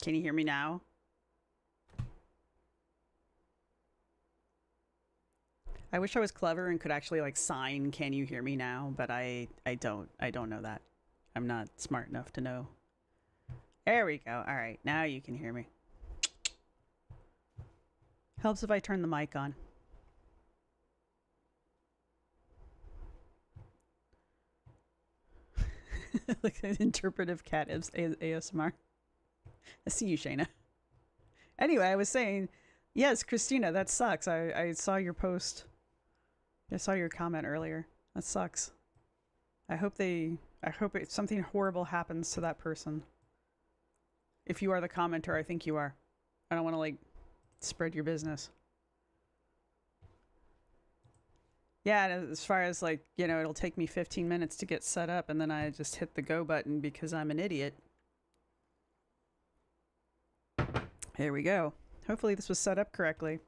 Can you hear me now? I wish I was clever and could actually like sign "Can you hear me now?" But I don't know that. I'm not smart enough to know. There we go. All right, now you can hear me. Helps if I turn the mic on. Like an interpretive cat ASMR. I see you, Shayna. Anyway, I was saying, yes, Christina, that sucks. I saw your post. I saw your comment earlier. That sucks. I hope something horrible happens to that person. If you are the commenter, I think you are. I don't want to like spread your business. Yeah, and as far as like, you know, it'll take me 15 minutes to get set up and then I just hit the go button because I'm an idiot. Here we go. Hopefully this was set up correctly.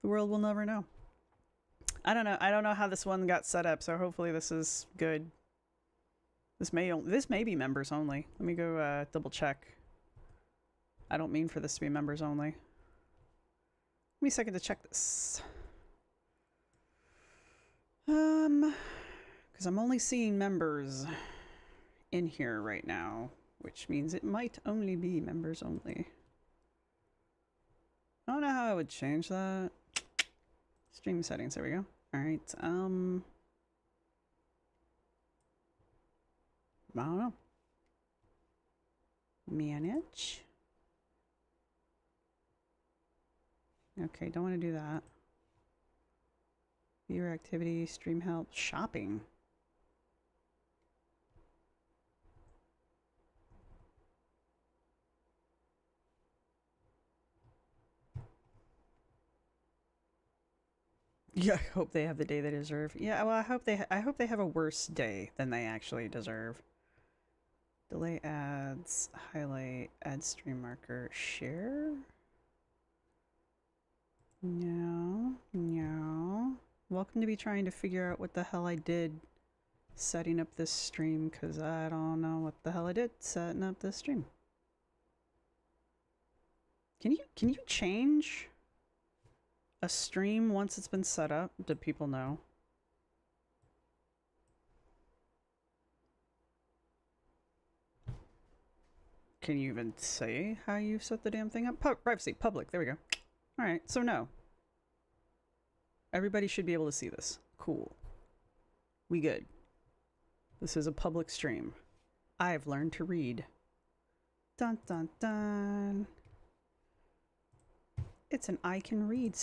The world will never know. I don't know. I don't know how this one got set up, so hopefully this is good. This may be members only. Let me go double check. I don't mean for this to be members only. Give me a second to check this. Because I'm only seeing members in here right now, which means it might only be members only. I don't know how I would change that. Stream settings, there we go. Alright, I don't know. Manage. Okay, don't want to do that. Viewer activity, stream help, shopping. Yeah, I hope they have the day they deserve. Yeah, well, I hope they have a worse day than they actually deserve. Delay ads, highlight, add stream marker, share. No, no. Welcome to be trying to figure out what the hell I did setting up this stream, because I don't know what the hell I did setting up this stream. Can you change a stream once it's been set up? Do people know? Can you even say how you set the damn thing up? Privacy, public, there we go. Alright, so no. Everybody should be able to see this. Cool. We good. This is a public stream. I've learned to read. Dun dun dun. It's an I can read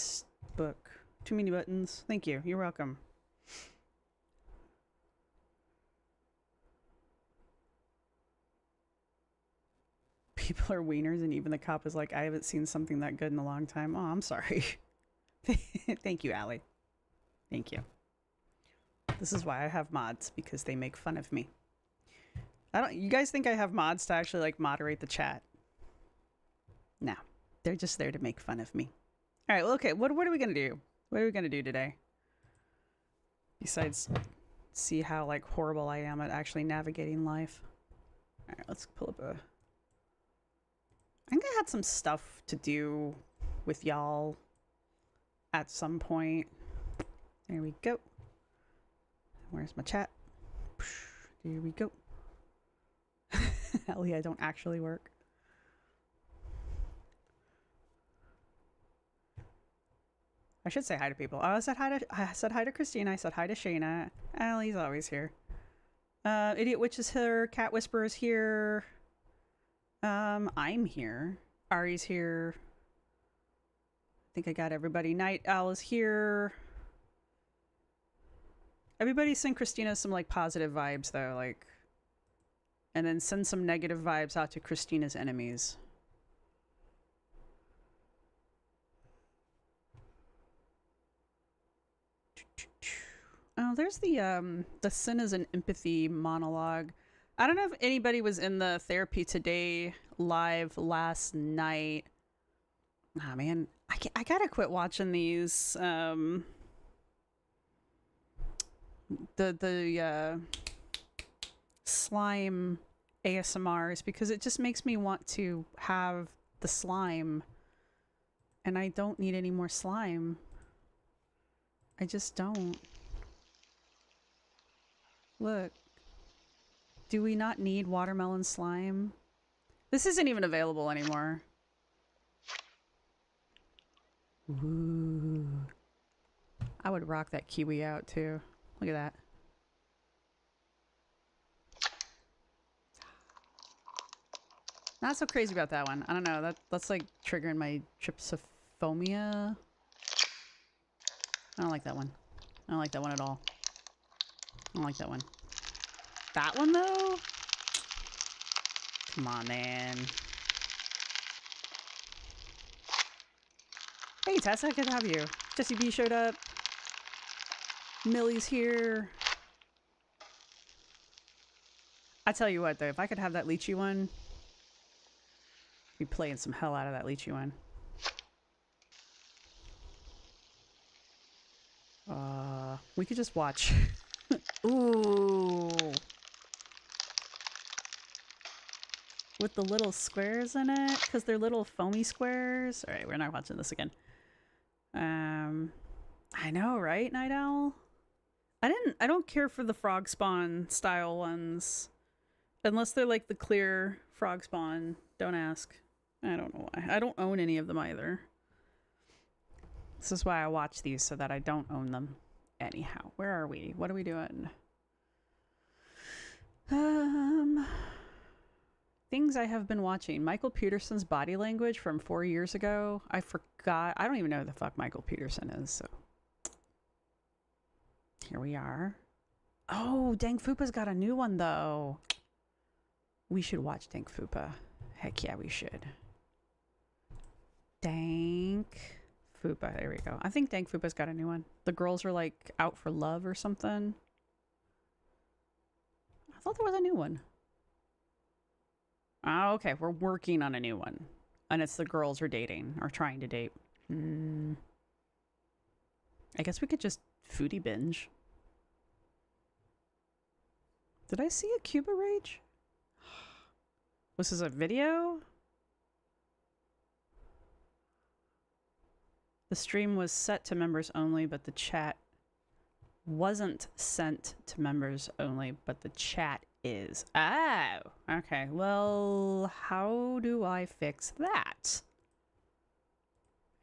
book. Too many buttons. Thank you. You're welcome. People are wieners, and even the cop is like, I haven't seen something that good in a long time. Oh, I'm sorry. Thank you, Allie. Thank you. This is why I have mods, because they make fun of me. You guys think I have mods to actually like moderate the chat? No. They're just there to make fun of me. Alright, well, okay, what are we gonna do? What are we gonna do today? Besides see how like horrible I am at actually navigating life. Alright, let's pull up a... I think I had some stuff to do with y'all at some point. There we go. Where's my chat? There we go. Ellie, I don't actually work. I should say hi to people. I said hi to Christina. I said hi to Shayna. Allie's always here. Idiot Witch is here. Cat Whisperer is here. I'm here. Ari's here. I think I got everybody. Night Owl is here. Everybody send Christina some like positive vibes though, like, and then send some negative vibes out to Christina's enemies. Oh, there's the sin is an empathy monologue. I don't know if anybody was in the Therapy Today live last night. Ah, man, I gotta quit watching these. The slime ASMRs because it just makes me want to have the slime. And I don't need any more slime. I just don't. Look. Do we not need watermelon slime? This isn't even available anymore. Ooh. I would rock that kiwi out too. Look at that. Not so crazy about that one. I don't know. That's like triggering my trypsophobia. I don't like that one. I don't like that one at all. I don't like that one. That one though? Come on, man. Hey Tessa, good to have you. Jesse B showed up. Millie's here. I tell you what though, if I could have that lychee one, I'd be playing some hell out of that lychee one. We could just watch. Ooh. With the little squares in it, because they're little foamy squares. All right, we're not watching this again. I know, right, Night Owl? I don't care for the frog spawn style ones. Unless they're like the clear frog spawn. Don't ask. I don't know why. I don't own any of them either. This is why I watch these, so that I don't own them. Anyhow, where are we? What are we doing? Things I have been watching. Michael Peterson's Body Language from 4 years ago. I forgot. I don't even know who the fuck Michael Peterson is, so. Here we are. Oh, Dank Fupa's got a new one, though. We should watch Dank Fupa. Heck yeah, we should. Dank Fupa. There we go. I think Dank Fupa's got a new one. The girls are like out for love or something. I thought there was a new one. Oh, okay. We're working on a new one. And it's the girls are dating or trying to date. I guess we could just foodie binge. Did I see a Cuba Rage? Was this a video? The stream was set to members only, but the chat wasn't sent to members only, but the chat is. Oh, okay. Well, how do I fix that?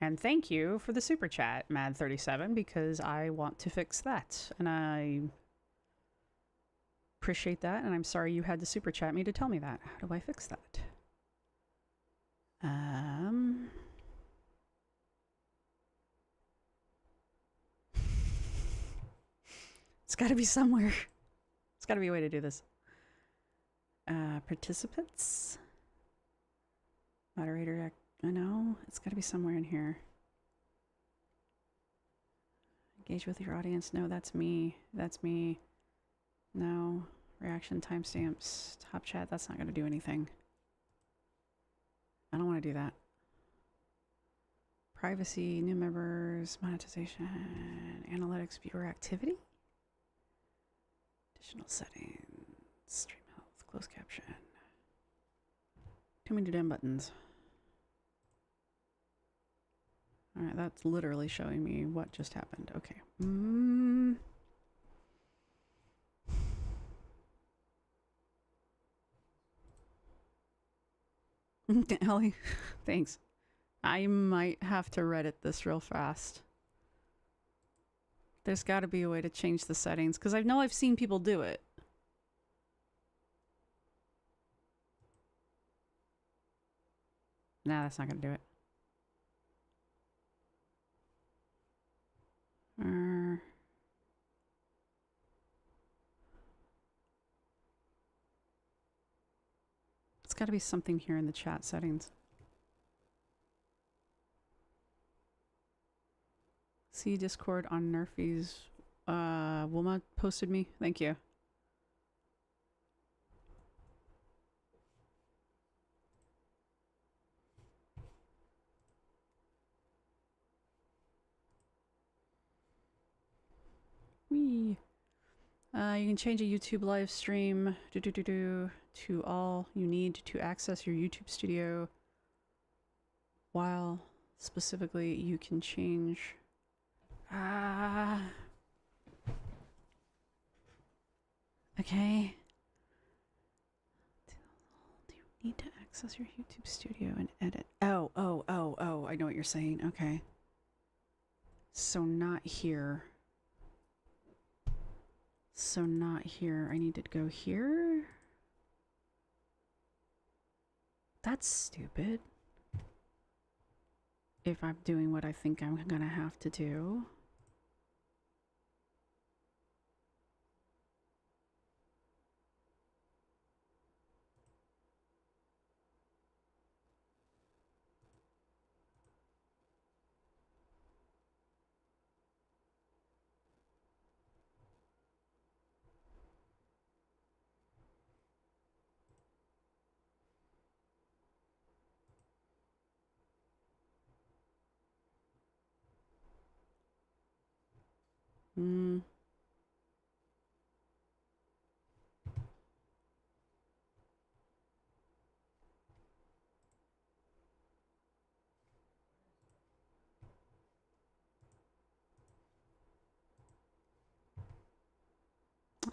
And thank you for the super chat, Mad37, because I want to fix that. And I appreciate that, and I'm sorry you had to super chat me to tell me that. How do I fix that? It's got to be somewhere. It's got to be a way to do this. Participants? Moderator, I know. It's got to be somewhere in here. Engage with your audience. No, that's me. That's me. No. Reaction timestamps. Top chat. That's not going to do anything. I don't want to do that. Privacy, new members, monetization, analytics, viewer activity. Additional settings, stream health, closed caption. Too many damn buttons. Alright, that's literally showing me what just happened. Okay. Ellie, thanks. I might have to Reddit this real fast. There's got to be a way to change the settings, because I know I've seen people do it. Nah, that's not going to do it. It's got to be something here in the chat settings. See Discord on Nerfy's. Wilma posted me. Thank you. Wee. You can change a YouTube live stream to all you need to access your YouTube studio. While specifically you can change... Okay. Do you need to access your YouTube studio and edit? Oh, I know what you're saying. Okay. So not here. So not here. I need to go here? That's stupid. If I'm doing what I think I'm gonna have to do.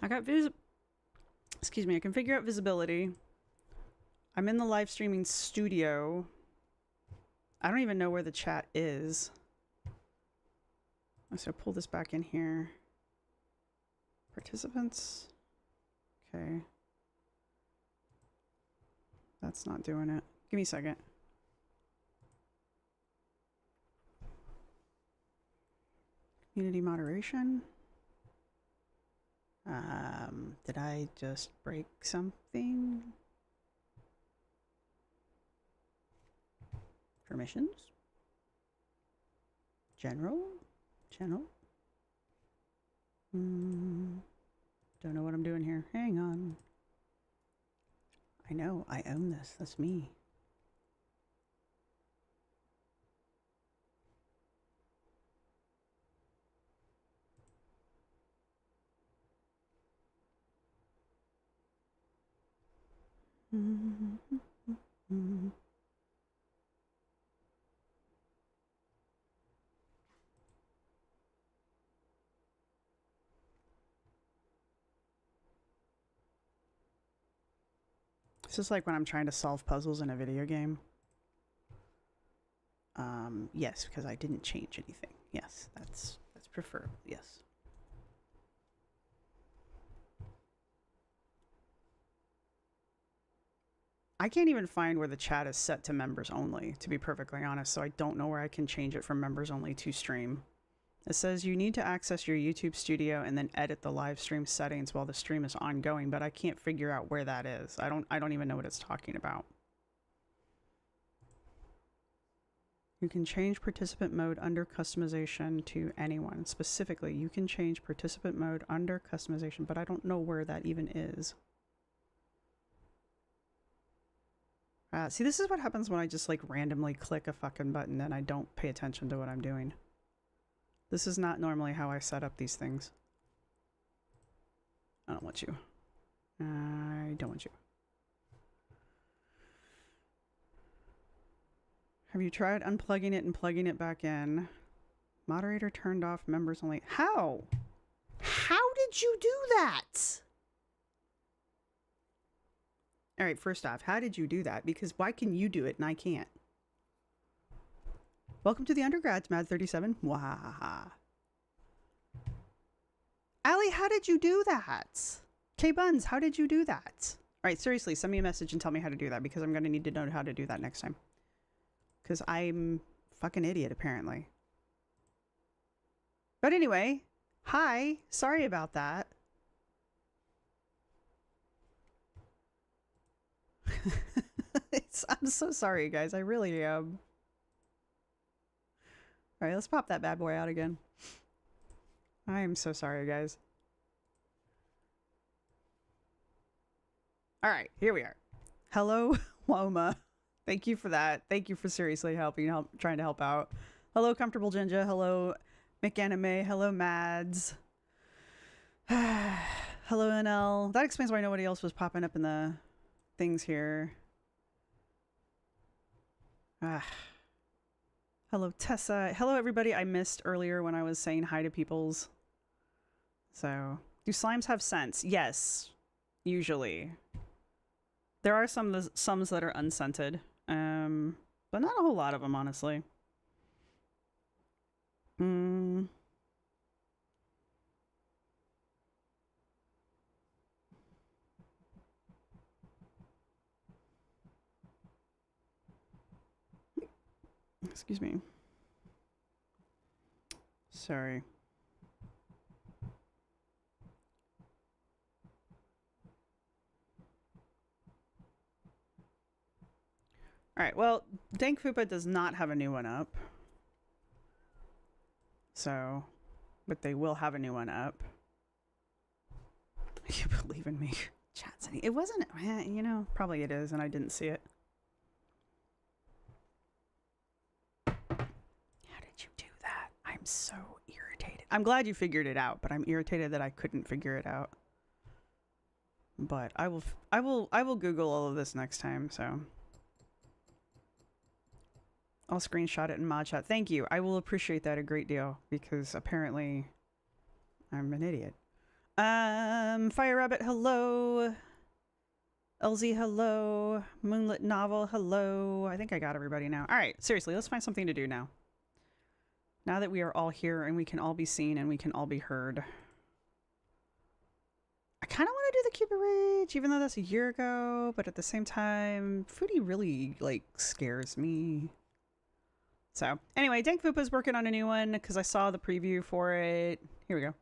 I got excuse me, I can figure out visibility. I'm in the live streaming studio. I don't even know where the chat is. So pull this back in here. Participants. Okay. That's not doing it. Give me a second. Community moderation. Did I just break something? Permissions? General? Channel? Don't know what I'm doing here. Hang on. I know, I own this. That's me. It's just like when I'm trying to solve puzzles in a video game. Yes, because I didn't change anything. Yes, that's preferable. Yes. I can't even find where the chat is set to members only, to be perfectly honest, so I don't know where I can change it from members only to stream. It says you need to access your YouTube studio and then edit the live stream settings while the stream is ongoing, but I can't figure out where that is. I don't even know what it's talking about. You can change participant mode under customization to anyone. Specifically, you can change participant mode under customization, but I don't know where that even is. See, this is what happens when I just like randomly click a fucking button and I don't pay attention to what I'm doing. This is not normally how I set up these things. I don't want you. I don't want you. Have you tried unplugging it and plugging it back in? Moderator turned off, members only. How? How did you do that? All right, first off, how did you do that? Because why can you do it and I can't? Welcome to the undergrads, Mad37. Wahaha. Allie, how did you do that? K-Buns, how did you do that? All right, seriously, send me a message and tell me how to do that because I'm going to need to know how to do that next time. Because I'm a fucking idiot, apparently. But anyway, hi. Sorry about that. I'm so sorry, guys. I really am. All right, let's pop that bad boy out again. I am so sorry, guys. All right, here we are. Hello, Woma. Thank you for that. Thank you for seriously trying to help out. Hello, Comfortable Jinja. Hello, McAnime. Hello, Mads. Hello, NL. That explains why nobody else was popping up in the things here. Ah. Hello, Tessa. Hello, everybody. I missed earlier when I was saying hi to peoples. So, do slimes have scents? Yes, usually. There are some that are unscented, but not a whole lot of them, honestly. Excuse me. Sorry. All right, well, Dank Fupa does not have a new one up. So, but they will have a new one up. You believe in me. Chat's it wasn't, you know, probably it is, and I didn't see it. How did you do that? I'm so irritated. I'm glad you figured it out, but I'm irritated that I couldn't figure it out. But I will Google all of this next time, so. I'll screenshot it in mod chat. Thank you. I will appreciate that a great deal because apparently I'm an idiot. Fire Rabbit, hello. LZ, hello. Moonlit Novel, hello. I think I got everybody now. All right, seriously, let's find something to do now. Now that we are all here and we can all be seen and we can all be heard. I kind of want to do the Cupid Ridge, even though that's a year ago, but at the same time, Foodie really, like, scares me. So, anyway, Dank Fupa's working on a new one because I saw the preview for it. Here we go.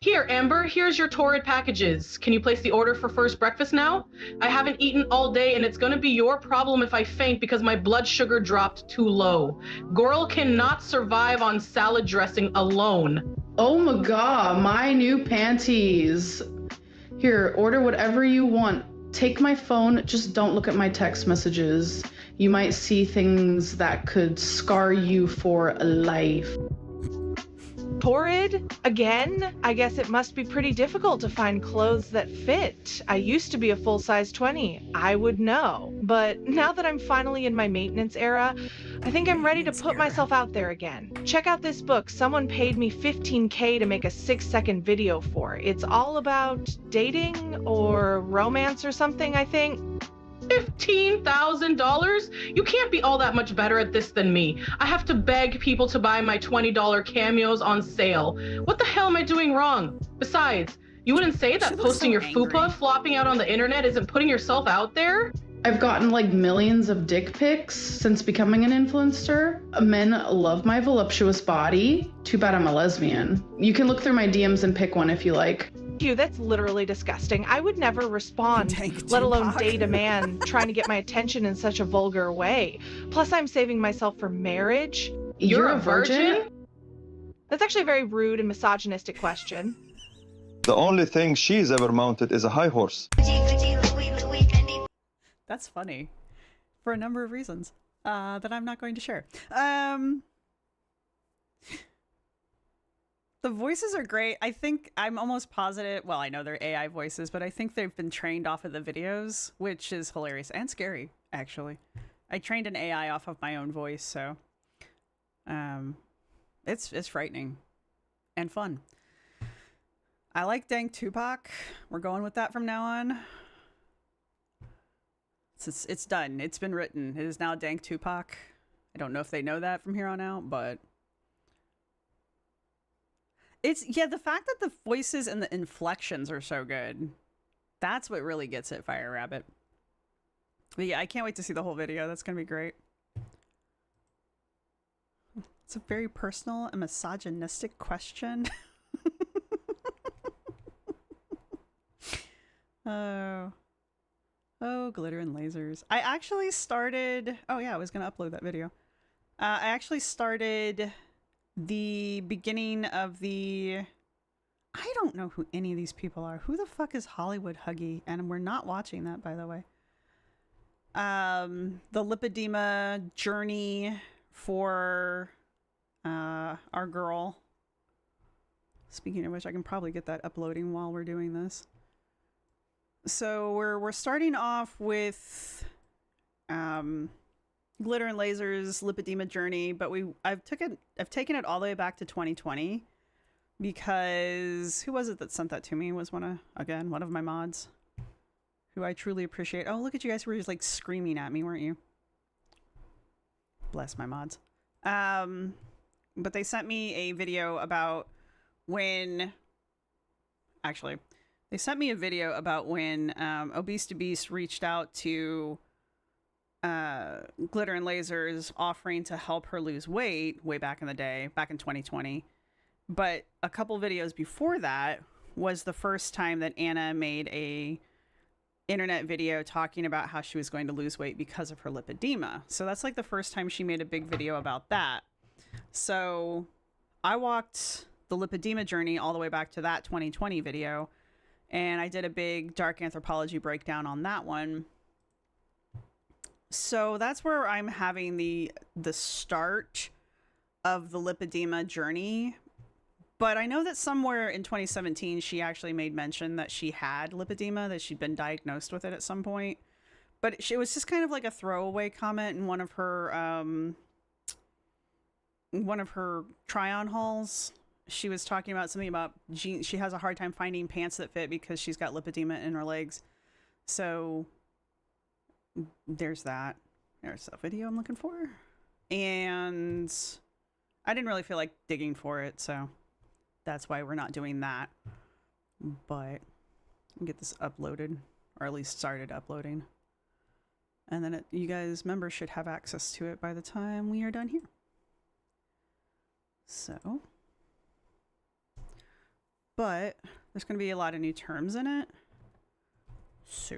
Here, Amber, here's your Torrid packages. Can you place the order for first breakfast now? I haven't eaten all day and it's gonna be your problem if I faint because my blood sugar dropped too low. Goral cannot survive on salad dressing alone. Oh my god, my new panties. Here, order whatever you want. Take my phone, just don't look at my text messages. You might see things that could scar you for life. Torrid? Again? I guess it must be pretty difficult to find clothes that fit. I used to be a full-size 20. I would know. But now that I'm finally in my maintenance era, I think I'm ready to put myself out there again. Check out this book. Someone paid me $15K to make a 6-second video for. It's all about dating or romance or something, I think. $15,000? You can't be all that much better at this than me. I have to beg people to buy my $20 cameos on sale. What the hell am I doing wrong? Besides, you wouldn't say that posting your fupa flopping out on the internet isn't putting yourself out there? I've gotten like millions of dick pics since becoming an influencer. Men love my voluptuous body. Too bad I'm a lesbian. You can look through my DMs and pick one if you like. You, that's literally disgusting. I would never respond, let alone date a man trying to get my attention in such a vulgar way. Plus, I'm saving myself for marriage. You're a virgin? That's actually a very rude and misogynistic question. The only thing she's ever mounted is a high horse. That's funny. For a number of reasons that I'm not going to share. The voices are great. I think I'm almost positive. Well, I know they're AI voices, but I think they've been trained off of the videos, which is hilarious and scary, actually. I trained an AI off of my own voice, so it's frightening and fun. I like Dank Tupac. We're going with that from now on. It's done. It's been written. It is now Dank Tupac. I don't know if they know that from here on out, but yeah, the fact that the voices and the inflections are so good. That's what really gets it, Fire Rabbit. But yeah, I can't wait to see the whole video. That's going to be great. It's a very personal and misogynistic question. Oh, glitter and lasers. I actually started... Oh yeah, I was going to upload that video. I actually started the beginning of the... I don't know who any of these people are. Who the fuck is Hollywood Huggy? And we're not watching that, by the way. The lipedema journey for our girl. Speaking of which, I can probably get that uploading while we're doing this. So we're starting off with Glitter and Lasers Lipedema Journey, but I've taken it all the way back to 2020 because who was it that sent that to me? Was one of my mods who I truly appreciate. Oh, look at you guys who were just like screaming at me, weren't you? Bless my mods. But they sent me a video about when they sent me a video about when Obese to Beast reached out to Glitter and Lasers offering to help her lose weight way back in the day, back in 2020. But a couple videos before that was the first time that Anna made a internet video talking about how she was going to lose weight because of her lipedema. So that's like the first time she made a big video about that. So I walked the lipedema journey all the way back to that 2020 video, and I did a big dark anthropology breakdown on that one. So that's where I'm having the start of the lipedema journey. But I know that somewhere in 2017, she actually made mention that she had lipedema, that she'd been diagnosed with it at some point. But it was just kind of like a throwaway comment in one of her try-on hauls. She was talking about something about jeans. She has a hard time finding pants that fit because she's got lipedema in her legs. So there's that. There's a video I'm looking for. And I didn't really feel like digging for it, so that's why we're not doing that. But I'll get this uploaded, or at least started uploading. And then you guys, members, should have access to it by the time we are done here. So, but there's going to be a lot of new terms in it. So,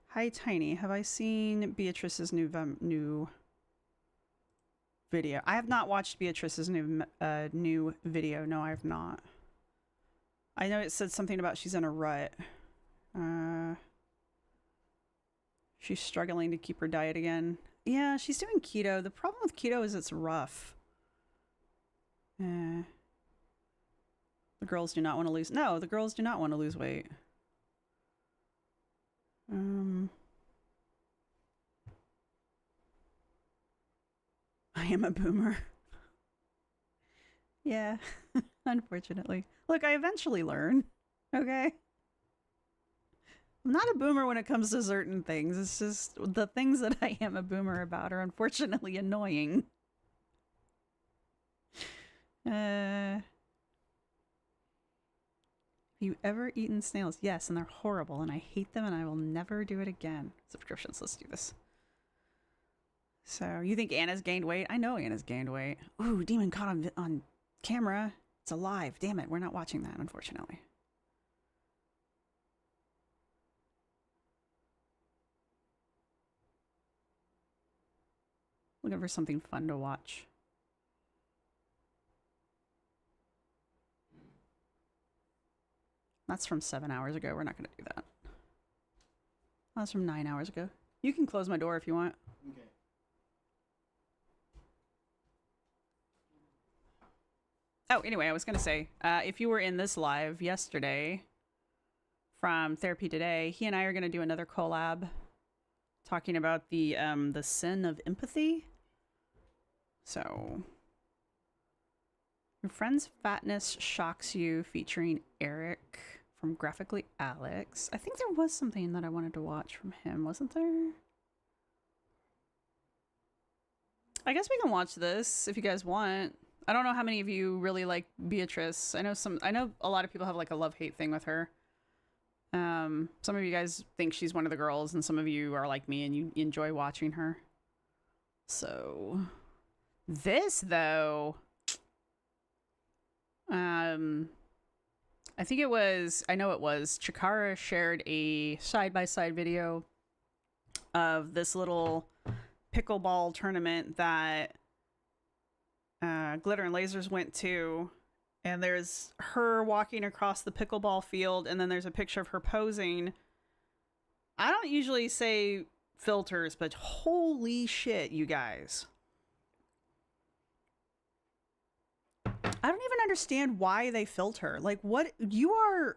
hi Tiny, have I seen Beatrice's new video? I have not watched Beatrice's new video. No, I have not. I know it said something about she's in a rut. She's struggling to keep her diet again. Yeah, she's doing keto. The problem with keto is it's rough. The girls do not want to lose. No, the girls do not want to lose weight. I am a boomer. Yeah, unfortunately. Look, I eventually learn. Okay. I'm not a boomer when it comes to certain things. It's just the things that I am a boomer about are unfortunately annoying. Have you ever eaten snails? Yes, and they're horrible, and I hate them, and I will never do it again. Subscriptions, let's do this. So, you think Anna's gained weight? I know Anna's gained weight. Ooh, Demon caught on camera. It's alive. Damn it, we're not watching that, unfortunately. Looking for something fun to watch. That's from 7 hours ago. We're not going to do that. That's from 9 hours ago. You can close my door if you want. Okay. Oh, anyway, I was going to say, if you were in this live yesterday from Therapy Today, he and I are going to do another collab talking about the sin of empathy. So, your friend's fatness shocks you, featuring Eric from Graphically Alex. I think there was something that I wanted to watch from him, wasn't there? I guess we can watch this if you guys want. I don't know how many of you really like Beatrice. I know a lot of people have like a love-hate thing with her. Some of you guys think she's one of the girls, and some of you are like me and you enjoy watching her. So this though, I think it was, Chikara shared a side-by-side video of this little pickleball tournament that Glitter and Lasers went to, and there's her walking across the pickleball field, and then there's a picture of her posing. I don't usually say filters, but holy shit, you guys. I don't even understand why they filter. Like, what? You are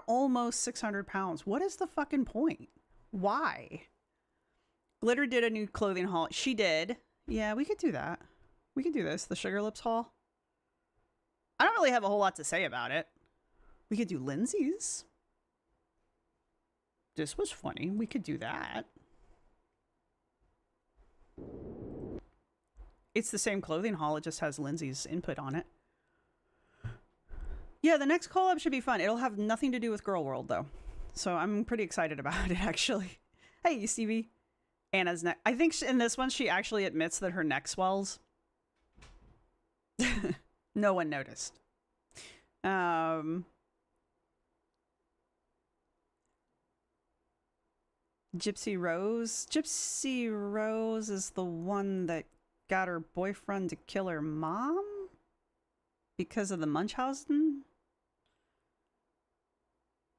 almost 600 pounds. What is the fucking point? Why? Glitter did a new clothing haul. She did. Yeah, we could do that. We could do this. The Sugar Lips haul. I don't really have a whole lot to say about it. We could do Lindsay's. This was funny. We could do that. It's the same clothing haul. It just has Lindsay's input on it. Yeah, the next collab should be fun. It'll have nothing to do with Girl World, though. So I'm pretty excited about it, actually. Hey, Stevie. Anna's neck. I think in this one, she actually admits that her neck swells. No one noticed. Gypsy Rose. Gypsy Rose is the one that got her boyfriend to kill her mom because of the Munchausen.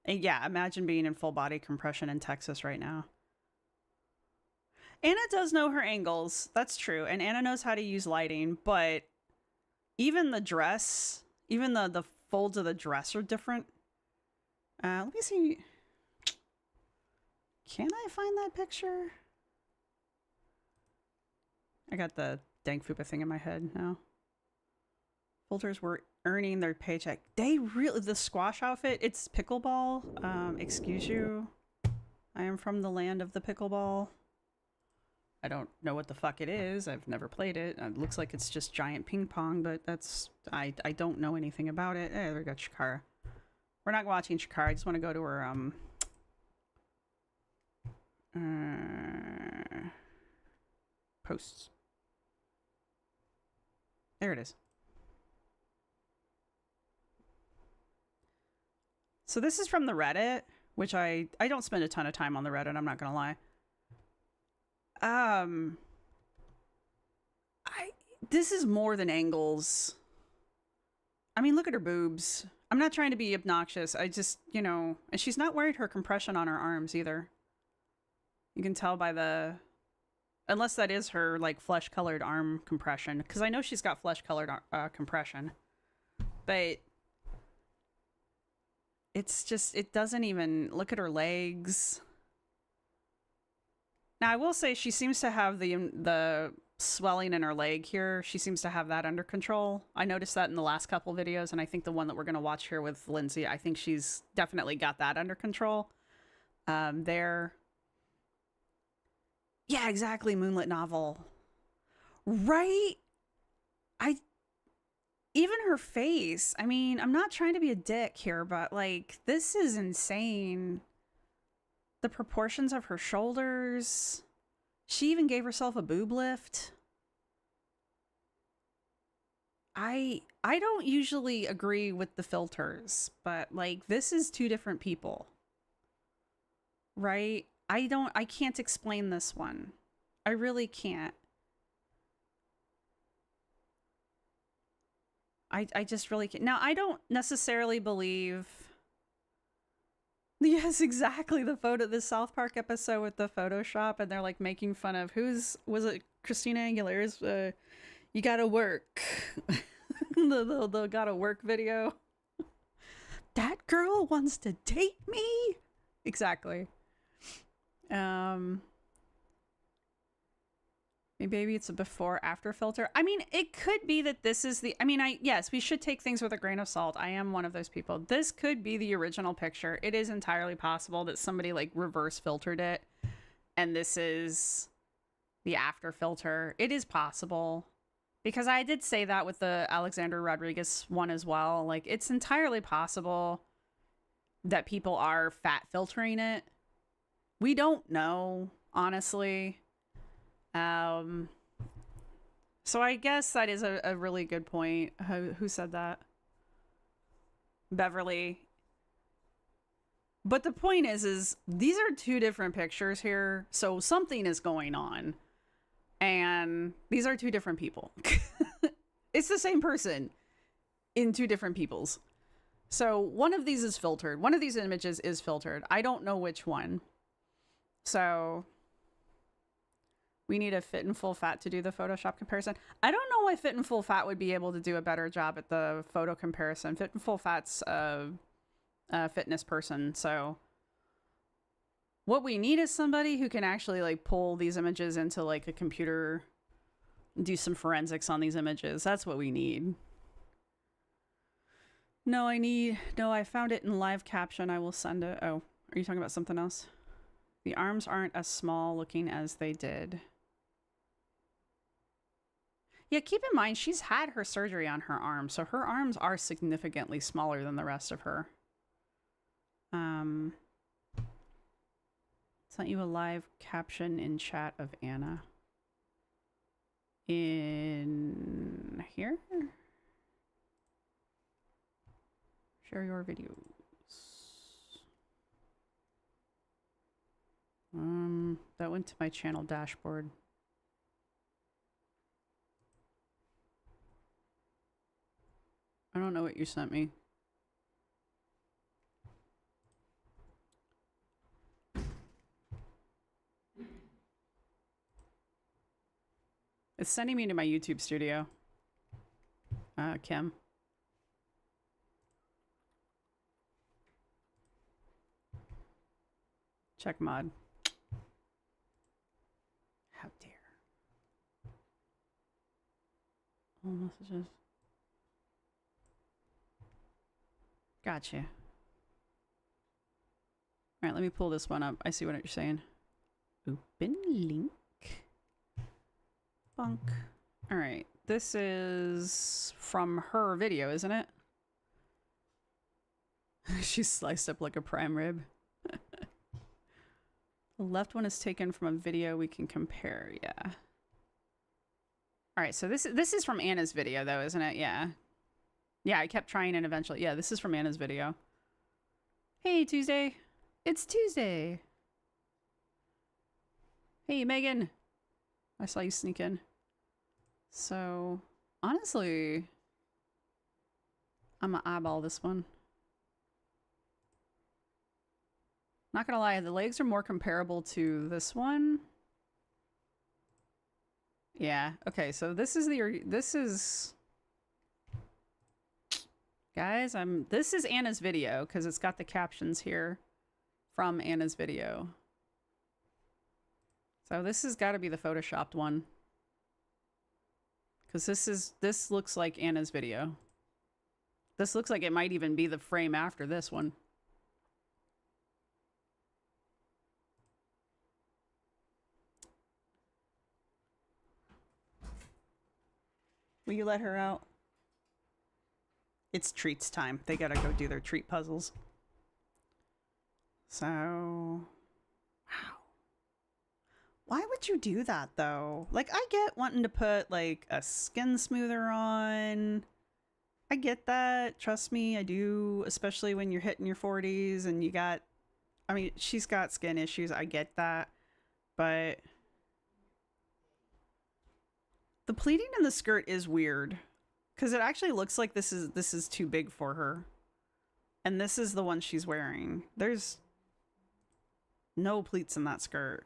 And yeah, imagine being in full body compression in Texas right now. Anna does know her angles. That's true. And Anna knows how to use lighting, but even the dress, even the folds of the dress are different. Let me see. Can I find that picture? I got the Dank Fupa thing in my head now. Filters were earning their paycheck. They really, the squash outfit, it's pickleball. Excuse you. I am from the land of the pickleball. I don't know what the fuck it is. I've never played it. It looks like it's just giant ping pong, but that's, I don't know anything about it. There we go, Chikara. We're not watching Chikara. I just want to go to her, posts. There it is. So this is from the Reddit, which I don't spend a ton of time on the Reddit, I'm not gonna lie. This is more than angles. I mean, look at her boobs. I'm not trying to be obnoxious. I just, you know, and she's not wearing her compression on her arms either. You can tell by the, unless that is her like flesh colored arm compression, because I know she's got flesh colored compression, but it's just, it doesn't even, look at her legs. Now I will say she seems to have the swelling in her leg here. She seems to have that under control. I noticed that in the last couple videos, and I think the one that we're going to watch here with Lindsay, I think she's definitely got that under control. There. Yeah, exactly. Moonlit novel. Right? Even her face. I mean, I'm not trying to be a dick here, but like, this is insane. The proportions of her shoulders. She even gave herself a boob lift. I don't usually agree with the filters, but like, this is two different people. Right? I can't explain this one. I really can't. I just really can't. Now, I don't necessarily believe... Yes, exactly. The photo, the South Park episode with the Photoshop, and they're like making fun of was it Christina Aguilera's, you gotta work. the gotta work video. That girl wants to date me? Exactly. Maybe it's a before after filter. I mean, it could be that this is the, I mean, yes, we should take things with a grain of salt. I am one of those people. This could be the original picture. It is entirely possible that somebody like reverse filtered it and this is the after filter. It is possible, because I did say that with the Alexander Rodriguez one as well. Like, it's entirely possible that people are fat filtering it. We don't know, honestly. So I guess that is a really good point. Who said that? Beverly. But the point is these are two different pictures here. So something is going on. And these are two different people. It's the same person in two different peoples. So one of these is filtered. One of these images is filtered. I don't know which one. So we need a fit and full fat to do the Photoshop comparison. I don't know know why Fit and Full Fat would be able to do a better job at the photo comparison. Fit and Full Fat's a fitness person, so what we need is somebody who can actually like pull these images into like a computer, do some forensics on these images. That's what we need. No, I found it in live caption. I will send it. Oh, are you talking about something else? The arms aren't as small looking as they did. Yeah, keep in mind, she's had her surgery on her arms, so her arms are significantly smaller than the rest of her. Sent you a live caption in chat of Anna. In here? Share your videos. That went to my channel dashboard. I don't know what you sent me. It's sending me to my YouTube studio. Kim. Check mod. How dare. All messages. Gotcha. All right, let me pull this one up. I see what you're saying. Open link. Bunk. All right, this is from her video, isn't it? She's sliced up like a prime rib. The left one is taken from a video we can compare. Yeah. All right, so this is from Anna's video, though, isn't it? Yeah. Yeah, I kept trying and eventually... Yeah, this is from Anna's video. Hey, Tuesday. It's Tuesday. Hey, Megan. I saw you sneak in. So, honestly... I'm gonna eyeball this one. Not gonna lie, the legs are more comparable to this one. Yeah, okay, so this is the... This is... Guys, this is Anna's video because it's got the captions here from Anna's video. So this has got to be the photoshopped one. Because this looks like Anna's video. This looks like it might even be the frame after this one. Will you let her out? It's treats time. They gotta go do their treat puzzles. So... Wow. Why would you do that, though? Like, I get wanting to put, like, a skin smoother on. I get that. Trust me, I do. Especially when you're hitting your 40s and you got... I mean, she's got skin issues. I get that. But... the pleating in the skirt is weird. Because it actually looks like this is too big for her. And this is the one she's wearing. There's no pleats in that skirt.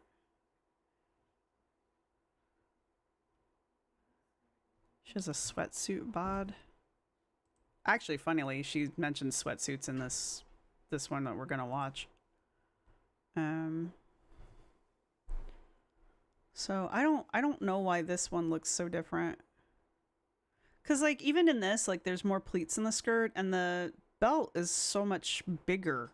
She has a sweatsuit bod. Actually, funnily, she mentioned sweatsuits in this one that we're gonna watch. So I don't know why this one looks so different. Cause like even in this, like there's more pleats in the skirt and the belt is so much bigger.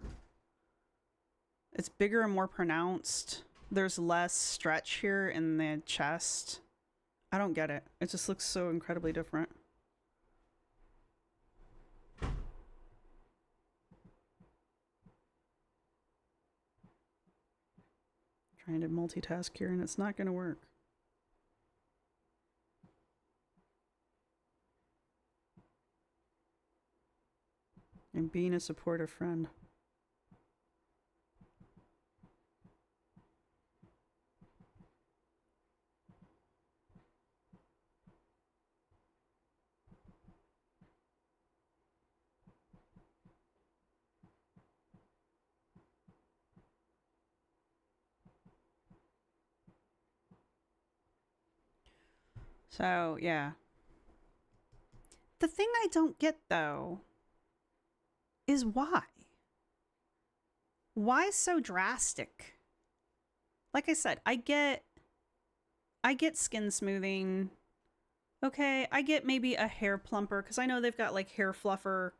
It's bigger and more pronounced. There's less stretch here in the chest. I don't get it. It just looks so incredibly different. Trying to multitask here and it's not gonna work. And being a supportive friend. So, yeah. The thing I don't get, though, is why? Why so drastic? Like I said, I get skin smoothing. Okay, I get maybe a hair plumper, because I know they've got like hair fluffer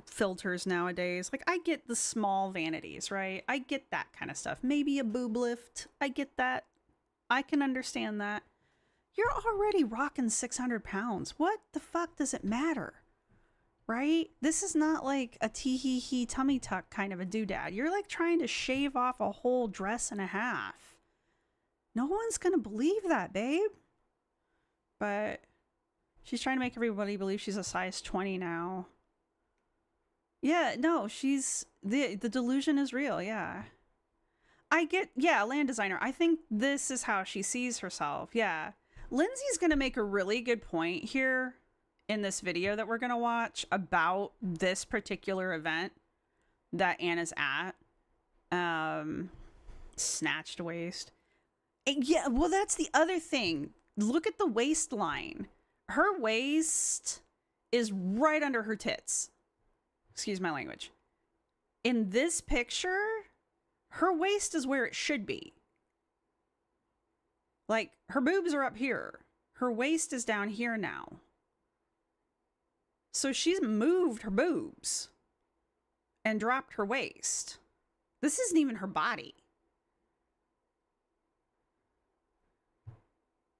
filters nowadays. Like, I get the small vanities, right? I get that kind of stuff. Maybe a boob lift. I get that. I can understand that. You're already rocking 600 pounds. What the fuck does it matter? Right? This is not like a tee-hee-hee tummy tuck kind of a doodad. You're like trying to shave off a whole dress and a half. No one's gonna believe that, babe. But she's trying to make everybody believe she's a size 20 now. Yeah, no, she's... The delusion is real, yeah. I get... Yeah, land designer. I think this is how she sees herself, yeah. Lindsay's gonna make a really good point here in this video that we're gonna watch about this particular event that Anna's at. Snatched waist. And yeah, well, that's the other thing. Look at the waistline. Her waist is right under her tits. Excuse my language. In this picture, her waist is where it should be. Like, her boobs are up here. Her waist is down here now. So she's moved her boobs and dropped her waist. This isn't even her body.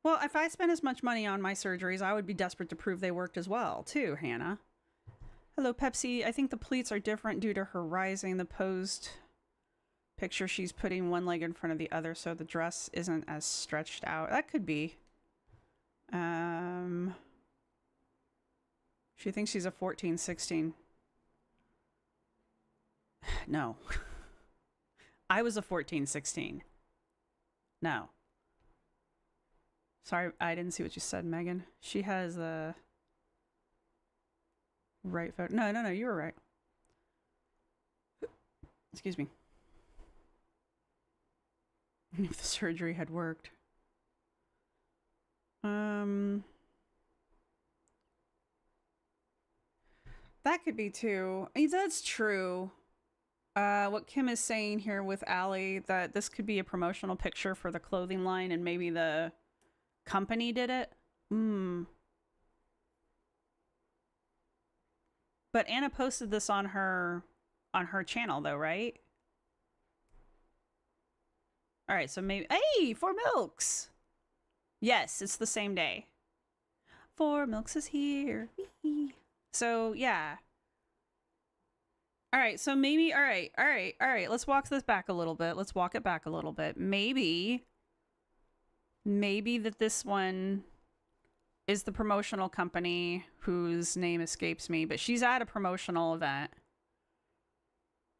Well, if I spent as much money on my surgeries, I would be desperate to prove they worked as well, too, Hannah. Hello, Pepsi. I think the pleats are different due to her rising. The posed picture, she's putting one leg in front of the other, so the dress isn't as stretched out. That could be. She thinks she's a 14, 16. No. I was a 14, 16. No. Sorry, I didn't see what you said, Megan. She has the right photo. No, you were right. Excuse me. If the surgery had worked. That could be too. I mean, that's true. What Kim is saying here with Allie, that this could be a promotional picture for the clothing line and maybe the company did it. But Anna posted this on her channel though, right? All right, so maybe... Hey, Four Milks! Yes, it's the same day. Four Milks is here. So, yeah. All right, so maybe... All right. Let's walk this back a little bit. Let's walk it back a little bit. Maybe that this one is the promotional company whose name escapes me, but she's at a promotional event.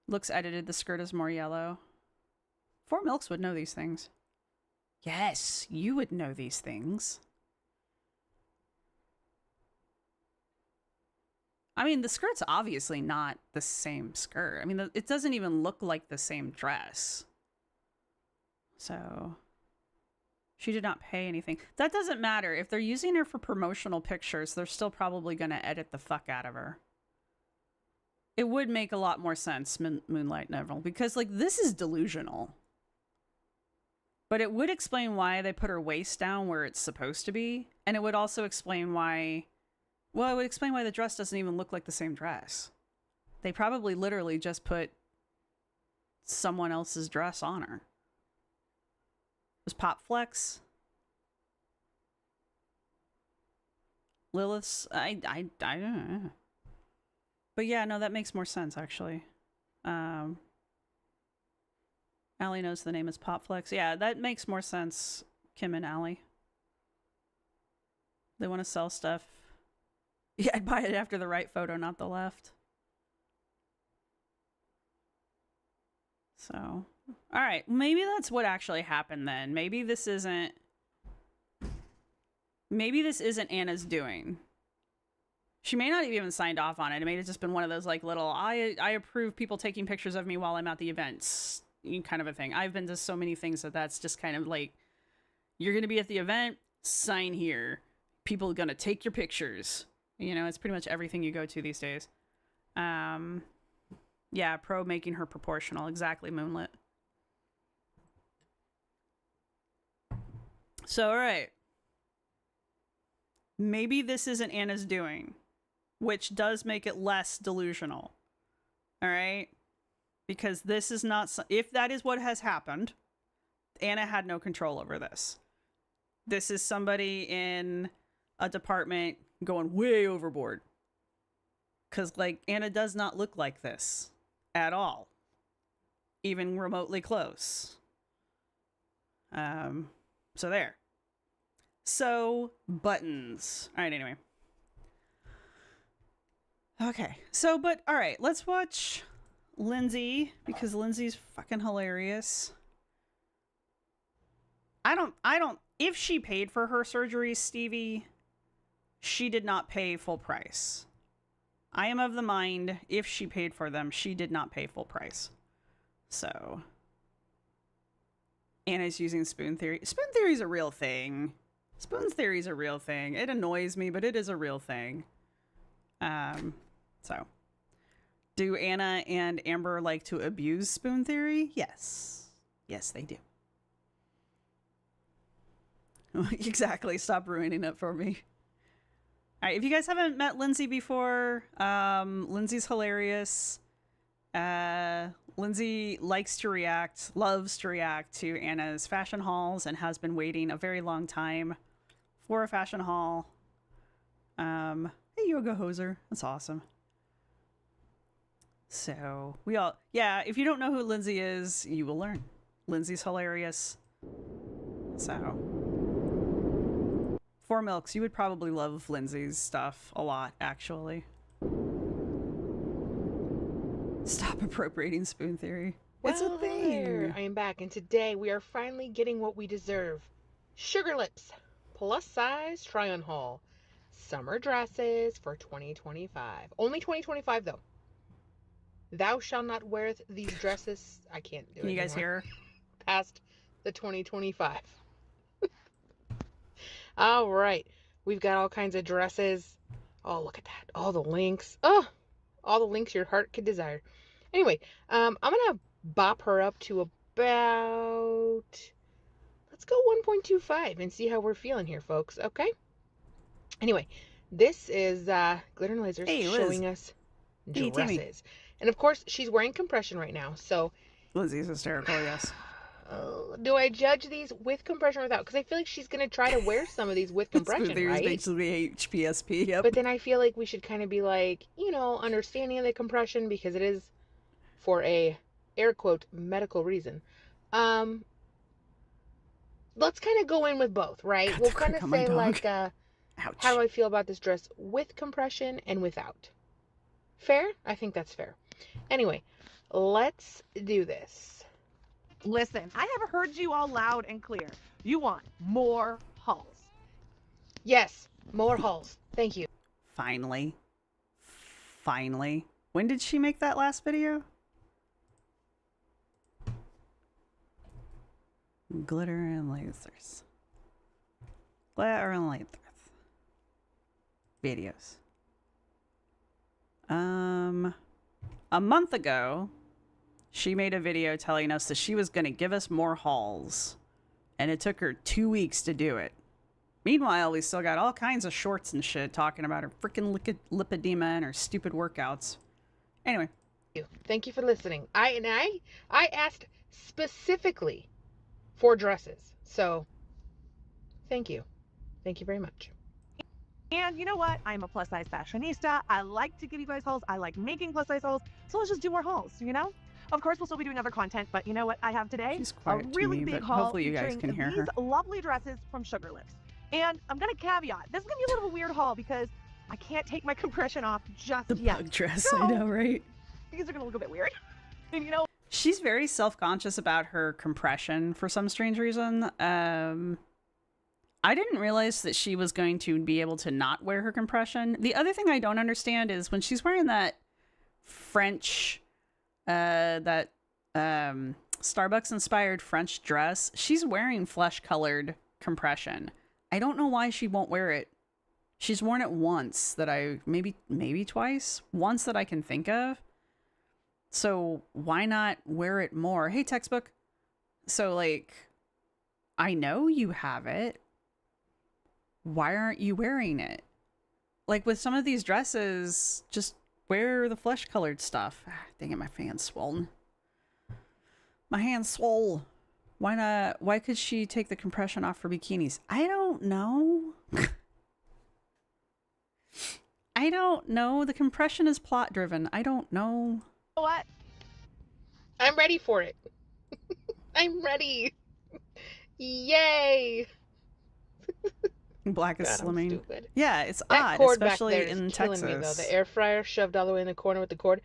Looks edited. The skirt is more yellow. Four Milks would know these things. Yes, you would know these things. I mean, the skirt's obviously not the same skirt. I mean, it doesn't even look like the same dress. So, she did not pay anything. That doesn't matter. If they're using her for promotional pictures, they're still probably going to edit the fuck out of her. It would make a lot more sense, Moonlight Neville, because, like, this is delusional. But it would explain why they put her waist down where it's supposed to be. And it would also explain why... Well, it would explain why the dress doesn't even look like the same dress. They probably literally just put someone else's dress on her. Was Pop Flex? Lilith's... I don't know. But yeah, no, that makes more sense, actually. Allie knows the name is Popflex. Yeah, that makes more sense, Kim and Allie. They want to sell stuff. Yeah, I'd buy it after the right photo, not the left. So, all right. Maybe that's what actually happened then. Maybe this isn't Anna's doing. She may not have even signed off on it. It may have just been one of those like little, I approve people taking pictures of me while I'm at the events kind of a thing. I've been to so many things that's just kind of like, you're going to be at the event, sign here. People are going to take your pictures. You know, it's pretty much everything you go to these days. Yeah, pro making her proportional. Exactly, Moonlit. So, all right. Maybe this isn't Anna's doing, which does make it less delusional. All right? Because this is not... If that is what has happened, Anna had no control over this. This is somebody in a department going way overboard. Because, like, Anna does not look like this at all. Even remotely close. So there. So, buttons. All right, anyway. Okay. So, but, all right, let's watch Lindsay, because Lindsay's fucking hilarious. If she paid for her surgeries, Stevie, she did not pay full price. I am of the mind, if she paid for them, she did not pay full price. So, Anna's using spoon theory. Spoon theory is a real thing. Spoon theory is a real thing. It annoys me, but it is a real thing. So, do Anna and Amber like to abuse spoon theory? Yes. Yes, they do. Exactly. Stop ruining it for me. All right. If you guys haven't met Lindsay before, Lindsay's hilarious. Lindsay loves to react to Anna's fashion hauls and has been waiting a very long time for a fashion haul. Hey, Yoga Hoser. That's awesome. So, if you don't know who Lindsay is, you will learn. Lindsay's hilarious. So, Four Milks, you would probably love Lindsay's stuff a lot, actually. Stop appropriating spoon theory. It's a thing. There. I am back, and today we are finally getting what we deserve. Sugar Lips, plus size try-on haul. Summer dresses for 2025. Only 2025, though. Thou shalt not wear these dresses. I can't do it. Can you guys anymore. hear? Past the 2025. All right. We've got all kinds of dresses. Oh, look at that. All the links. Oh, all the links your heart could desire. Anyway, I'm going to bop her up to about... Let's go 1.25 and see how we're feeling here, folks. Okay? Anyway, this is Glitter and Lasers showing us Hey, dresses. Timmy. And of course, she's wearing compression right now. So, Lindsay's hysterical, yes. do I judge these with compression or without? Because I feel like she's going to try to wear some of these with compression, Spoon theory right? is basically HPSP, yep. But then I feel like we should kind of be like, understanding the compression because it is for a air quote medical reason. Let's kind of go in with both, right? God, We'll the kind crick of on my say dog. like, Ouch. how do I feel about this dress with compression and without? Fair? I think that's fair. Anyway, let's do this. Listen, I have heard you all loud and clear. You want more hauls. Yes, more hauls. Thank you. Finally. When did she make that last video? Glitter and lasers. Glitter and lasers. Videos. A month ago, she made a video telling us that she was going to give us more hauls. And it took her 2 weeks to do it. Meanwhile, we still got all kinds of shorts and shit talking about her freaking lipedema and her stupid workouts. Anyway. Thank you for listening. I asked specifically for dresses. So, thank you. Thank you very much. And you know what? I'm a plus size fashionista. I like to give you guys hauls. I like making plus size hauls. So let's just do more hauls, Of course, we'll still be doing other content, but you know what I have today? She's A quiet to really me, big but haul hopefully you guys featuring can hear these her. lovely dresses from Sugar Lips. And I'm going to caveat, this is going to be a little bit of a weird haul because I can't take my compression off just The yet. bug dress, So, I know, right? These are going to look a bit weird. And She's very self-conscious about her compression for some strange reason. I didn't realize that she was going to be able to not wear her compression. The other thing I don't understand is when she's wearing that French, Starbucks-inspired French dress, she's wearing flesh-colored compression. I don't know why she won't wear it She's worn it once that maybe twice, once that I can think of. So why not wear it more? Hey, textbook. So like, I know you have it. Why aren't you wearing it? Like with some of these dresses, just wear the flesh colored stuff. Dang it, my fan's swollen. My hand's swole. Why not? Why could she take the compression off for bikinis? I don't know. I don't know. The compression is plot driven. I don't know. What? I'm ready for it. I'm ready. Yay! Black is God, I'm slimming. stupid. Yeah, it's That odd, cord back especially there is in killing Texas. me, though. The air fryer shoved all the way in the corner with the cord.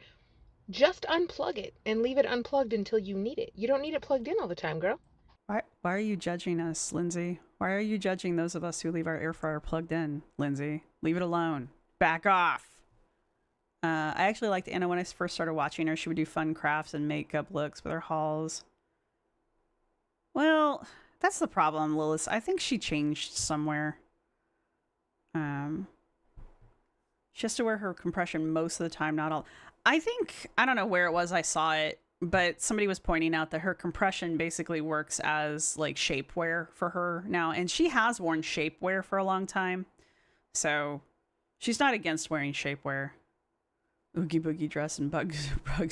Just unplug it and leave it unplugged until you need it. You don't need it plugged in all the time, girl. Why are you judging us, Lindsay? Why are you judging those of us who leave our air fryer plugged in, Lindsay? Leave it alone. Back off. I actually liked Anna when I first started watching her. She would do fun crafts and makeup looks with her hauls. Well, that's the problem, Lilith. I think she changed somewhere. She has to wear her compression most of the time, not all. I don't know where it was I saw it, but somebody was pointing out that her compression basically works as like shapewear for her now. And she has worn shapewear for a long time. So she's not against wearing shapewear. Oogie boogie dress and bugs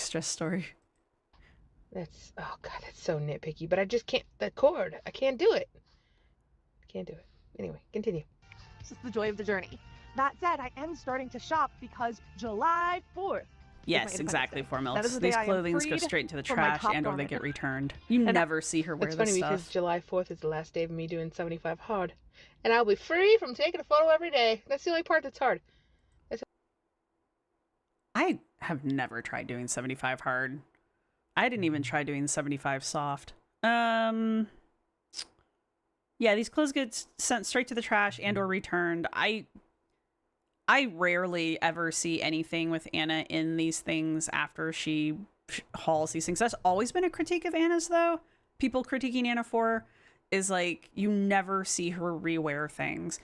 dress story. That's, oh God, that's so nitpicky. But I just can't, the cord, I can't do it. Can't do it. Anyway, continue. It's just the joy of the journey. That said, I am starting to shop because July 4th. Yes, exactly, That is Formils. the These day I am clothings go freed straight into the from my trash top and or they garment. get returned. You And never see her wear It's this funny because stuff. July 4th is the last day of me doing 75 hard. And I'll be free from taking a photo every day. That's the only part that's hard. I have never tried doing 75 hard. I didn't even try doing 75 soft. Yeah, these clothes get sent straight to the trash and or returned. I rarely ever see anything with Anna in these things after she hauls these things. That's always been a critique of Anna's, though. People critiquing Anna for is like, you never see her rewear things.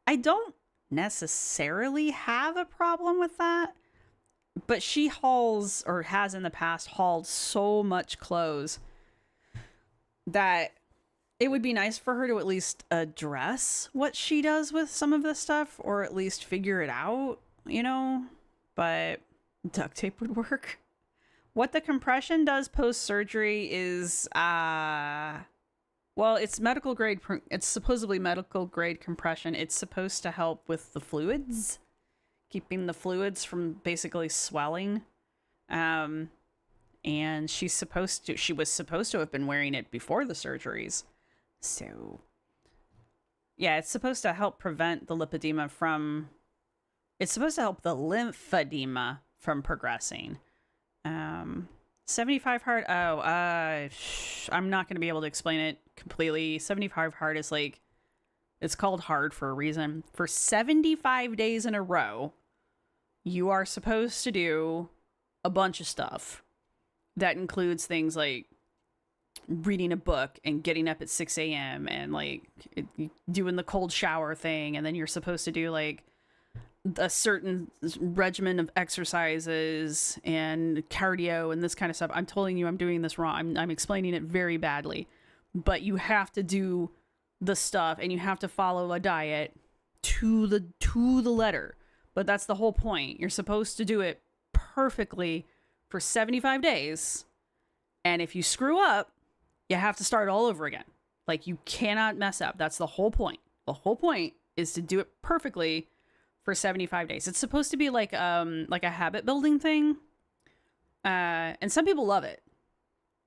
I don't necessarily have a problem with that. But she hauls, or has in the past, hauled so much clothes that it would be nice for her to at least address what she does with some of this stuff, or at least figure it out, you know? But duct tape would work. What the compression does post-surgery is, well, it's medical grade, it's supposedly medical grade compression. It's supposed to help with the fluids. Keeping the fluids from basically swelling. And she was supposed to have been wearing it before the surgeries. So yeah, it's supposed to help prevent the lipedema it's supposed to help the lymphedema from progressing. 75 hard. I'm not going to be able to explain it completely. 75 hard is like, it's called hard for a reason. For 75 days in a row, you are supposed to do a bunch of stuff. That includes things like reading a book and getting up at 6 a.m. and like doing the cold shower thing. And then you're supposed to do like a certain regimen of exercises and cardio and this kind of stuff. I'm telling you, I'm doing this wrong. I'm explaining it very badly, but you have to do the stuff and you have to follow a diet to the letter. But that's the whole point. You're supposed to do it perfectly for 75 days. And if you screw up, you have to start all over again. Like, you cannot mess up. That's the whole point. The whole point is to do it perfectly for 75 days. It's supposed to be like a habit building thing. And some people love it.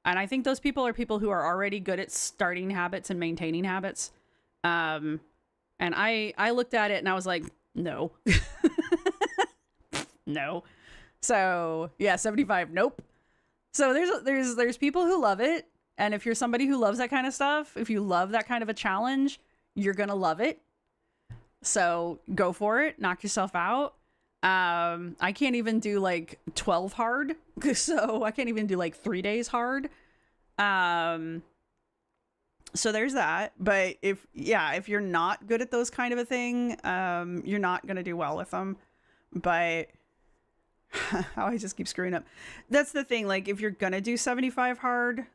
And I think those people are people who are already good at starting habits and maintaining habits. And I looked at it and I was like, no. No. So yeah, 75. Nope. So there's people who love it. And if you're somebody who loves that kind of stuff, if you love that kind of a challenge, you're going to love it. So go for it. Knock yourself out. I can't even do like 12 hard. So I can't even do like 3 days hard. So there's that. But if you're not good at those kind of a thing, you're not going to do well with them. But how I just keep screwing up. That's the thing. Like, if you're going to do 75 hard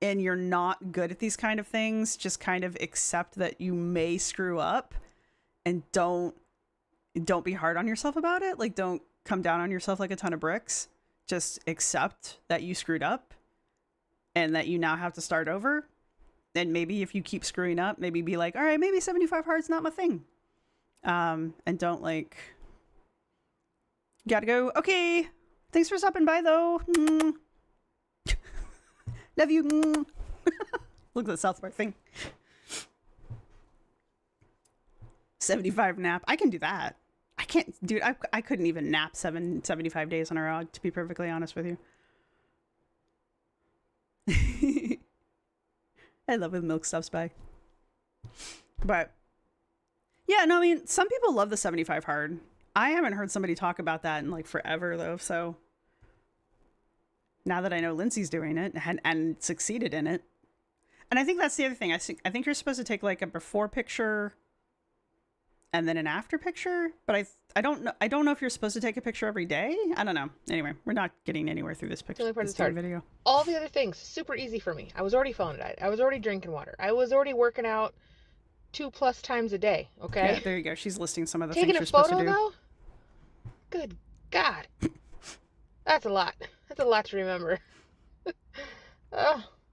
and you're not good at these kind of things, just kind of accept that you may screw up, and don't be hard on yourself about it. Like, don't come down on yourself like a ton of bricks. Just accept that you screwed up and that you now have to start over. And maybe if you keep screwing up, maybe be like, all right, maybe 75 hard's not my thing. And don't like, gotta go. Okay. Thanks for stopping by though. Love you. Look at the South Park thing. 75 nap. I can do that. I can't, dude. I couldn't even nap 75 days in a row, to be perfectly honest with you. I love when milk stops by. But yeah, no, I mean, some people love the 75 hard. I haven't heard somebody talk about that in like forever though. So now that I know Lindsay's doing it and succeeded in it. And I think that's the other thing. I think you're supposed to take like a before picture and then an after picture, but I don't know if you're supposed to take a picture every day. I don't know. Anyway, we're not getting anywhere through this picture. The only part this that's hard. video. All the other things, super easy for me. I was already phone it. I was already drinking water. I was already working out 2+ times a day. Okay. Yeah, there you go. She's listing some of the Taking things a you're supposed to photo do. though. Good God, that's a lot. That's a lot to remember.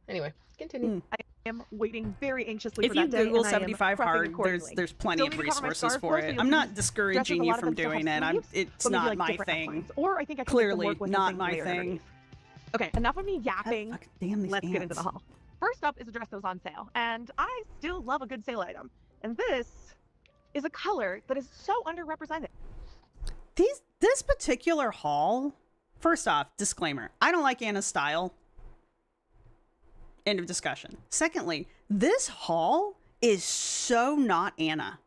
Anyway, continue. I am waiting very anxiously If for you that day, Google and I am 75 prepping hard, accordingly. there's plenty Still of need to cover my resources scarf, for though, it. so I'm you'll not see discouraging dresses, a you lot of from them still have doing it. sleeves, It's but maybe, not like, my different thing. outlines. Or I think I can make them Clearly work with not something my layered thing. underneath. Okay, enough of me yapping. God damn these Let's get into the ants. haul. First up is a dress that was on sale, and I still love a good sale item. And this is a color that is so underrepresented. This particular haul, first off, disclaimer, I don't like Anna's style. End of discussion. Secondly, this haul is so not Anna.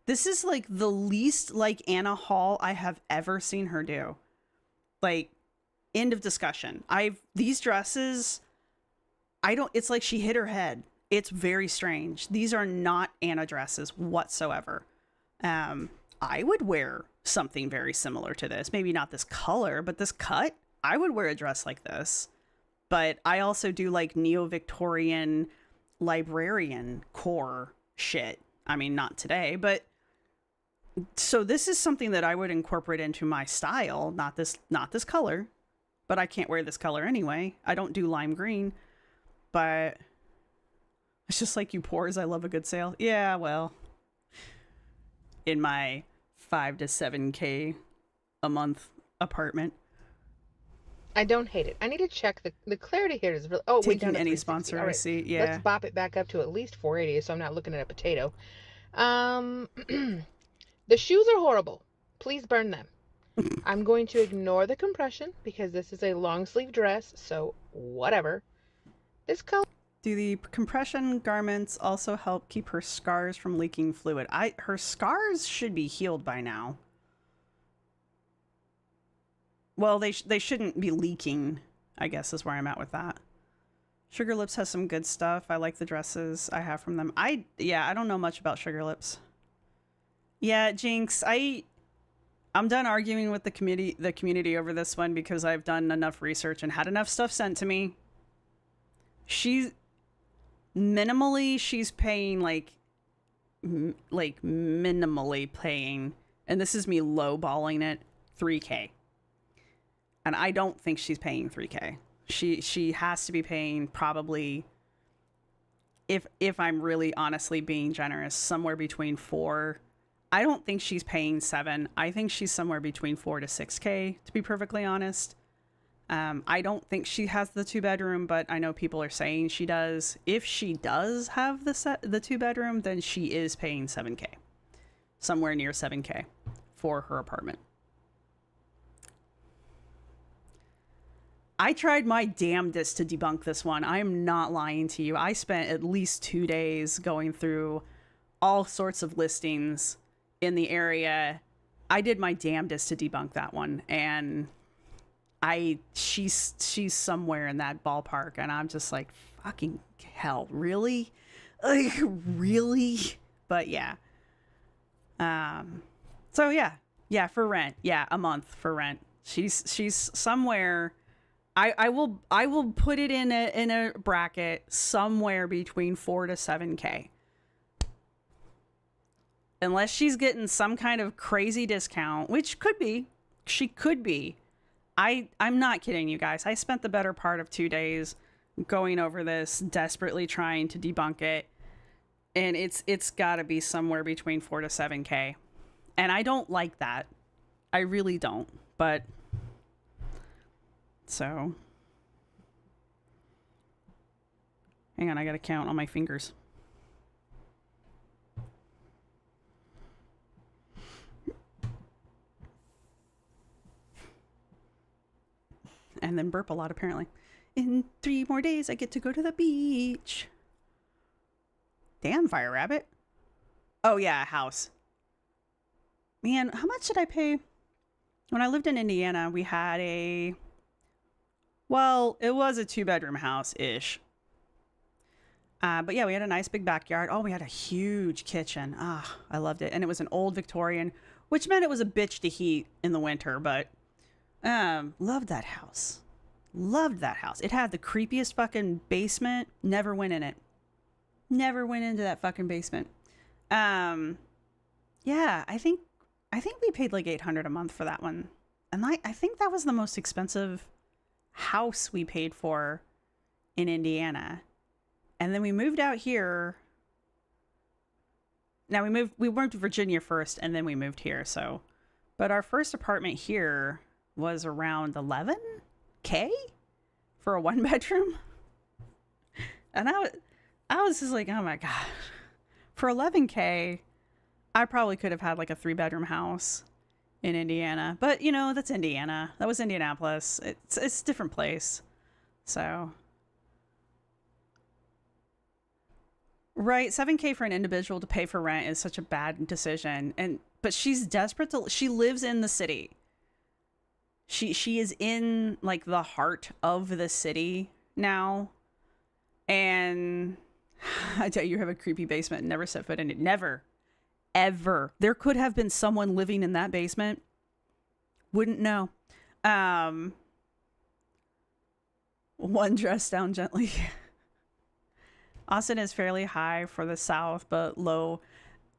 This is like the least like Anna haul I have ever seen her do. Like, end of discussion. These dresses, it's like she hit her head. It's very strange. These are not Anna dresses whatsoever. I would wear something very similar to this. Maybe not this color, but this cut. I would wear a dress like this. But I also do like neo-Victorian librarian core shit. I mean, not today, but so this is something that I would incorporate into my style. Not this color, but I can't wear this color anyway. I don't do lime green, but it's just like you pores. I love a good sale. Yeah, well, in my 5 to 7K a month apartment. I don't hate it. I need to check the clarity here is really. Oh, wait, Taking down to any 360. sponsor All I right. see. Yeah. Let's bop it back up to at least 480, so I'm not looking at a potato. The shoes are horrible. Please burn them. I'm going to ignore the compression because this is a long sleeve dress, so whatever. This color. Do the compression garments also help keep her scars from leaking fluid? Her scars should be healed by now. Well, they shouldn't be leaking, I guess is where I'm at with that. Sugar Lips has some good stuff. I like the dresses I have from them. I don't know much about Sugar Lips. Yeah, Jinx, I'm done arguing with the community over this one because I've done enough research and had enough stuff sent to me. She's paying like minimally paying, and this is me lowballing it, 3K. And I don't think she's paying 3K. She has to be paying probably, if I'm really honestly being generous, somewhere between 4. I don't think she's paying 7. I think she's somewhere between 4 to 6K, to be perfectly honest. I don't think she has the 2-bedroom, but I know people are saying she does. If she does have the 2-bedroom, then she is paying 7K. Somewhere near 7K for her apartment. I tried my damnedest to debunk this one. I am not lying to you. I spent at least 2 days going through all sorts of listings in the area. I did my damnedest to debunk that one, and she's somewhere in that ballpark, and I'm just like, fucking hell, really? Like, really? But yeah. So yeah, for rent. Yeah, a month for rent. She's somewhere. I will put it in a bracket somewhere between 4 to 7K. Unless she's getting some kind of crazy discount, which could be. She could be. I'm not kidding you guys. I spent the better part of 2 days going over this, desperately trying to debunk it. And it's got to be somewhere between 4 to 7K. And I don't like that. I really don't. But so hang on, I got to count on my fingers. And then burp a lot, apparently. In 3 more days, I get to go to the beach. Damn, Fire Rabbit. Oh, yeah, a house. Man, how much did I pay? When I lived in Indiana, we had it was a 2-bedroom house-ish. But yeah, we had a nice big backyard. Oh, we had a huge kitchen. Ah, I loved it. And it was an old Victorian, which meant it was a bitch to heat in the winter, but loved that house. Loved that house. It had the creepiest fucking basement. Never went in it. Never went into that fucking basement. Yeah, I think we paid like $800 a month for that one. And I think that was the most expensive house we paid for in Indiana. And then we moved out here. Now we moved to Virginia first and then we moved here, so. But our first apartment here was around 11K for a 1-bedroom. And I was just like, oh my God. For 11K, I probably could have had like a 3-bedroom house in Indiana. But, you know, that's Indiana. That was Indianapolis. It's a different place. So. Right, 7K for an individual to pay for rent is such a bad decision. But she's desperate she lives in the city. She is in like the heart of the city now. And I tell you have a creepy basement and never set foot in it. Never. Ever. There could have been someone living in that basement. Wouldn't know. One dress down gently. Austin is fairly high for the South, but low.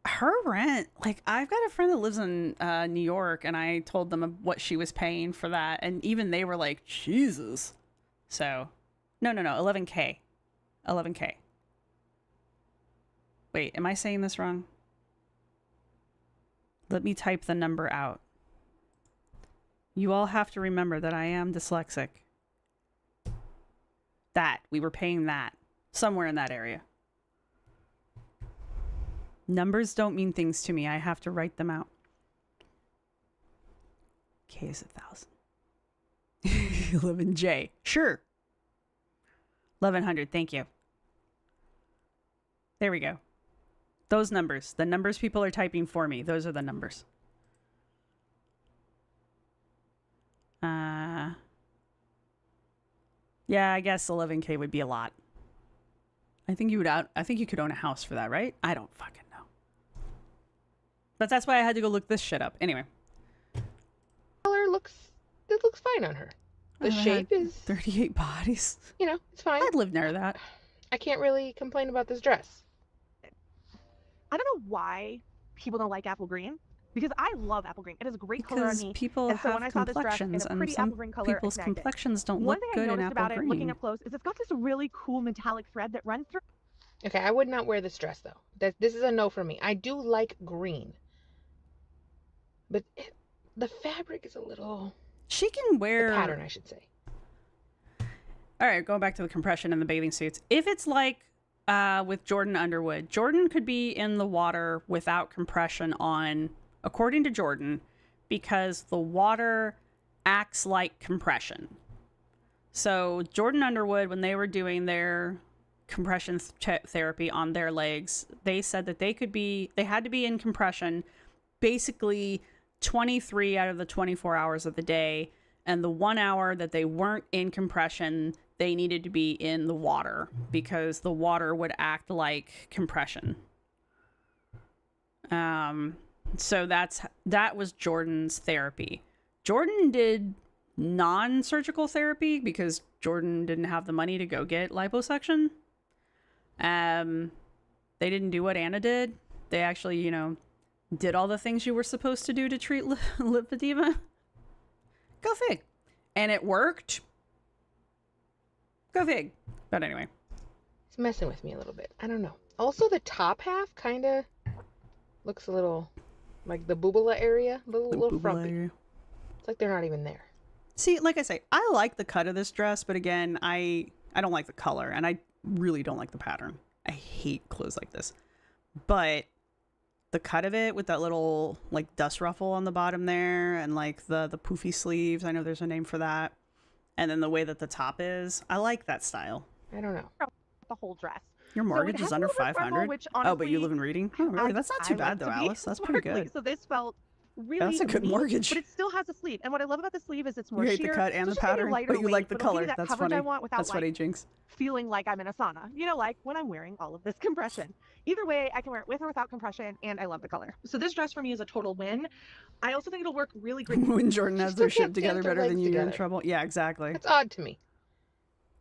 Her rent, like, I've got a friend that lives in New York, and I told them what she was paying for that, and even they were like, Jesus. So, no, 11K. 11K. Wait, am I saying this wrong? Let me type the number out. You all have to remember that I am dyslexic. We were paying that. Somewhere in that area. Numbers don't mean things to me. I have to write them out. K is 1,000. 11J. Sure. 1,100. Thank you. There we go. Those numbers. The numbers people are typing for me. Those are the numbers. Yeah, I guess 11K would be a lot. I think you could own a house for that, right? I don't fucking know. But that's why I had to go look this shit up. Anyway. Color looks fine on her. The shape is 38 bodies. You know, it's fine. I'd live near that. I can't really complain about this dress. I don't know why people don't like apple green, because I love apple green. It is a great color on Because me. people And so have when I saw this dress in complexions, a and pretty some apple green color, I people's snagged it. complexions don't One look thing I good in noticed apple about it, looking green. up close, is it's got this really cool metallic thread that runs through. Okay, I would not wear this dress though. This is a no for me. I do like green, but the fabric is a little. She can wear The pattern, I should say. All right, going back to the compression and the bathing suits. If it's like with Jordan Underwood, Jordan could be in the water without compression on, according to Jordan, because the water acts like compression. So Jordan Underwood, when they were doing their compression therapy on their legs, they said that they had to be in compression basically 23 out of the 24 hours of the day. And the 1 hour that they weren't in compression, they needed to be in the water because the water would act like compression. So that was Jordan's therapy. Jordan did non-surgical therapy because Jordan didn't have the money to go get liposuction. They didn't do what Anna did. They actually, you know, did all the things you were supposed to do to treat lymphedema. Go fig. And it worked. Go fig. But anyway. It's messing with me a little bit. I don't know. Also, the top half kind of looks a little like the boobula area. A little frumpy. Area. It's like they're not even there. See, like I say, I like the cut of this dress, but again, I don't like the color, and I really don't like the pattern. I hate clothes like this. But the cut of it with that little like dust ruffle on the bottom there and like the poofy sleeves, I know there's a name for that. And then the way that the top is, I like that style. I don't know. The whole dress. Your mortgage is under 500. Which, Oh, but you honestly, live in Reading? Oh, really? That's not too I bad like though, to be Alice. That's pretty sparkly, good. So this felt really That's a good neat, mortgage. but it still has a sleeve. And what I love about the sleeve is it's more You hate sheer. the cut and so the it's just gonna be pattern, lighter but you weight, like the but it'll give color. me that That's coverage funny. I want without, That's funny, like, Jinx. feeling like I'm in a sauna. You know, like when I'm wearing all of this compression. Either way, I can wear it with or without compression, and I love the color. So this dress for me is a total win. I also think it'll work really great. When Jordan has She their still shit can't together stand her better than legs you, you're in together. trouble. Yeah, exactly. That's odd to me.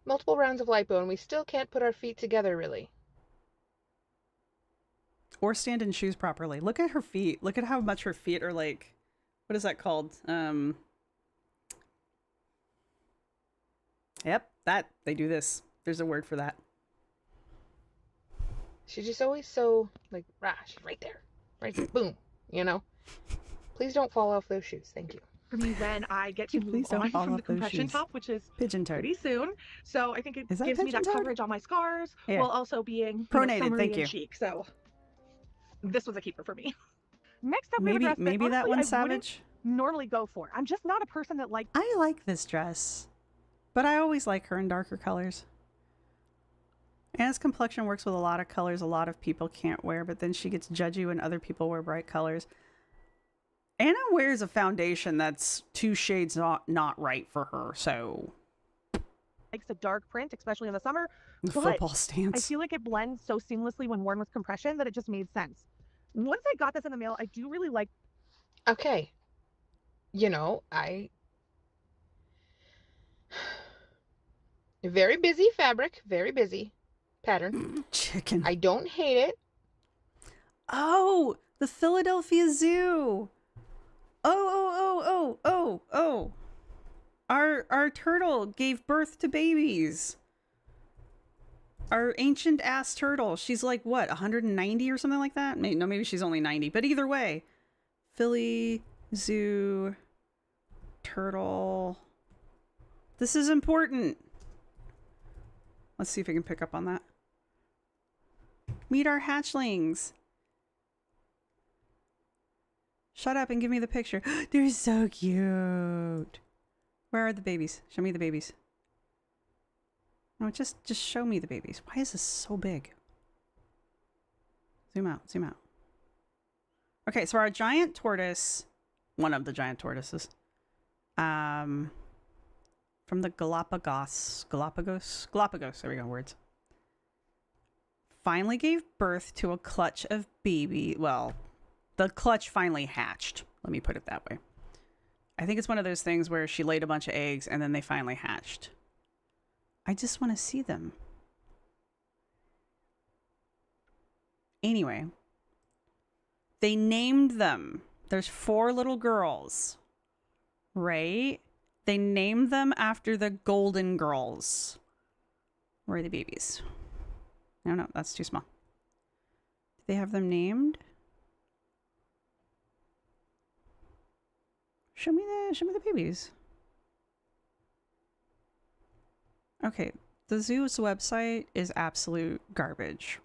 Multiple rounds of lipo, and we still can't put our feet together, really. Or stand in shoes properly. Look at her feet. Look at how much her feet are like, what is that called? Yep, that, they do this. There's a word for that. She's just always so, like, she's right there. Right there. Boom. You know? Please don't fall off those shoes. Thank you. For me when I get to Please move don't on fall from off the those compression shoes. top, which is Pigeon toed. pretty soon. So I think it Is that gives me that pigeon toed? coverage on my scars Yeah. while also being Pronated, summery thank and you. chic. So this was a keeper for me. Next up, we have a Maybe dress maybe that honestly, one's I wouldn't savage. normally go for. I'm just not a person that likes. I like this dress, but I always like her in darker colors. Anna's complexion works with a lot of colors a lot of people can't wear, but then she gets judgy when other people wear bright colors. Anna wears a foundation that's 2 shades not right for her, so Likes a dark print, especially in the summer. the But football I stance. feel like it blends so seamlessly when worn with compression that it just made sense. Once I got this in the mail, I do really like. Okay. You know, very busy fabric, very busy pattern. Chicken. I don't hate it. Oh, the Philadelphia Zoo. Oh. Our turtle gave birth to babies. Our ancient ass turtle. She's like what, 190 or something like that? Maybe she's only 90. But either way, Philly Zoo turtle. This is important. Let's see if I can pick up on that. Meet our hatchlings. Shut up and give me the picture. They're so cute. Where are the babies? Show me the babies. No, just show me the babies. Why is this so big? Zoom out, zoom out. Okay, so our giant tortoise, one of the giant tortoises, from the Galapagos, there we go, words. Finally gave birth to a clutch of baby, well, the clutch finally hatched. Let me put it that way. I think it's one of those things where she laid a bunch of eggs and then they finally hatched. I just want to see them. Anyway, they named them. There's 4 little girls, right? They named them after the Golden Girls. Where are the babies? No, that's too small. Do they have them named? Show me the babies. Okay, the zoo's website is absolute garbage.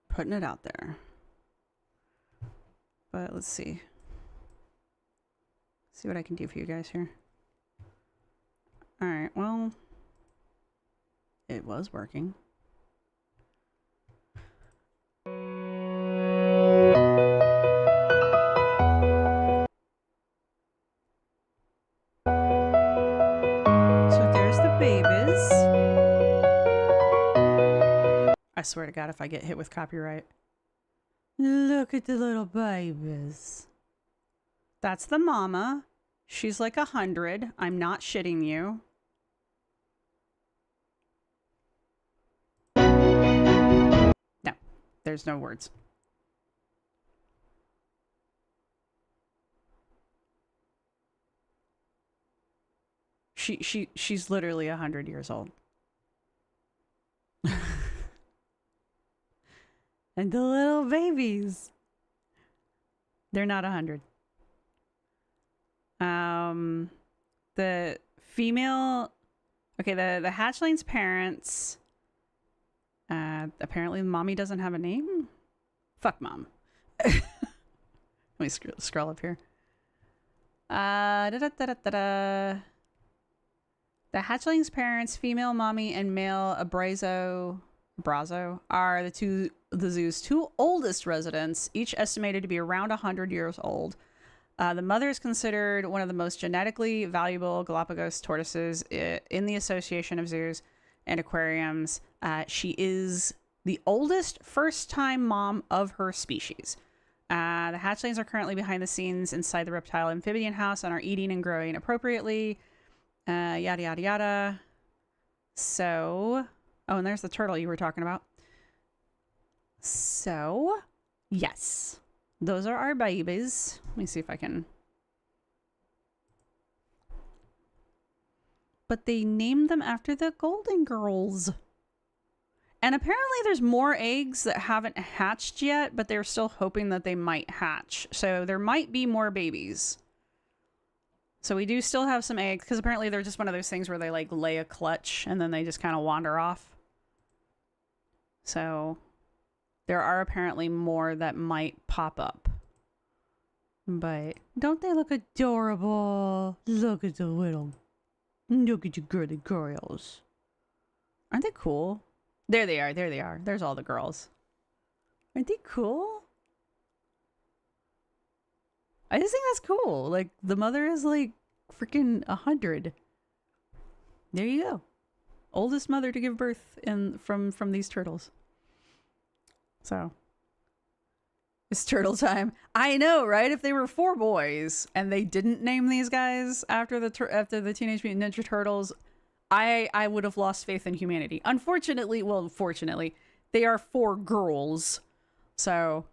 Putting it out there. But let's see. See what I can do for you guys here. Alright, well, it was working. So there's the baby. I swear to God, if I get hit with copyright. Look at the little babies. That's the mama. She's like 100. I'm not shitting you. No, there's no words. She's literally 100 years old. And the little babies. They're not 100. The female, okay, the hatchling's parents, apparently mommy doesn't have a name. Fuck mom. Let me scroll up here. The hatchling's parents, female mommy and male Brazo, are the zoo's two oldest residents, each estimated to be around 100 years old. The mother is considered one of the most genetically valuable Galapagos tortoises in the Association of Zoos and Aquariums. She is the oldest first-time mom of her species. The hatchlings are currently behind the scenes inside the reptile amphibian house and are eating and growing appropriately. Yada, yada, yada. So, oh, and there's the turtle you were talking about. So, yes. Those are our babies. Let me see if I can. But they named them after the Golden Girls. And apparently there's more eggs that haven't hatched yet, but they're still hoping that they might hatch. So there might be more babies. So we do still have some eggs, because apparently they're just one of those things where they like lay a clutch and then they just kind of wander off. So there are apparently more that might pop up. But don't they look adorable? Look at your girly girls. Aren't they cool? There they are. There they are. There's all the girls. Aren't they cool? I just think that's cool. Like, the mother is like freaking 100. There you go. Oldest mother to give birth from these turtles. So it's turtle time. I know, right? If they were 4 boys and they didn't name these guys after the Teenage Mutant Ninja Turtles, I would have lost faith in humanity. Unfortunately, well, fortunately, they are 4 girls, so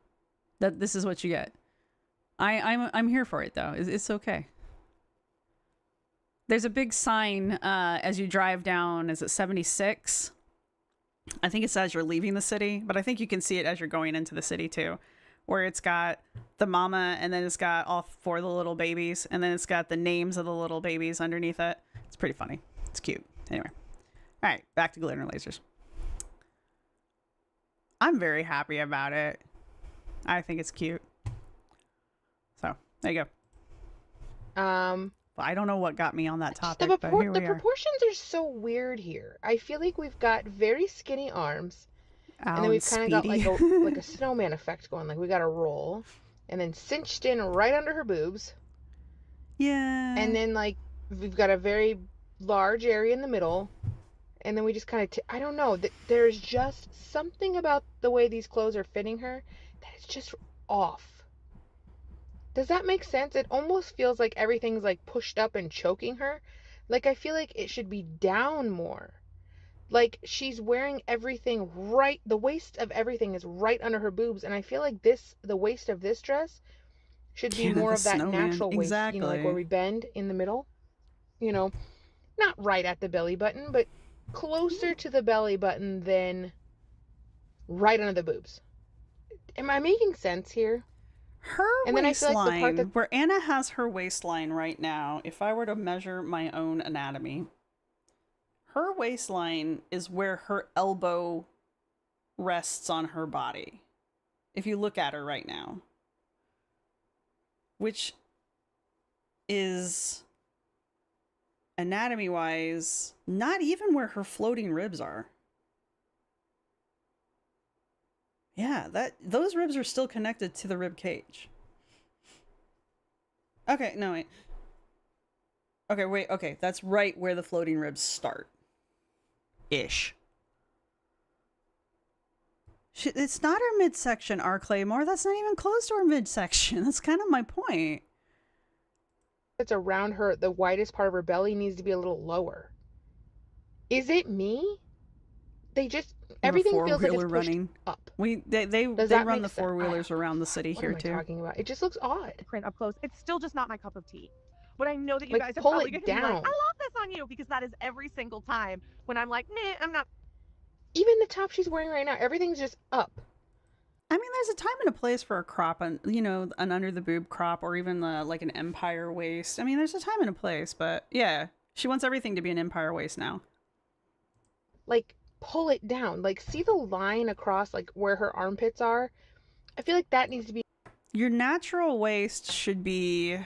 this is what you get. I'm here for it though. It's okay. There's a big sign as you drive down. Is it 76? I think it's as you're leaving the city, but I think you can see it as you're going into the city too, where it's got the mama and then it's got all 4 of the little babies and then it's got the names of the little babies underneath it. It's pretty funny. It's cute. Anyway. All right, back to glitter and lasers. I'm very happy about it. I think it's cute. So, there you go. I don't know what got me on that topic, but here we the are. proportions are so weird here. I feel like we've got very skinny arms, and then we've kind of got like a snowman effect going. Like we got a roll, and then cinched in right under her boobs. Yeah. And then like we've got a very large area in the middle, and then we just kind of I don't know. There's just something about the way these clothes are fitting her that is just off. Does that make sense? It almost feels like everything's like pushed up and choking her. Like I feel like it should be down more. Like she's wearing everything right, the waist of everything is right under her boobs, and I feel like the waist of this dress should be more of that natural waist, you know, like where we bend in the middle. You know, not right at the belly button, but closer to the belly button than right under the boobs. Am I making sense here? Her waistline, where Anna has her waistline right now, if I were to measure my own anatomy, her waistline is where her elbow rests on her body. If you look at her right now. Which is, anatomy-wise, not even where her floating ribs are. Yeah, those ribs are still connected to the rib cage. Okay, no, wait. Okay, wait, okay. That's right where the floating ribs start. Ish. It's not her midsection, R. Claymore. That's not even close to her midsection. That's kind of my point. It's around her, the widest part of her belly needs to be a little lower. Is it me? Everything feels like it's pushed running up. They Does that run make the sense? four-wheelers around the city What here am I too. talking about? It just looks odd. Print up close. It's still just not my cup of tea. But I know that you Like, guys are pull probably it going to be like, I down. love this on you, because that is every single time when I'm like, meh, I'm not. Even the top she's wearing right now, everything's just up. I mean, there's a time and a place for a crop, and an under the boob crop, or even like an empire waist. I mean, there's a time and a place, but yeah, she wants everything to be an empire waist now. Like, pull it down. Like, see the line across, like, where her armpits are? I feel like that needs to be... Your natural waist should be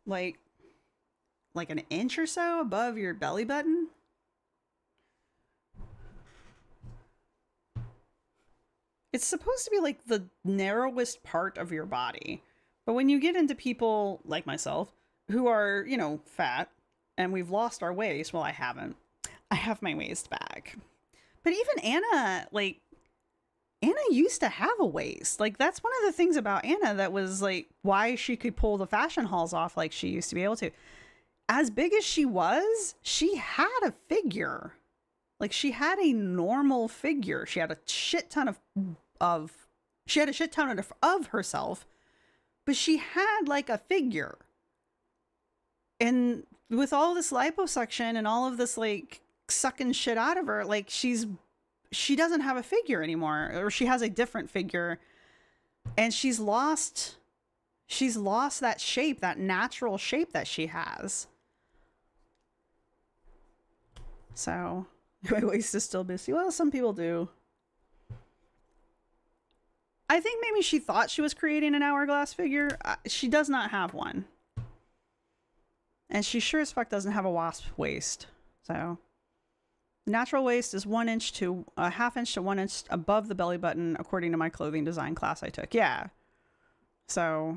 like an inch or so above your belly button. It's supposed to be like the narrowest part of your body. But when you get into people like myself who are, fat and we've lost our waist, well, I haven't. I have my waist back. But even Anna used to have a waist. Like, that's one of the things about Anna that was like why she could pull the fashion hauls off like she used to be able to. As big as she was, she had a figure. Like, she had a normal figure. She had a shit ton of herself, but she had like a figure. And with all this liposuction and all of this like sucking shit out of her, like she doesn't have a figure anymore, or she has a different figure, and she's lost that shape, that natural shape that she has. So my waist is still busy. Well, some people do. I think maybe she thought she was creating an hourglass figure. She does not have one. And she sure as fuck doesn't have a wasp waist. So natural waist is 1 inch to a half inch to 1 inch above the belly button, according to my clothing design class I took. Yeah. So,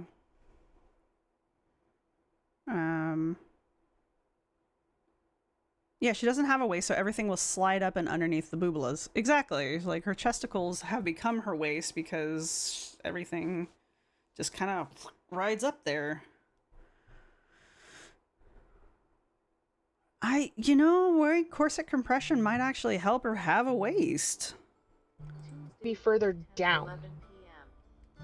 yeah, she doesn't have a waist, so everything will slide up and underneath the boobulas. Exactly. Like, her chesticles have become her waist because everything just kind of rides up there. Wearing corset compression might actually help her have a waist. Be further down.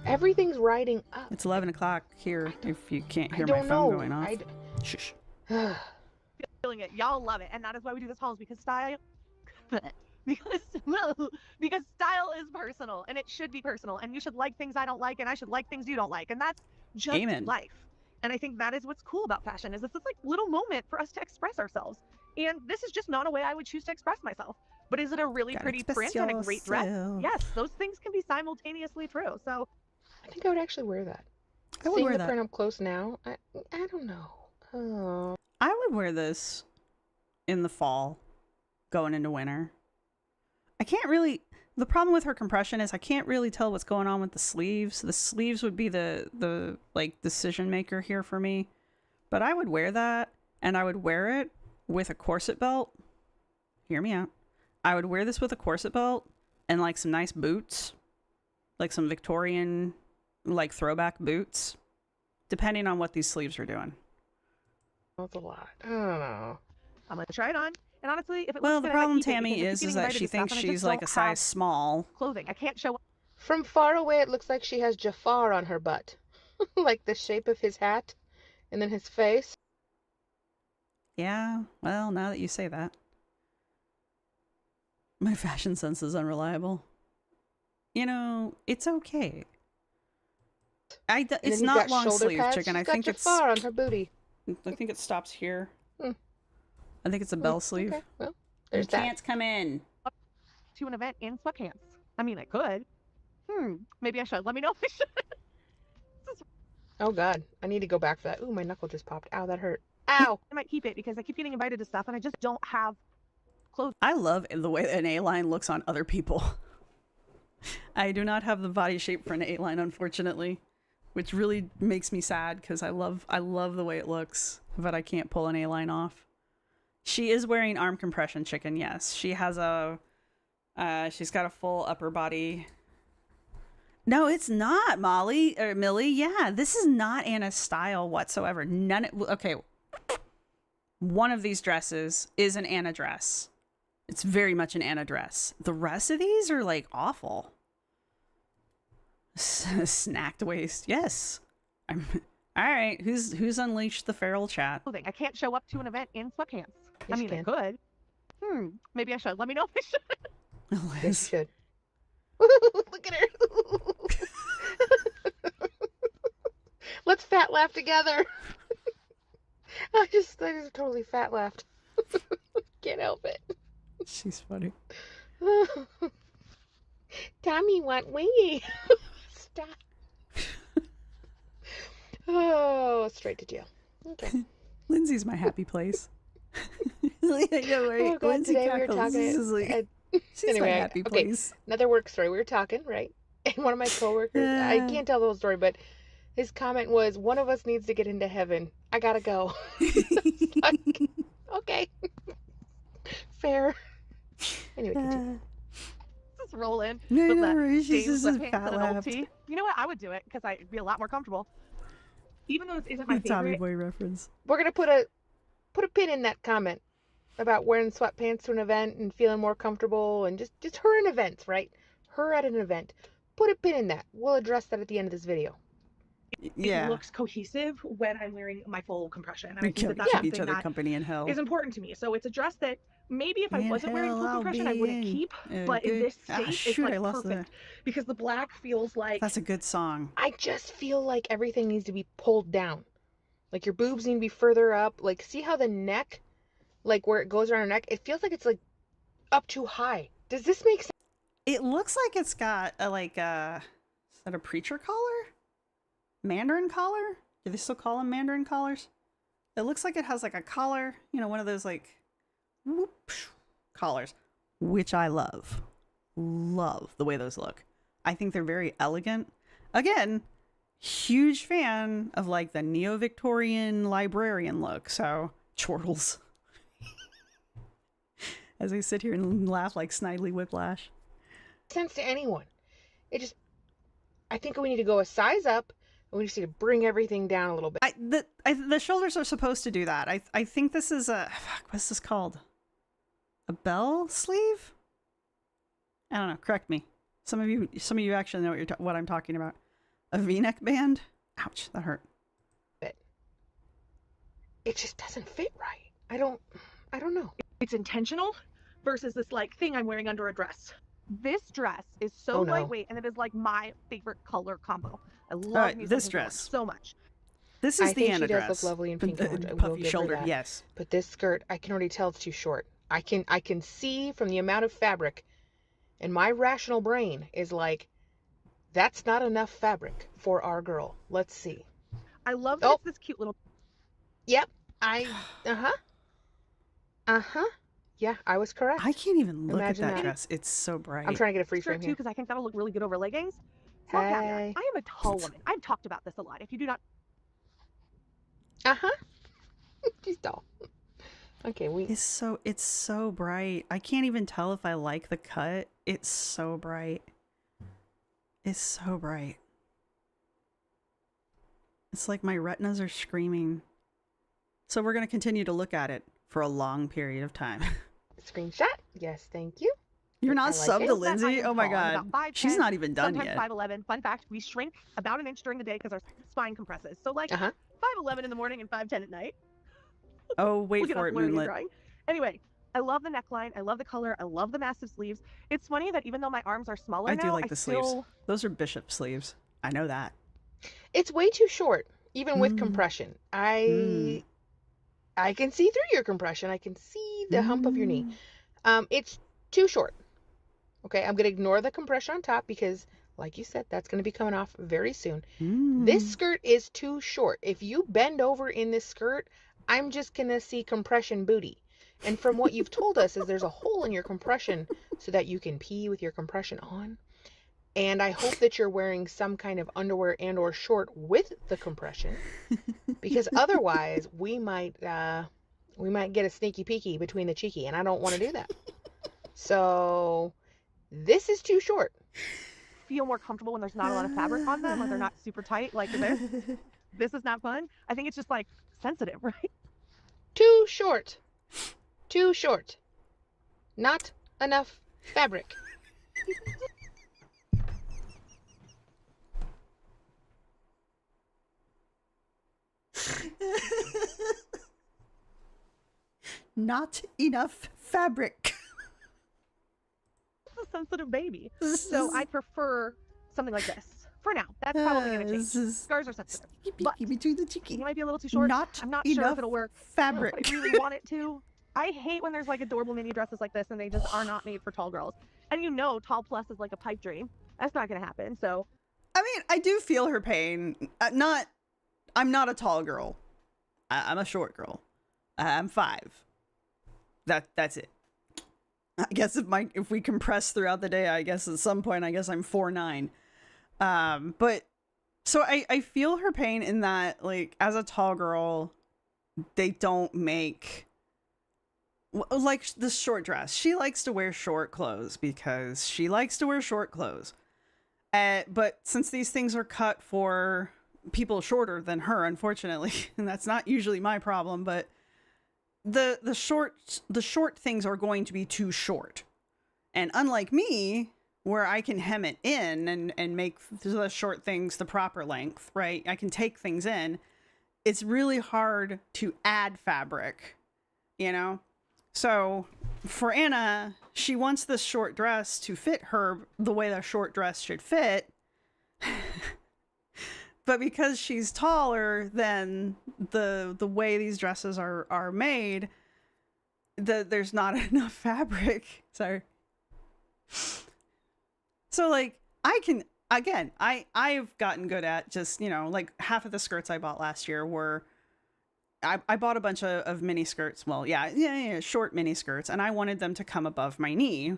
Everything's riding up. It's 11 o'clock here, if you can't hear I my don't phone know. going off. Shush. Feeling it. Y'all love it. And that is why we do this hauls, because style because style is personal, and it should be personal, and you should like things I don't like, and I should like things you don't like, and that's just Amen. life. And I think that is what's cool about fashion, is it's this like little moment for us to express ourselves. And this is just not a way I would choose to express myself. But is it a really Gotta pretty express print and a great dress? yourself. Yes, those things can be simultaneously true. So I think I would actually wear that. I would Seeing wear the that. print up close now, I don't know. Oh. I would wear this in the fall, going into winter. The problem with her compression is I can't really tell what's going on with the sleeves. The sleeves would be the like decision maker here for me. But I would wear that, and I would wear it with a corset belt. Hear me out. I would wear this with a corset belt and like some nice boots, like some Victorian like throwback boots, depending on what these sleeves are doing. That's a lot. I don't know. I'm gonna try it on. And honestly, if it Well, looks the good, I might problem, keep it, Tammy, because I keep is getting that invited she to stuff, thinks and I she's just like don't a size have small. clothing. I can't show From far away, it looks like she has Jafar on her butt. Like the shape of his hat and then his face. Yeah, well, now that you say that. My fashion sense is unreliable. It's okay. And then It's he's not got long shoulder sleeve, pads. chicken. She's I got think Jafar on her booty. I think it stops here. Hmm. I think it's a bell sleeve. Okay, well, there's You that. can't come in. to an event in sweatpants. I mean, I could. Maybe I should. Let me know if I should. Oh god, I need to go back for that. Ooh, my knuckle just popped. Ow, that hurt. Ow! I might keep it because I keep getting invited to stuff and I just don't have clothes. I love the way an A-line looks on other people. I do not have the body shape for an A-line, unfortunately, which really makes me sad because I love the way it looks, but I can't pull an A-line off. She is wearing arm compression, chicken, yes. She has a She's got a full upper body. No, it's not, Molly or Millie. Yeah, this is not Anna's style whatsoever. Okay. One of these dresses is an Anna dress. It's very much an Anna dress. The rest of these are like awful. Snacked waist. Yes. I'm all right. Who's unleashed the feral chat? Clothing. I can't show up to an event in sweatpants. I Yes, mean, you I can. could. Maybe I should. Let me know if I should. Yes, you Liz. should. Look at her. Let's fat laugh together. I just totally fat laughed. Can't help it. She's funny. Tommy want wingy. Stop. Oh, straight to jail. Okay. Lindsay's my happy place. Like, I know, right? Oh God, Lindsay today we were cackles. talking. This is like, she's anyway, my happy okay. place. Another work story. We were talking, right? And one of my coworkers, I Yeah. can't tell the whole story, but his comment was, "One of us needs to get into heaven. I gotta go." Like, okay. Fair. Anyway, continue. Just roll in. No, with no, the right? She's jeans, just a sweatpants, fat and an old laughed. tee. You know what? I would do it because I'd be a lot more comfortable. Even though this isn't my Tommy favorite. Boy reference. We're gonna put a pin in that comment about wearing sweatpants to an event and feeling more comfortable, and just her in events, right? Her at an event. Put a pin in that. We'll address that at the end of this video. Yeah. It looks cohesive when I'm wearing my full compression. And I We think keep that that's each something other that company in hell. is important to me. So it's a dress that maybe if I In wasn't wearing hell full I'll compression, I be wouldn't in keep. a But in good- this state, it's shoot, I like lost perfect because the black feels like That's a good song. I just feel like everything needs to be pulled down. Like your boobs need to be further up. Like, see how the neck, like where it goes around her neck, it feels like it's like up too high. Does this make sense? It looks like it's got a is that a preacher collar? Mandarin collar? Do they still call them Mandarin collars? It looks like it has like a collar, one of those like whoop collars, which I love. Love the way those look. I think they're very elegant. Again, huge fan of like the neo-Victorian librarian look. So, chortles. As I sit here and laugh like Snidely Whiplash. Sense to anyone. I think we need to go a size up, and we just need to bring everything down a little bit. The shoulders are supposed to do that. I think this is what's this called? A bell sleeve? I don't know. Correct me. Some of you actually know what I'm talking about. A V-neck band? Ouch, that hurt. It just doesn't fit right. I don't know. it's intentional versus this like thing I'm wearing under a dress. This dress is so Oh, no. lightweight and it is like my favorite color combo. I love right, me this some pink dress. so much. This I is the think she Anna does dress. look lovely in pink. The I will puffy give her shoulder, that. yes. But this skirt, I can already tell it's too short. I can see from the amount of fabric, and my rational brain is like, that's not enough fabric for our girl. Let's see. I love that Oh. it's this cute little Yep. Yeah, I was correct. I can't even look Imagine at that that. dress. It's so bright. I'm trying to get a freeze frame shirt too here. because I think that'll look really good over leggings. Small caveat. Hey. I am a tall woman. I've talked about this a lot. If you do not She's tall. Okay, It's so bright. I can't even tell if I like the cut. It's so bright. It's so bright. It's like my retinas are screaming. So we're going to continue to look at it for a long period of time. screenshot. Yes, thank you. You're not I like subbed it. to That I Lindsay? am Oh my tall. I'm god. about 5'10", She's not even done sometimes yet. 5'11". Fun fact: we shrink about an inch during the day because our spine compresses. So like Uh-huh. 5'11" in the morning and 5'10" at night. Oh, wait Look it for up, it, learning and Moonlit. drawing. Anyway, I love the neckline. I love the color. I love the massive sleeves. It's funny that even though my arms are smaller I now, do like the sleeves. still Those are bishop sleeves. I know that. It's way too short, even with Mm. compression. Mm. I can see through your compression. I can see the hump of your knee. It's too short. Okay, I'm gonna ignore the compression on top because, like you said, that's gonna be coming off very soon. Mm. This skirt is too short. If you bend over in this skirt, I'm just gonna see compression booty. And from what you've told us is there's a hole in your compression so that you can pee with your compression on. And I hope that you're wearing some kind of underwear and or short with the compression, because otherwise we might get a sneaky peeky between the cheeky, and I don't want to do that. So This is too short. Feel more comfortable when there's not a lot of fabric on them, or they're not super tight like this. This is not fun. I think it's just like sensitive, right? Too short. Too short. Not enough fabric. Not enough fabric. It's a sensitive baby. So I prefer something like this for now. That's probably gonna change. Scars are sensitive. But between the it cheeky. might be a little too short. Not I'm not sure enough if it'll work. fabric. I really want it to. I hate when there's like adorable mini dresses like this and they just are not made for tall girls. And you know, tall plus is like a pipe dream. That's not gonna happen. So I mean, I do feel her pain. I'm not a tall girl. I'm a short girl. I'm 5. That's it. I guess if we compress throughout the day, I guess at some point, I guess I'm 4'9". But so I feel her pain in that, like, as a tall girl, they don't make like the short dress. She likes to wear short clothes because she likes to wear short clothes. But since these things are cut for people shorter than her, unfortunately, and that's not usually my problem, but the short things are going to be too short. And unlike me, where I can hem it in and make the short things the proper length, right? I can take things in. It's really hard to add fabric, you know? So for Anna, she wants this short dress to fit her the way the short dress should fit. But because she's taller than the way these dresses are made, there's not enough fabric. Sorry. So like I've gotten good at just, you know, like half of the skirts I bought last year were I bought a bunch of mini skirts. Well, yeah, short mini skirts, and I wanted them to come above my knee.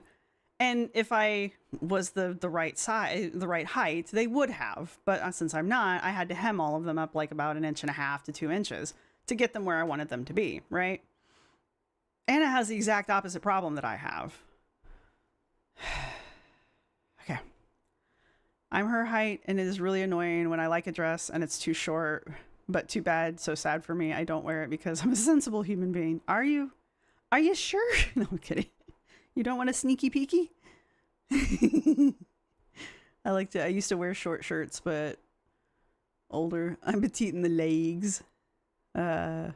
And if I was the right size, the right height, they would have. But since I'm not, I had to hem all of them up like about 1.5 inches to 2 inches to get them where I wanted them to be, right? Anna has the exact opposite problem that I have. Okay. I'm her height, and it is really annoying when I like a dress and it's too short. But too bad, so sad for me. I don't wear it because I'm a sensible human being. Are you? Are you sure? No, I'm kidding. You don't want a sneaky peeky? I used to wear short shirts, but older. I'm petite in the legs. That's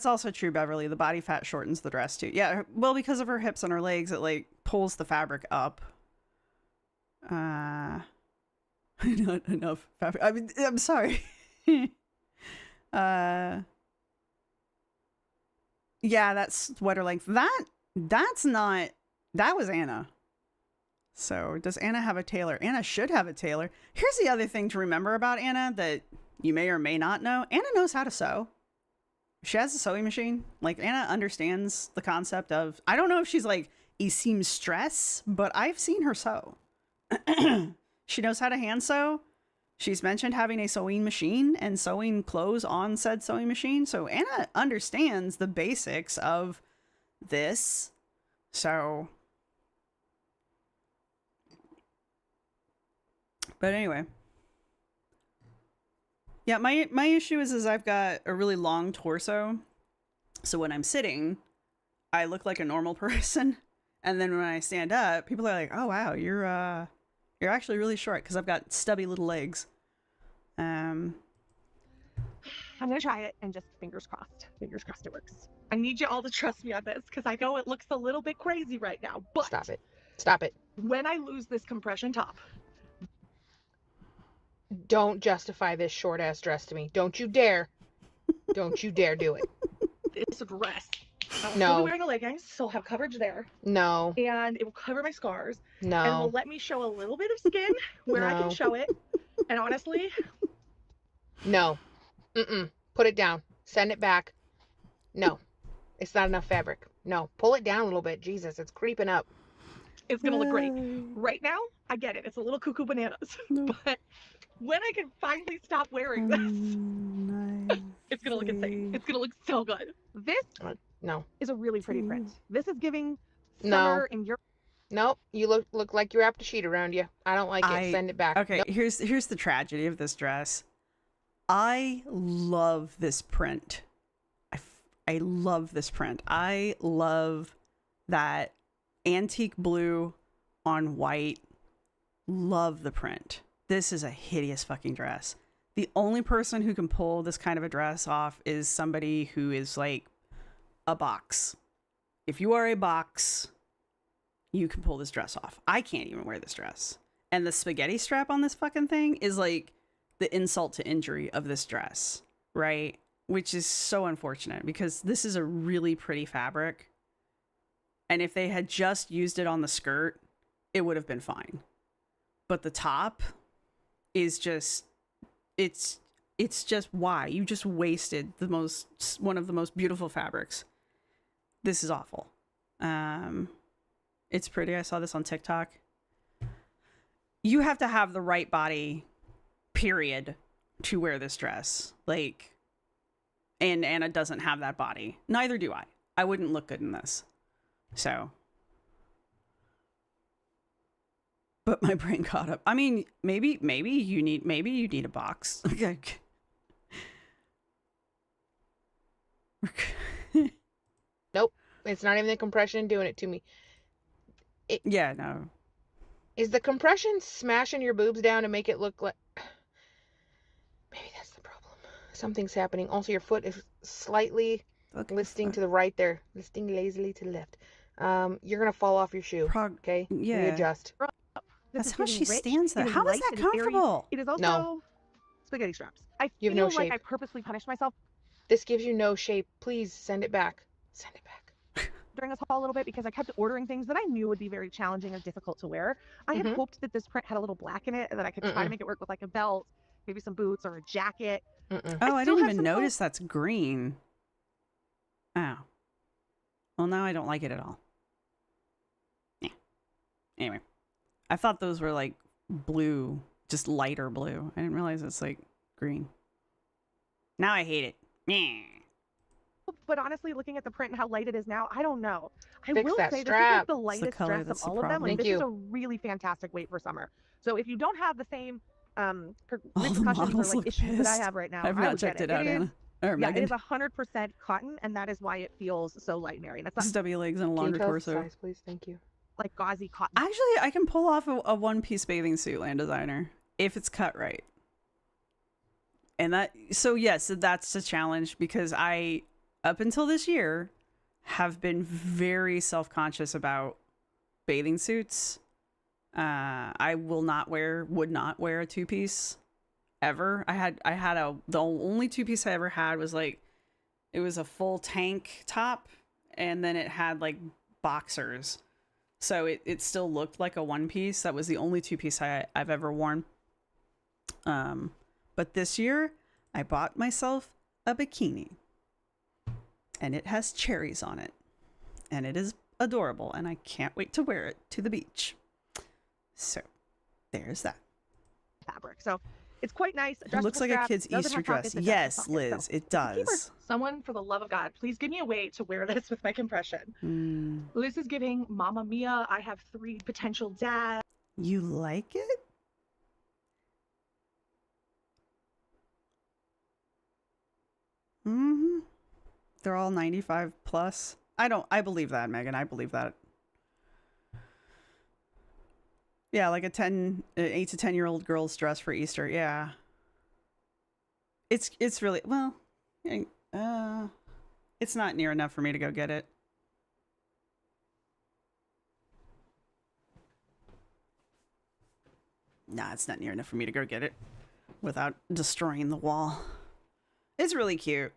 also true, Beverly. The body fat shortens the dress too. Yeah, well, because of her hips and her legs, it like pulls the fabric up. Not enough fabric. I mean, I'm sorry. Yeah, that's sweater length. That was Anna. So does Anna have a tailor? Anna should have a tailor. Here's the other thing to remember about Anna that you may or may not know. Anna knows how to sew. She has a sewing machine. Like, Anna understands the concept of, I don't know if she's like a seamstress, but I've seen her sew. She knows how to hand sew. She's mentioned having a sewing machine and sewing clothes on said sewing machine. So Anna understands the basics of this. So, but anyway. Yeah, my issue is I've got a really long torso. So when I'm sitting, I look like a normal person. And then when I stand up, people are like, "Oh wow, you're actually really short," because I've got stubby little legs. I'm gonna try it and just fingers crossed it works. I need you all to trust me on this because I know it looks a little bit crazy right now, but Stop it. when I lose this compression top, Don't justify this short ass dress to me. Don't you dare. Don't you dare do it. this dress, I'll No. still be wearing a leggings, so I'll have coverage there, No. and it will cover my scars, and will No. let me show a little bit of skin where I No. can show it. And honestly, No. Put it down. Send it back. No. It's not enough fabric. No. Pull it down a little bit. Jesus, it's creeping up. it's gonna look great. Right now, I get it. It's a little cuckoo bananas, but when I can finally stop wearing this, it's gonna look insane. It's gonna look so good. This No. is a really pretty print. This is giving No. summer in Europe. Nope. You look like you wrapped a sheet around you. I don't like it. Send it back. Okay, Nope. here's the tragedy of this dress. I love this print. I love this print. I love that antique blue on white. Love the print. This is a hideous fucking dress. The only person who can pull this kind of a dress off is somebody who is like a box. If you are a box, you can pull this dress off. I can't even wear this dress. And the spaghetti strap on this fucking thing is like the insult to injury of this dress, right? Which is so unfortunate because this is a really pretty fabric. And if they had just used it on the skirt, it would have been fine. But the top is just, it's just why? You just wasted one of the most beautiful fabrics. This is awful. It's pretty. I saw this on TikTok. You have to have the right body, period, to wear this dress. Like, and Anna doesn't have that body. Neither do I. I wouldn't look good in this. So. But my brain caught up. I mean, maybe you need a box. Okay. Nope. It's not even the compression doing it to me. Yeah, no. Is the compression smashing your boobs down to make it look like... Maybe that's the problem. Something's happening. Also, your foot is slightly listing to the right there. Listing lazily to the left. You're going to fall off your shoe. Okay? Yeah. Readjust. That's how is she rich, stands there. it is How is light, that it is very- comfortable? It is also No. spaghetti straps. I You have feel no like shape. I purposely punished myself This gives you no shape. Please send it back. Send it back. during this haul a little bit because I kept ordering things that I knew would be very challenging and difficult to wear. I had Mhm. hoped that this print had a little black in it and that I could try Mm-mm. to make it work with like a belt, maybe some boots or a jacket. Mm-mm. Oh, I still didn't have even some notice that's green. Oh. Well, now I don't like it at all. Yeah. Anyway. I thought those were like blue, just lighter blue. I didn't realize it's like green. Now I hate it. Yeah. But honestly, looking at the print and how light it is now, I don't know. I Fix will that say strap. this is like It's the the lightest color dress that's of the all of them. problem. Like, Thank this you. is a really fantastic weight for summer. So if you don't have the same All the repercussions or models like look issues that I pissed. have right now, I've I not would checked get it out, is, Anna. Or yeah, Megan. it is 100% cotton, and that is why it feels so light and airy. And it's not Stubby legs and a Can you longer tell us the torso. size, please? Thank you. like gauzy cotton. Actually, I can pull off a one-piece bathing suit, Land Designer, if it's cut right. And yes, that's a challenge because I, up until this year, have been very self-conscious about bathing suits. I would not wear a two-piece ever. The only two-piece I ever had was like, it was a full tank top and then it had like boxers. So it still looked like a one piece. That was the only two piece I've ever worn. But this year I bought myself a bikini and it has cherries on it and it is adorable and I can't wait to wear it to the beach. So there's that. fabric. So it's quite nice. It looks like a kid's Easter dress. Yes, Liz, it does. Someone, for the love of God, please give me a way to wear this with my compression. Liz is giving Mamma Mia. I have 3 potential dads. You like it? Mm-hmm. They're all 95 plus. I believe that, Megan. I believe that. Yeah, like 8 to 10-year-old girl's dress for Easter. Yeah. It's really, well, it's not near enough for me to go get it. Nah, it's not near enough for me to go get it without destroying the wall. It's really cute.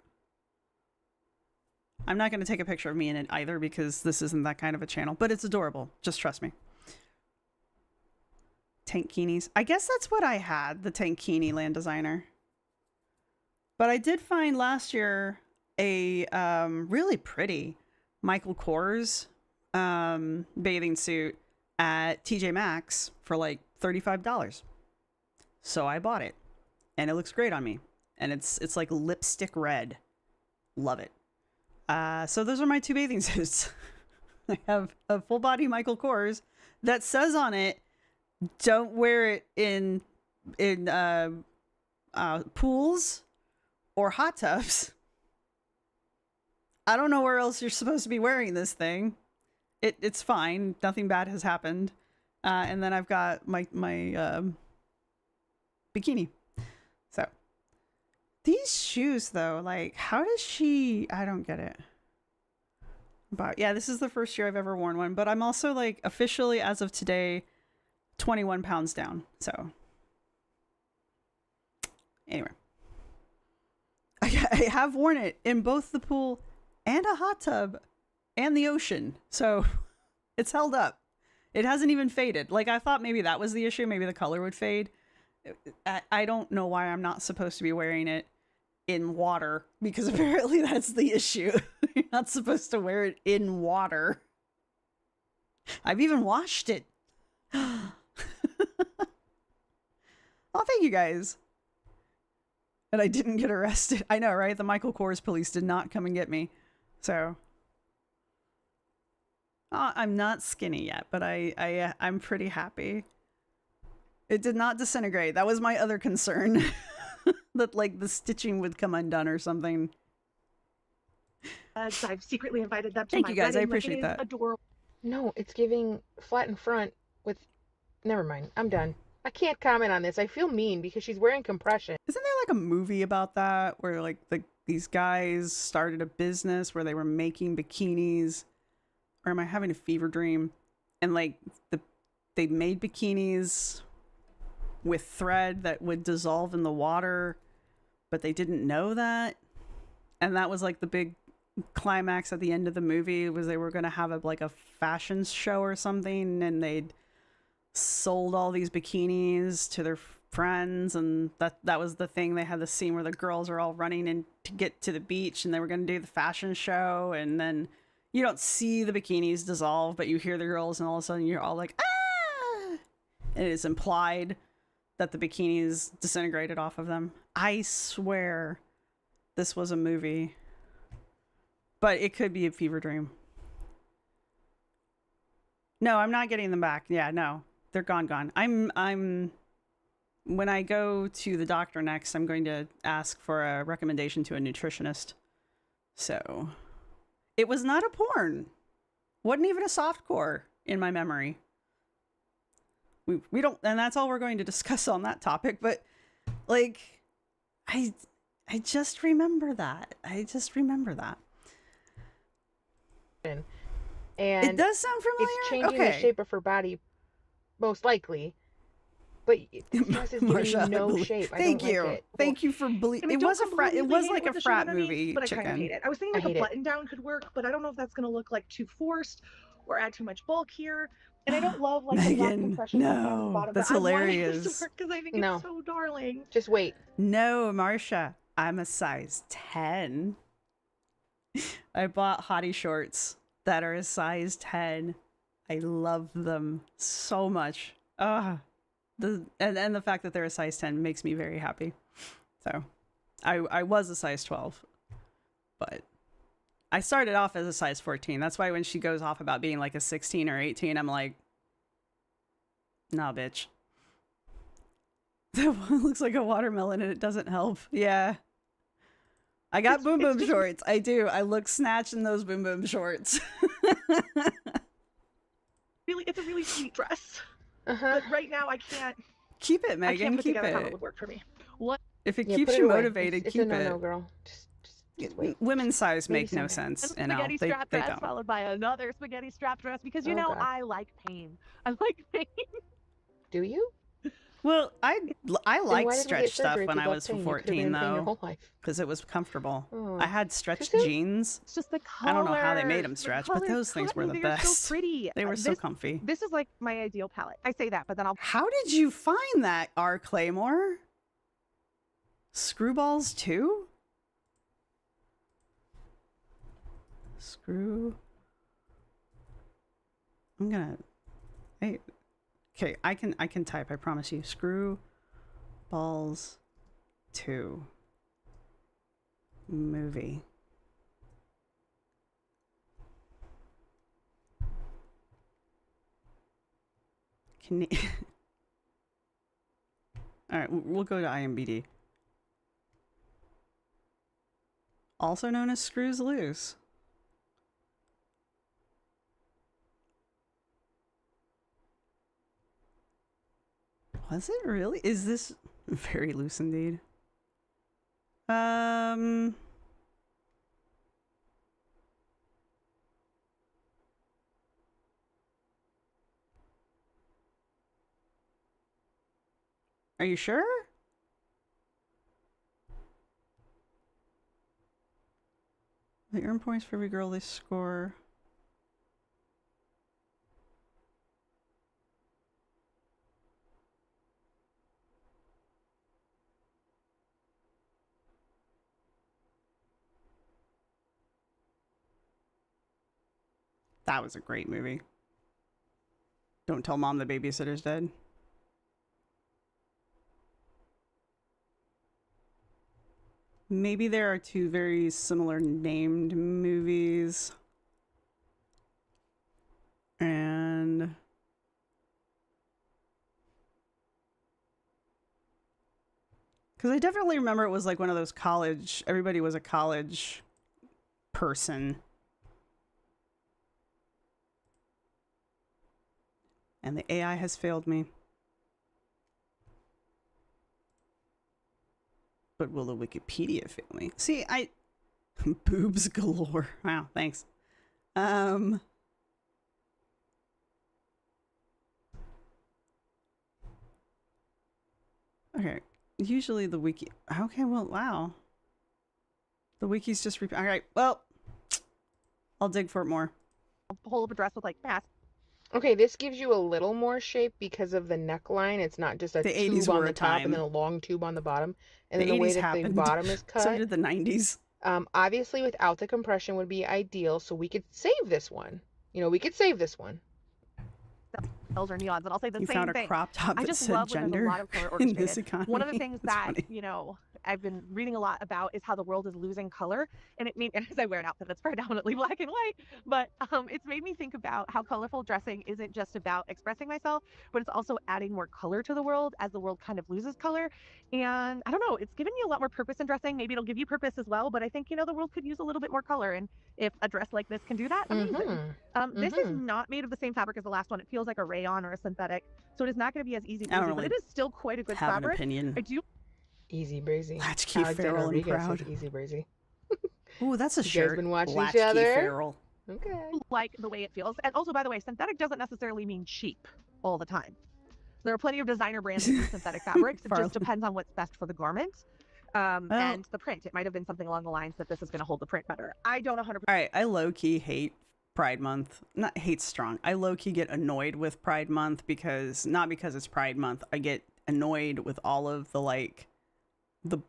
I'm not going to take a picture of me in it either because this isn't that kind of a channel, but it's adorable. Just trust me. Tankinis. I guess that's what I had, the Tankini Land Designer. But I did find last year a really pretty Michael Kors bathing suit at TJ Maxx for like $35. So I bought it and it looks great on me. And it's like lipstick red. Love it. So those are my 2 bathing suits. I have a full body Michael Kors that says on it, don't wear it in pools or hot tubs. I don't know where else you're supposed to be wearing this thing. It's fine. Nothing bad has happened. And then I've got my bikini. So these shoes though, like how does she, I don't get it. But yeah, this is the first year I've ever worn one, but I'm also like officially as of today 21 pounds down. So anyway, I have worn it in both the pool and a hot tub and the ocean. So it's held up. It hasn't even faded. Like I thought maybe that was the issue. Maybe the color would fade. I don't know why I'm not supposed to be wearing it in water, because apparently that's the issue. You're not supposed to wear it in water. I've even washed it. Oh, thank you guys. And I didn't get arrested. I know, right? The Michael Kors police did not come and get me. So I'm not skinny yet, but I'm pretty happy. It did not disintegrate. That was my other concern. That like the stitching would come undone or something. I've secretly invited them to Thank my you guys. I wedding. Like, appreciate it is that. Adorable. No, it's giving flat in front with. Never mind. I'm done. I can't comment on this. I feel mean because she's wearing compression. Isn't there like a movie about that where like these guys started a business where they were making bikinis? Or am I having a fever dream? And like they made bikinis with thread that would dissolve in the water, but they didn't know that. And that was like the big climax at the end of the movie, was they were going to have a fashion show or something, and they'd sold all these bikinis to their friends, and that was the thing. They had the scene where the girls are all running in to get to the beach, and they were going to do the fashion show, and then you don't see the bikinis dissolve, but you hear the girls, and all of a sudden you're all like, ah! And it is implied that the bikinis disintegrated off of them. I swear this was a movie, but it could be a fever dream. No, I'm not getting them back. Yeah, no, they're gone. I'm when I go to the doctor next, I'm going to ask for a recommendation to a nutritionist. So it was not a porn. Wasn't even a softcore in my memory. We don't, and that's all we're going to discuss on that topic, but like I just remember that. And it does sound familiar. it's changing the shape of her body, most likely. But this is giving you no shape. Thank I don't you. like it. Thank you for believing. It was a frat. It was like a frat movie. But I kind of hate it. I was thinking I like hate a it. button down could work, but I don't know if that's going to look like too forced or add too much bulk here. And I don't love like the black Megan, compression down the no, bottom. that's but I want it hilarious. to work because I think No. it's so darling. Just wait. No, Marsha, I'm a size 10. I bought hottie shorts that are a size 10. I love them so much. And the fact that they're a size 10 makes me very happy. So I was a size 12, but I started off as a size 14. That's why when she goes off about being like a 16 or 18, I'm like, nah, bitch. That one looks like a watermelon and it doesn't help. Yeah. I got boom boom shorts. I do. I look snatched in those boom boom shorts. Really, it's a really sweet dress. Uh-huh. But right now I can't. Keep it, I Megan. can't put Keep together how it it. would work for me. If it Yeah, keeps put it you away. motivated, It's keep a no-no, it. girl. Just wait. Women's size Maybe make no someday. sense. A You know, spaghetti they strap dress don't. followed by another spaghetti strap dress because you Oh, know God. I like pain. I like pain. Do you? Well, I Then liked why did we stretch get stuff surgery if when you I love was pain? You could've been 14 in pain your though, whole life. because it was comfortable. Oh. I had stretched soon? jeans. It's just the color. I don't know how they made them The stretch, but color's those things were the cottony, they're best. So pretty. They were so This- comfy. This is like my ideal palette. I say that, but then I'll. How did you find that, R. Claymore? Screwballs too? I'm gonna. Hey, okay, I can type. I promise you. Screw balls 2 movie. Can All right, we'll go to IMBD. Also known as Screws Loose. Was it really? Is this very loose indeed? Are you sure? They earn points for every girl they score. That was a great movie. Don't tell mom the babysitter's dead. Maybe there are two very similar named movies. And because I definitely remember it was like one of those college, everybody was a college person. And the AI has failed me. But will the Wikipedia fail me? See, boobs galore. Wow, thanks. Okay. Usually the wiki. Okay, well, wow. The wiki's just. All right, well, I'll dig for it more. Hold up a dress with like mask. Okay, this gives you a little more shape because of the neckline. It's not just a The 80s tube on were the a top time. and then a long tube on the bottom. And The then the way 80s that the happened. bottom is cut. So did the 90s. Obviously, without the compression would be ideal, so we could save this one. You know, we could save this one. Bells or neons, and I'll say the You same found thing. a crop top I that just said love when there's a gender lot of color in this orchestrated. economy. One of the things That's that funny. I've been reading a lot about is how the world is losing color, and it made as I wear an outfit that's predominantly black and white, but it's made me think about how colorful dressing isn't just about expressing myself, but it's also adding more color to the world as the world kind of loses color. And I don't know, it's given me a lot more purpose in dressing. Maybe it'll give you purpose as well, but I think the world could use a little bit more color, and if a dress like this can do that, amazing. This is not made of the same fabric as the last one. It feels like a rayon or a synthetic, so it is not going to be as easy I don't breezy, really but it is still quite a good have an fabric. opinion. I do Easy breezy. Latchkey Alexander Feral and Rodriguez proud. says easy breezy. Ooh, that's a You shirt. guys been watching each Latchkey other? Feral. Okay. like the way it feels. And also, by the way, synthetic doesn't necessarily mean cheap all the time. There are plenty of designer brands that use synthetic fabrics. It Farley. just depends on what's best for the garment. And the print. It might have been something along the lines that this is going to hold the print better. I don't 100%. All right, I low-key hate Pride Month. Not hate strong. I low-key get annoyed with Pride Month not because it's Pride Month. I get annoyed with all of the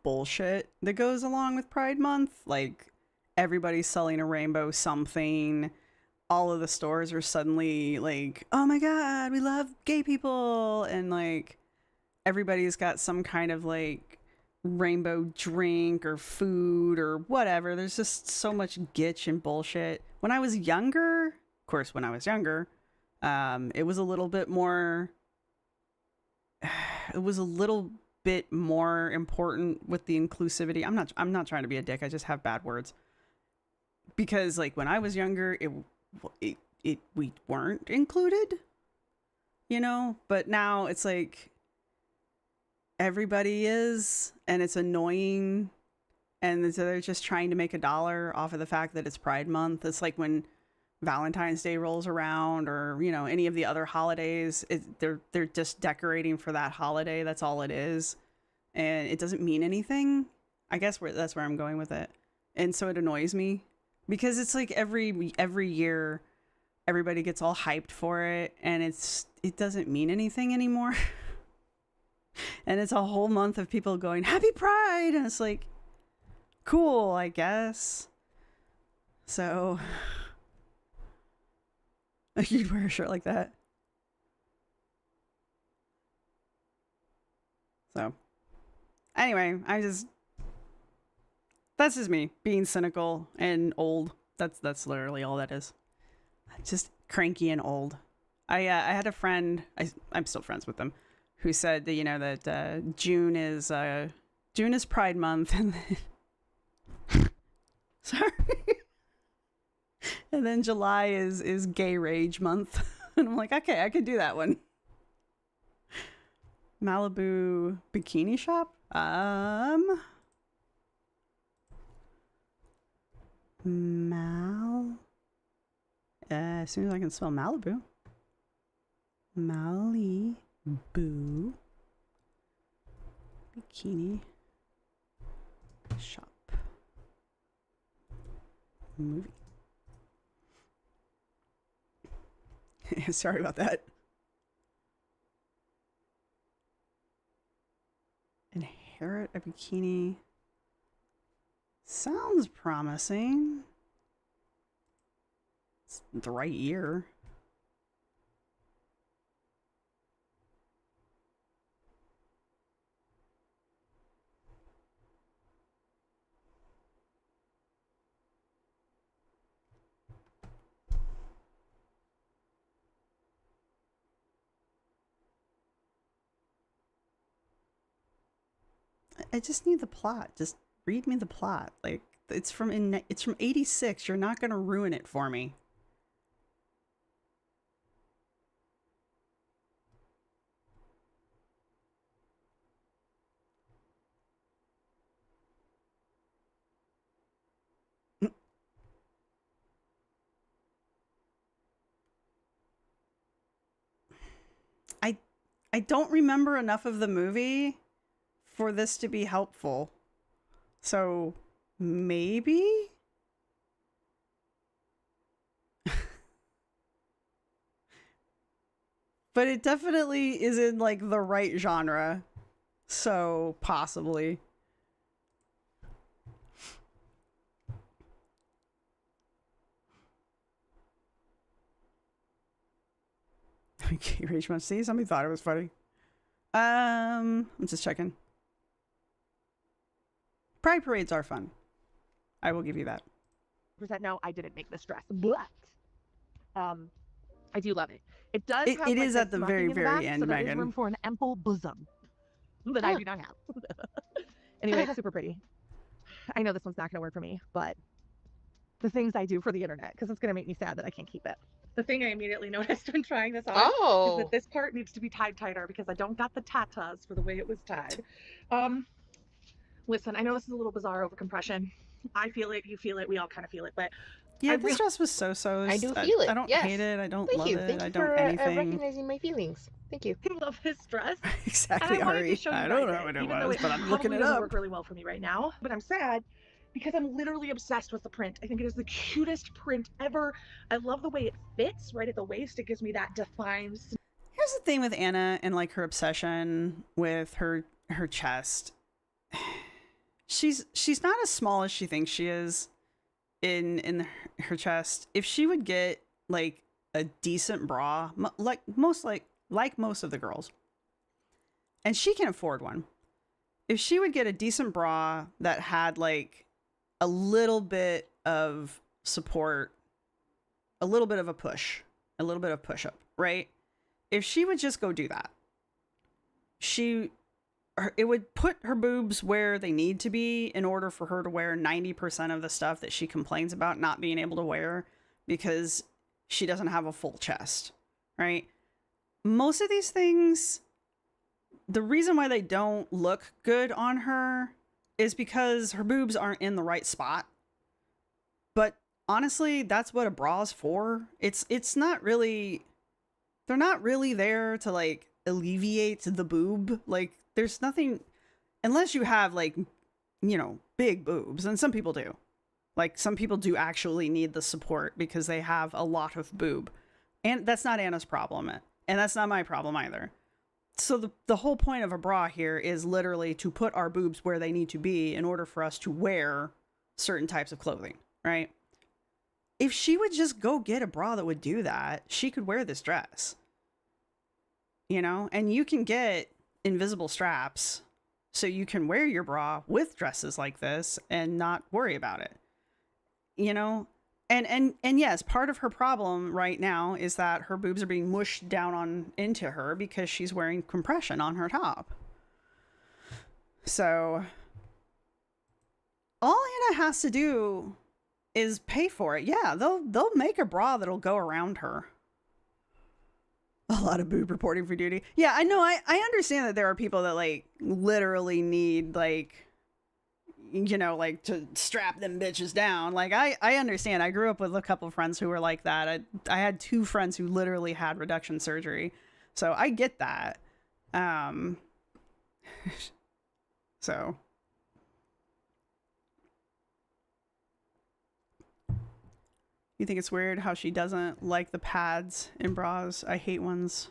bullshit that goes along with Pride Month. Like, everybody's selling a rainbow something. All of the stores are suddenly like, oh my god, we love gay people. And like, everybody's got some kind of like rainbow drink or food or whatever. There's just so much gitch and bullshit. When I was younger, of course, it was a little bit more, it was a little bit more important with the inclusivity. I'm not trying to be a dick. I just have bad words. Because like when I was younger, we weren't included, but now it's like everybody is, and it's annoying, and so they're just trying to make $1 off of the fact that it's Pride Month. It's like when Valentine's Day rolls around, or any of the other holidays, they're just decorating for that holiday. That's all it is, and it doesn't mean anything. I guess that's where I'm going with it, and so it annoys me because it's like every year everybody gets all hyped for it, and it doesn't mean anything anymore. And it's a whole month of people going Happy Pride, and it's like, cool, I guess. So you'd wear a shirt like that. So anyway, that's just me being cynical and old. That's literally all that is. Just cranky and old. I had a friend, I'm still friends with them, who said that, you know, that June is Pride Month, and then sorry, and then July is Gay Rage Month, and I'm like, okay, I could do that one. Malibu Bikini Shop, as soon as I can spell Malibu. Malibu Bikini Shop movie. Sorry about that. Inherit a bikini. Sounds promising. It's the right year. I just need the plot. Just read me the plot. Like, it's from 86. You're not going to ruin it for me. I don't remember enough of the movie for this to be helpful. So maybe? But it definitely is in like the right genre. So possibly. Okay, Rage must see. Somebody thought it was funny. I'm just checking. Pride parades are fun. I will give you that. No, I didn't make this dress, but I do love it. It does. It have, is like, at the this very, muffing in the very back, end, so there is Megan. room for an ample bosom that I do not have. Anyway, it's super pretty. I know this one's not going to work for me, but the things I do for the internet, because it's going to make me sad that I can't keep it. The thing I immediately noticed when trying this on is that this part needs to be tied tighter because I don't got the tatas for the way it was tied. Listen, I know this is a little bizarre over compression. I feel it, you feel it, we all kind of feel it, but Yeah, this dress was so. I do feel it. I don't yes. hate it. I don't Thank love you. it. Thank I you don't for anything. recognizing my feelings. Thank you. I love this dress. Exactly, And I wanted Ari. to show you I don't guys know what it even though was, it but I'm probably looking it doesn't up. work really well for me right now. But I'm sad because I'm literally obsessed with the print. I think it is the cutest print ever. I love the way it fits right at the waist. It gives me that defined. Here's the thing with Anna and like her obsession with her chest. She's not as small as she thinks she is in her chest. If she would get like a decent bra, like most of the girls, and she can afford one. If she would get a decent bra that had like a little bit of support, a little bit of a push, a little bit of push up, right? If she would just go do that, it would put her boobs where they need to be in order for her to wear 90% of the stuff that she complains about not being able to wear because she doesn't have a full chest, right? Most of these things, the reason why they don't look good on her is because her boobs aren't in the right spot. But honestly, that's what a bra is for. It's not really, they're not really there to like alleviate the boob. Like there's nothing, unless you have like, you know, big boobs, and some people do. Like some people do actually need the support because they have a lot of boob. And that's not Anna's problem. And that's not my problem either. So the whole point of a bra here is literally to put our boobs where they need to be in order for us to wear certain types of clothing, right? If she would just go get a bra that would do that, she could wear this dress. You know, and you can get invisible straps so you can wear your bra with dresses like this and not worry about it. You know, And yes, part of her problem right now is that her boobs are being mushed down on into her because she's wearing compression on her top. So all Anna has to do is pay for it. Yeah, they'll make a bra that'll go around her. A lot of boob reporting for duty. Yeah, I know. I understand that there are people that like literally need like, you know, like to strap them bitches down. Like I understand. I grew up with a couple of friends who were like that. I had 2 friends who literally had reduction surgery. So I get that. So you think it's weird how she doesn't like the pads in bras? I hate ones.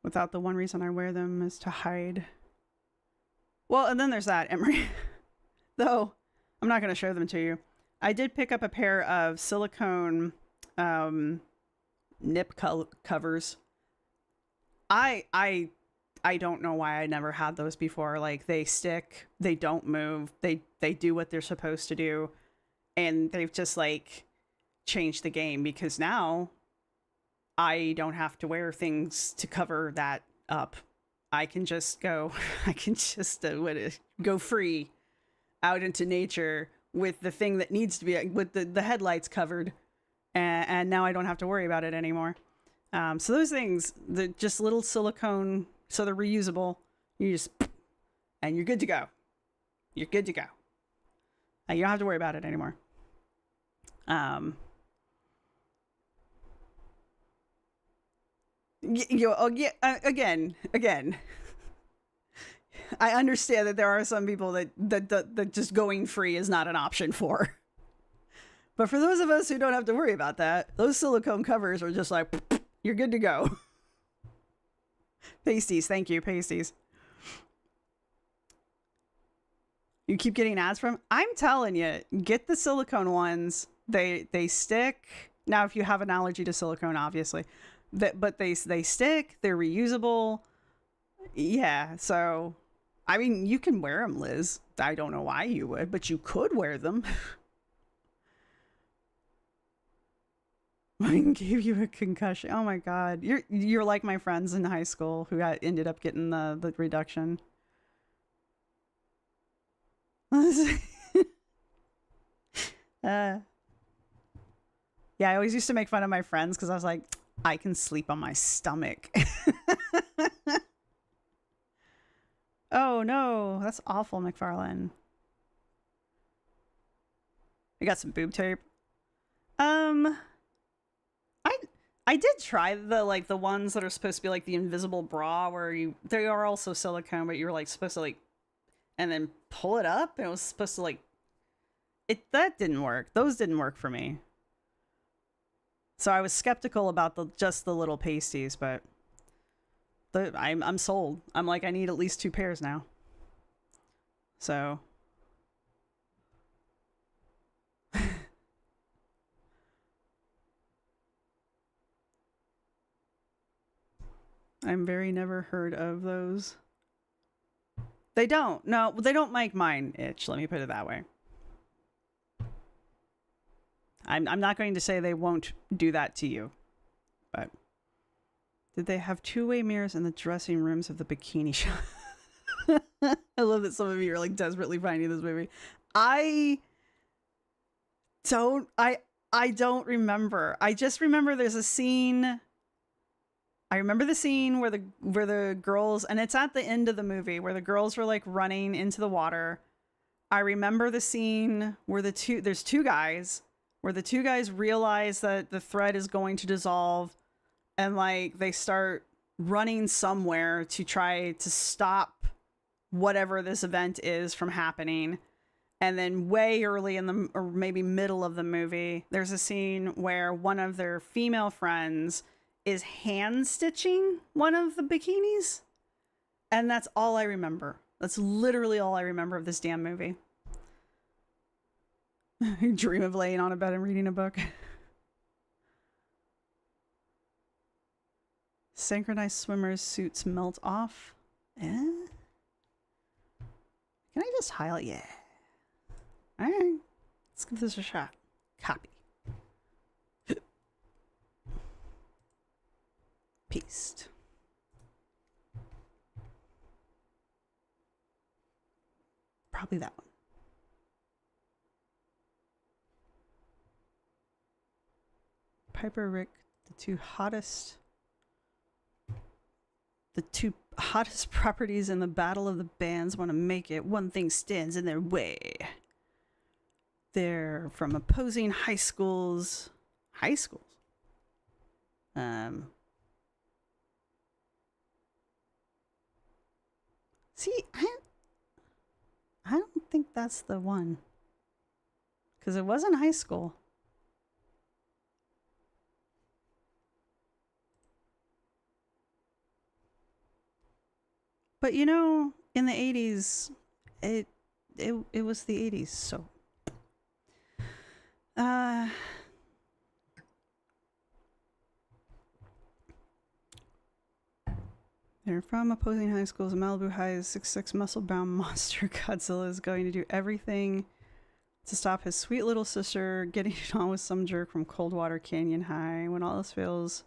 Without the one reason I wear them is to hide. Well, and then there's that, Emery. Though, I'm not going to show them to you. I did pick up a pair of silicone nip covers. I don't know why I never had those before. Like, they stick, they don't move, they do what they're supposed to do. And they've just, like, changed the game because now I don't have to wear things to cover that up. I can just go, go free out into nature with the thing that needs to be, with the headlights covered. And now I don't have to worry about it anymore. So those things, they're just little silicone, so they're reusable. You just, and you're good to go. You're good to go. You don't have to worry about it anymore. Again, I understand that there are some people that just going free is not an option for. But for those of us who don't have to worry about that, those silicone covers are just like, you're good to go. Pasties, thank you, pasties. You keep getting ads from? I'm telling you, get the silicone ones. They stick. Now, if you have an allergy to silicone, obviously. But they stick, they're reusable. Yeah, so, I mean, you can wear them, Liz. I don't know why you would, but you could wear them. Mine gave you a concussion. Oh my god. You're like my friends in high school who ended up getting the reduction. Yeah, I always used to make fun of my friends because I was like, I can sleep on my stomach. Oh no, that's awful, McFarlane. I got some boob tape. I did try the ones that are supposed to be like the invisible bra where they are also silicone, but you're like supposed to like, and then pull it up and it was supposed to like, that didn't work. Those didn't work for me. So I was skeptical about just the little pasties, but I'm sold. I'm like, I need at least 2 pairs now. So I'm very never heard of those. They don't. No, they don't make mine itch. Let me put it that way. I'm not going to say they won't do that to you, but did they have 2-way mirrors in the dressing rooms of the bikini shop? I love that some of you are like desperately finding this movie. I don't remember. I just remember there's a scene. I remember the scene where the girls, and it's at the end of the movie where the girls were like running into the water. I remember the scene where there's 2 guys, where the 2 guys realize that the thread is going to dissolve, and like they start running somewhere to try to stop whatever this event is from happening. And then way early in the, or maybe middle of the movie, there's a scene where one of their female friends is hand stitching one of the bikinis. And that's all I remember. That's literally all I remember of this damn movie. I dream of laying on a bed and reading a book. Synchronized swimmers' suits melt off. Eh? Can I just highlight? Yeah. Alright. Let's give this a shot. Copy. Paste. Probably that one. Piper, Rick, the two hottest properties in the battle of the bands want to make it. One thing stands in their way. They're from opposing high schools. High schools? See, I don't think that's the one. Because it wasn't high school. But you know, in the 80s, it was the 80s, so they're from opposing high schools. Malibu High's 6'6" muscle-bound monster Godzilla is going to do everything to stop his sweet little sister getting it on with some jerk from Coldwater Canyon High. When all else fails,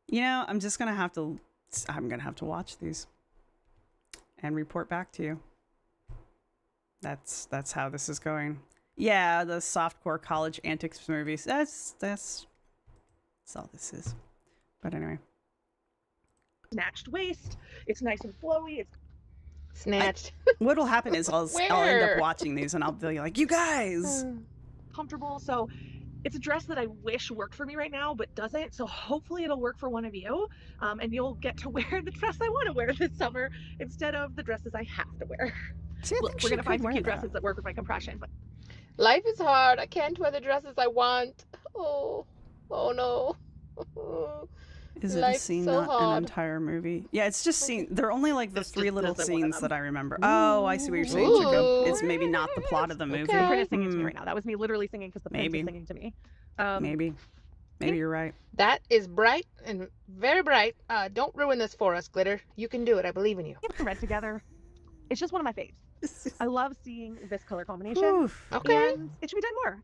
you know, I'm gonna have to watch these and report back to you. That's how this is going. Yeah, the softcore college antics movies. That's all this is. But anyway. Snatched waist. It's nice and flowy. It's Snatched. What'll happen is I'll end up Where? watching these and I'll be like, you guys. comfortable. So it's a dress that I wish worked for me right now, but doesn't. So hopefully it'll work for one of you, and you'll get to wear the dress I want to wear this summer instead of the dresses I have to wear. See, I Look, think we're she gonna find could some wear cute that. dresses that work with my compression, but Life is hard. I can't wear the dresses I want. Oh no. Is it a Life's scene, so not hard. an entire movie? Yeah, it's just scene. They're only like the This three just little isn't one of scenes them. that I remember. Oh, I see what you're saying, Ooh. Chico. It's maybe not the plot of the movie. Okay. Corinne is singing to me Hmm, right now. That was me literally singing because the prince Maybe. is singing to me. Maybe you're right. That is bright and very bright. Don't ruin this for us, Glitter. You can do it. I believe in you. Get the red together. It's just one of my faves. I love seeing this color combination. Oof. Okay. And it should be done more.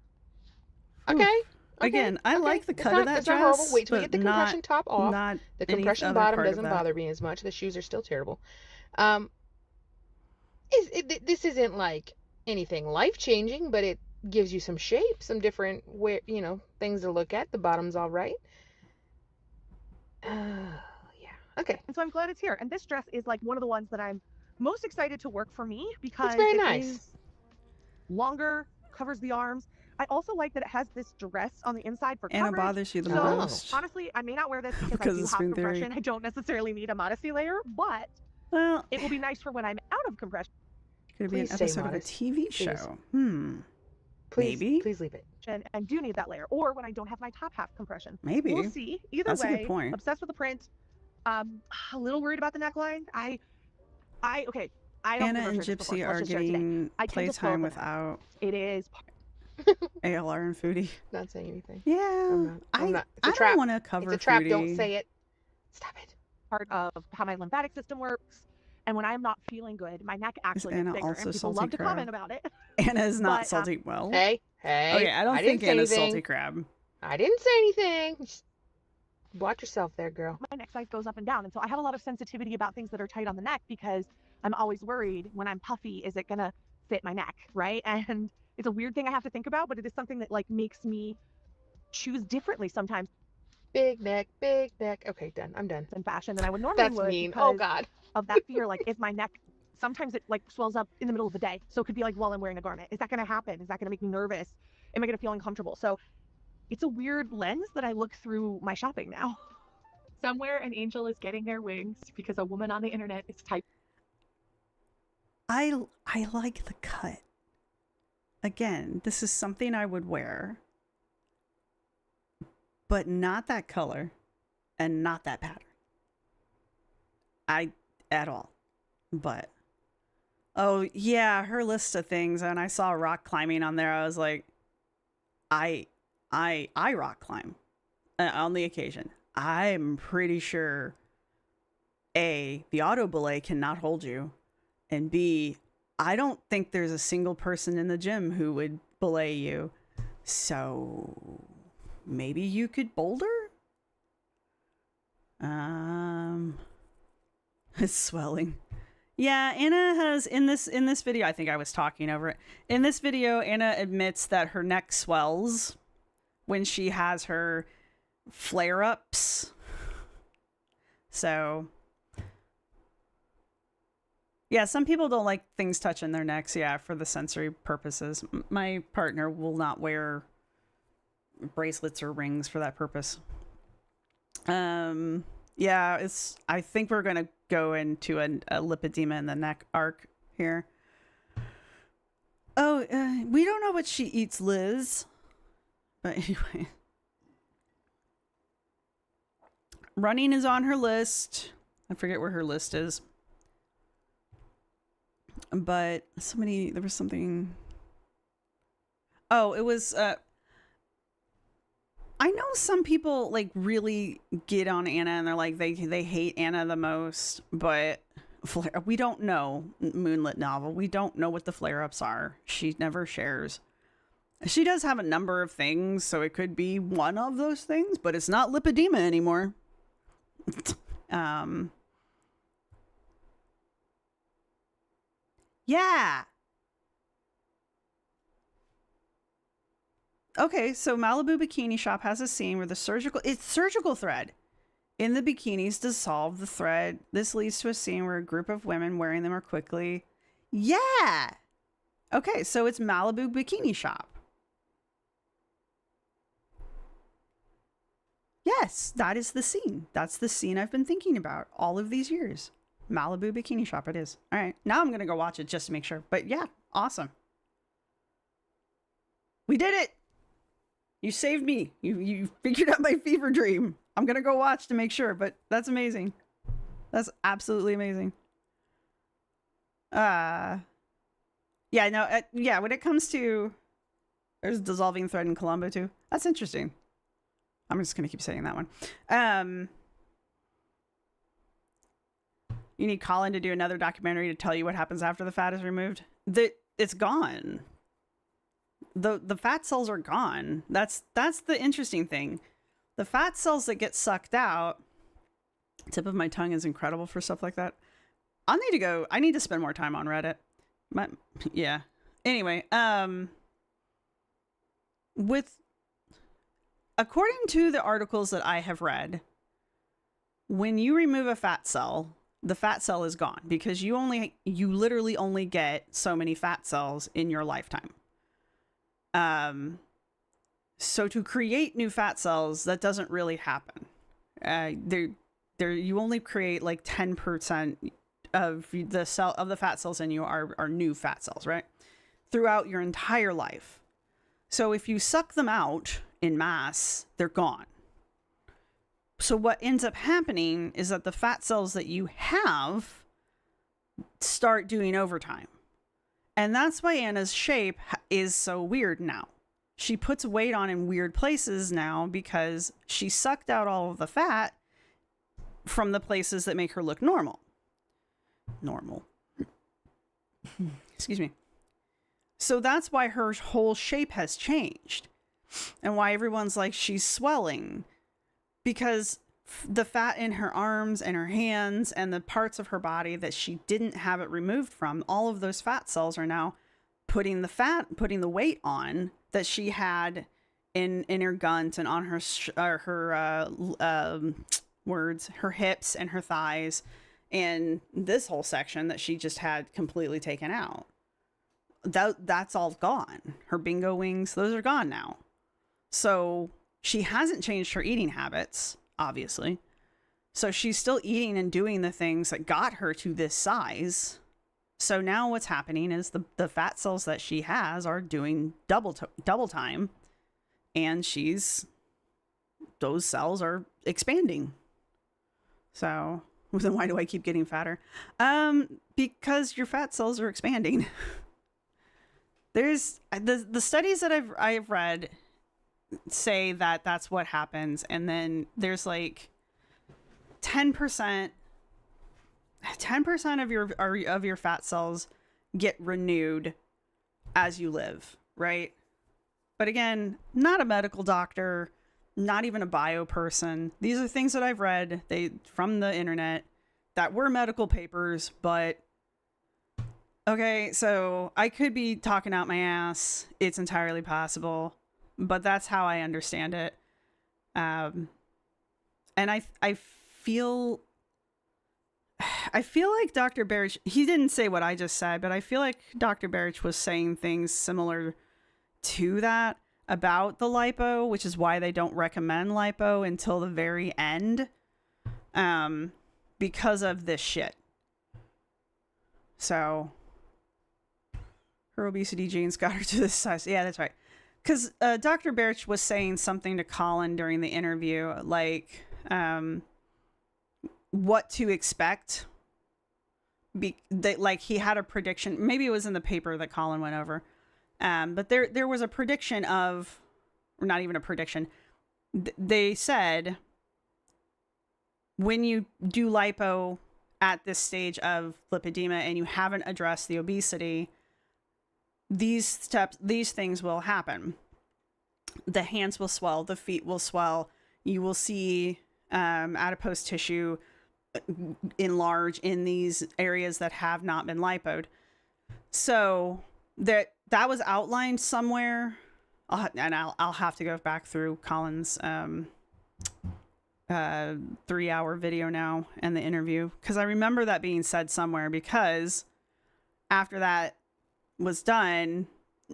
Okay. Again, I okay. like the It's cut not, of that it's not horrible. dress, Wait till we but get the compression top off. not The any compression other bottom part of doesn't that. bother me as much. The shoes are still terrible. This isn't like anything life changing, but it gives you some shape, some different things to look at. The bottom's all right. Yeah. Okay. And so I'm glad it's here. And this dress is like one of the ones that I'm most excited to work for me because very it nice. is longer, covers the arms. I also like that it has this dress on the inside for Anna coverage. bothers you the So most. honestly, I may not wear this because Because I do of have spoon theory. compression. I don't necessarily need a modesty layer, but Well, it will be nice for when I'm out of compression. could be an Please stay episode of a modest. TV Please. show. Please, Maybe. Please leave it. And do need that layer, or when I don't have my top half compression. Maybe. We'll see. Either That's a way, good point. obsessed with the print. A little worried about the neckline. I okay. I don't Anna think and I've shared this before, Gypsy so are let's just share it today. getting I tend to spoil playtime the without It is ALR and Foodie. Not saying anything. Yeah, I'm not. It's a I trap. don't want to cover It's a trap. Foodie. Don't say it. Stop it. part of how my lymphatic system works. And when I'm not feeling good, my neck actually Anna gets bigger. also And people salty love to crab? comment about it. Anna is not But, salty. Well, Hey. okay, I don't didn't think say Anna's anything. salty crab. I didn't say anything. Just watch yourself there, girl. My neck size goes up and down. And so I have a lot of sensitivity about things that are tight on the neck because I'm always worried when I'm puffy, is it going to fit my neck? Right. And it's a weird thing I have to think about, but it is something that like makes me choose differently sometimes Big neck, big neck. Okay, done. I'm done. in fashion than I would normally That's would mean. because Oh God. of that fear. Like if my neck, sometimes it like swells up in the middle of the day. So it could be like while I'm wearing a garment. Is that going to happen? Is that going to make me nervous? Am I going to feel uncomfortable? So it's a weird lens that I look through my shopping now. Somewhere an angel is getting their wings because a woman on the internet is typing. I like the cut. Again, this is something I would wear, but not that color and not that pattern. At all. But oh yeah, her list of things, and I saw rock climbing on there. I was like, I rock climb on the occasion. I'm pretty sure A, the auto belay cannot hold you, and B, I don't think there's a single person in the gym who would belay you. So maybe you could boulder? It's swelling. Yeah, Anna has in this video, I think I was talking over it. In this video, Anna admits that her neck swells when she has her flare-ups. So yeah, some people don't like things touching their necks, yeah, for the sensory purposes. My partner will not wear bracelets or rings for that purpose. Yeah, I think we're gonna go into a lipedema in the neck arc here. Oh, we don't know what she eats, Liz. But anyway. Running is on her list. I forget where her list is. But there was something. Oh, it was, I know some people like really get on Anna and they're like, they hate Anna the most, but we don't know. Moonlit Novel. We don't know what the flare-ups are. She never shares. She does have a number of things, so it could be one of those things, but it's not lipedema anymore. Yeah. Okay, so Malibu Bikini Shop has a scene where it's surgical thread in the bikinis dissolve the thread. This leads to a scene where a group of women wearing them are quickly. Yeah. Okay, so it's Malibu Bikini Shop. Yes, that is the scene. That's the scene I've been thinking about all of these years. Malibu Bikini Shop it is. All right, now I'm going to go watch it just to make sure. But yeah, awesome. We did it. You saved me. You figured out my fever dream. I'm going to go watch to make sure, but that's amazing. That's absolutely amazing. Yeah, no, yeah, when it comes to, there's dissolving thread in Columbo too. That's interesting. I'm just going to keep saying that one. You need Colin to do another documentary to tell you what happens after the fat is removed. It's gone. The fat cells are gone. That's the interesting thing. The fat cells that get sucked out. Tip of my tongue is incredible for stuff like that. I need to spend more time on Reddit. Yeah. Anyway, according to the articles that I have read, when you remove a fat cell, the fat cell is gone because you literally only get so many fat cells in your lifetime. So to create new fat cells, that doesn't really happen. You only create like 10% of the fat cells in you are new fat cells, right? Throughout your entire life. So if you suck them out in mass, they're gone. So what ends up happening is that the fat cells that you have start doing overtime. And that's why Anna's shape is so weird now. She puts weight on in weird places now because she sucked out all of the fat from the places that make her look normal. Excuse me. So that's why her whole shape has changed. And why everyone's like, she's swelling. Because the fat in her arms and her hands and the parts of her body that she didn't have it removed from, all of those fat cells are now putting the weight on that she had in her guns and on her her hips and her thighs and this whole section that she just had completely taken out. That's all gone. Her bingo wings, those are gone now. So she hasn't changed her eating habits, obviously. So she's still eating and doing the things that got her to this size. So now what's happening is the fat cells that she has are doing double time. And those cells are expanding. So then why do I keep getting fatter? Because your fat cells are expanding. There's the studies that I've read say that that's what happens, and then there's like 10% of your fat cells get renewed as you live, right? But again, not a medical doctor, not even a bio person. These are things that I've read from the internet that were medical papers, but okay, so I could be talking out my ass. It's entirely possible, but that's how I understand it. And I feel like Dr. Barrich, he didn't say what I just said, but I feel like Dr. Barrich was saying things similar to that about the lipo, which is why they don't recommend lipo until the very end, because of this shit. So her obesity genes got her to this size. Yeah, that's right. Because Dr. Barrich was saying something to Colin during the interview, like what to expect. Like he had a prediction. Maybe it was in the paper that Colin went over. But there was a prediction of, or not even a prediction. They said when you do lipo at this stage of lipedema and you haven't addressed the obesity, these things will happen. The hands will swell, the feet will swell. You will see adipose tissue enlarge in these areas that have not been lipoed. So that was outlined somewhere, I'll have to go back through Colin's 3-hour video now and the interview, because I remember that being said somewhere, because after that was done,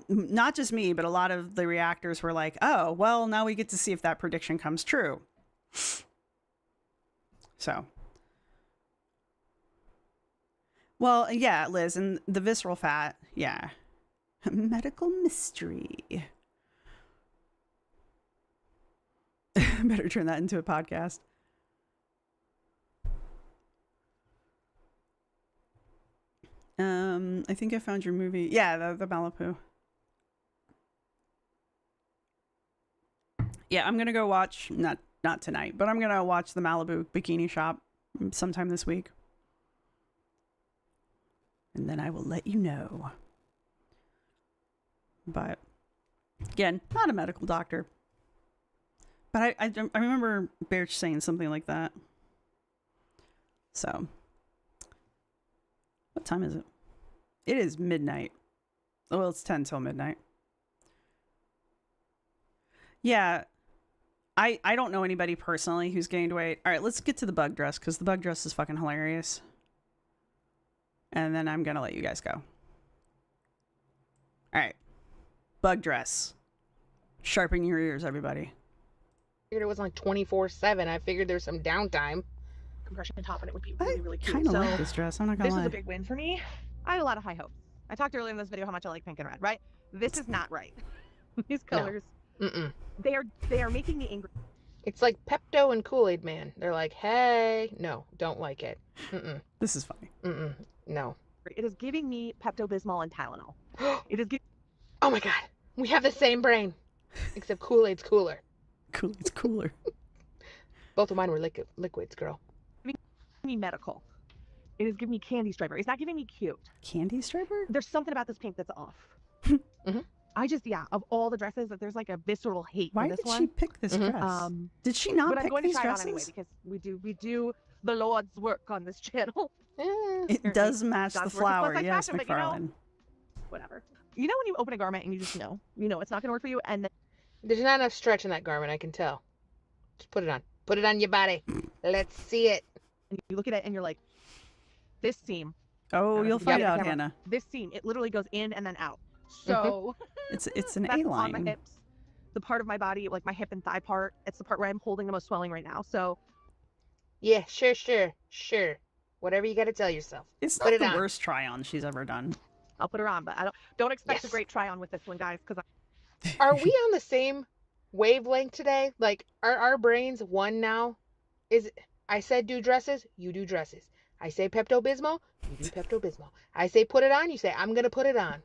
not just me, but a lot of the reactors were like, oh, well, now we get to see if that prediction comes true. So, well, yeah, Liz, and the visceral fat, yeah. Medical mystery. Better turn that into a podcast. I think I found your movie. Yeah, the Malibu. Yeah, I'm gonna go watch, not tonight, but I'm gonna watch the Malibu Bikini Shop sometime this week. And then I will let you know. But again, not a medical doctor. But I remember Barrich saying something like that. So, what time is it? It is midnight. Well, it's 10 till midnight. Yeah, I don't know anybody personally who's gained weight. All right, let's get to the bug dress, because the bug dress is fucking hilarious. And then I'm going to let you guys go. All right. Bug dress. Sharpen your ears, everybody. Figured it was like 24/7. I figured there's some downtime. Compression top, and it would be really, really cute. Kind of So like this dress. I'm not gonna this lie. is a big win for me. I had a lot of high hopes. I talked earlier in this video how much I like pink and red, right? This is not right. These colors, they are making me angry. It's like Pepto and Kool-Aid Man. They're like, hey, no, don't like it. This is funny. No. It is giving me Pepto-Bismol and Tylenol. It is giving. Oh my god, we have the same brain, except Kool-Aid's cooler. It's cooler. Both of mine were liquids, girl. me medical. It is giving me candy striper. It's not giving me cute. Candy striper? There's something about this pink that's off. I just, of all the dresses, that there's like a visceral hate Why for this did one. she pick this dress? Did she not but pick I'm going to these try dresses? it on anyway because we do the Lord's work on this channel. It does match the flower, Plus, yes, fashion, but, McFarlane. Whatever. You know when you open a garment and you just know it's not going to work for you, and then There's not enough stretch in that garment, I can tell. Just put it on. Put it on your body. Let's see it. and you look at it and you're like, this seam. Oh, you'll find Yeah, out, camera. Hannah. This seam, it literally goes in and then out. So It's an that's on my A-line. hips, the part of my body, like my hip and thigh part. It's the part where I'm holding the most swelling right now. So Yeah, sure. Whatever you got to tell yourself. It's Put not it the on. worst try-on she's ever done. I'll put her on, but I don't expect a Yes. great try on with this one, guys, because Are we on the same wavelength today? Like, are our brains one now? I said do dresses, you do dresses. I say Pepto-Bismol, you do Pepto-Bismol. I say put it on, you say I'm going to put it on.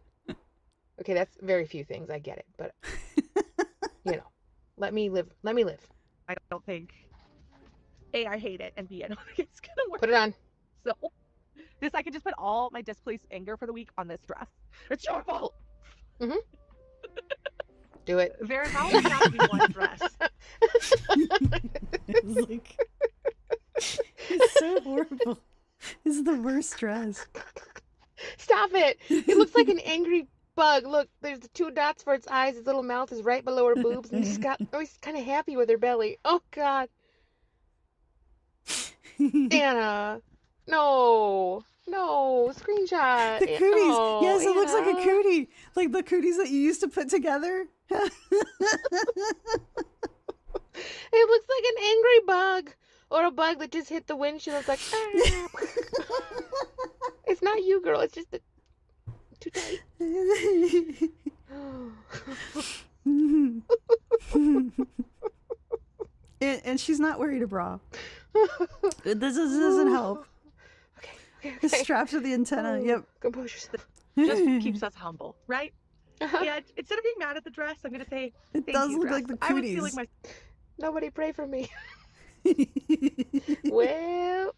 Okay, that's very few things. I get it. But, let me live. I don't think A, I hate it, and B, I don't think it's gonna work. Put it on. So this, I could just put all my displaced anger for the week on this dress. It's your fault. Do Do it. There has only got to be one dress. It's like, it's so horrible. It's the worst dress. Stop it. It looks like an angry bug. Look, there's the 2 dots for its eyes. Its little mouth is right below her boobs, and she's kind of happy with her belly. Oh God, Anna, no, screenshot. The cooties. No, Yes, it looks like a Anna. cootie. Like the cooties that you used to put together. It looks like an angry bug, or a bug that just hit the windshield. It's like, ah. It's not you, girl. It's just too tight. and she's not wearing a bra. This doesn't help. Okay. The straps are the antenna. Yep. Compose yourself. Just keeps us humble, right? Uh-huh. Yeah, instead of being mad at the dress, I'm going to say, It thank does you, look dress. like the I was feeling cooties. my Nobody pray for me. Well,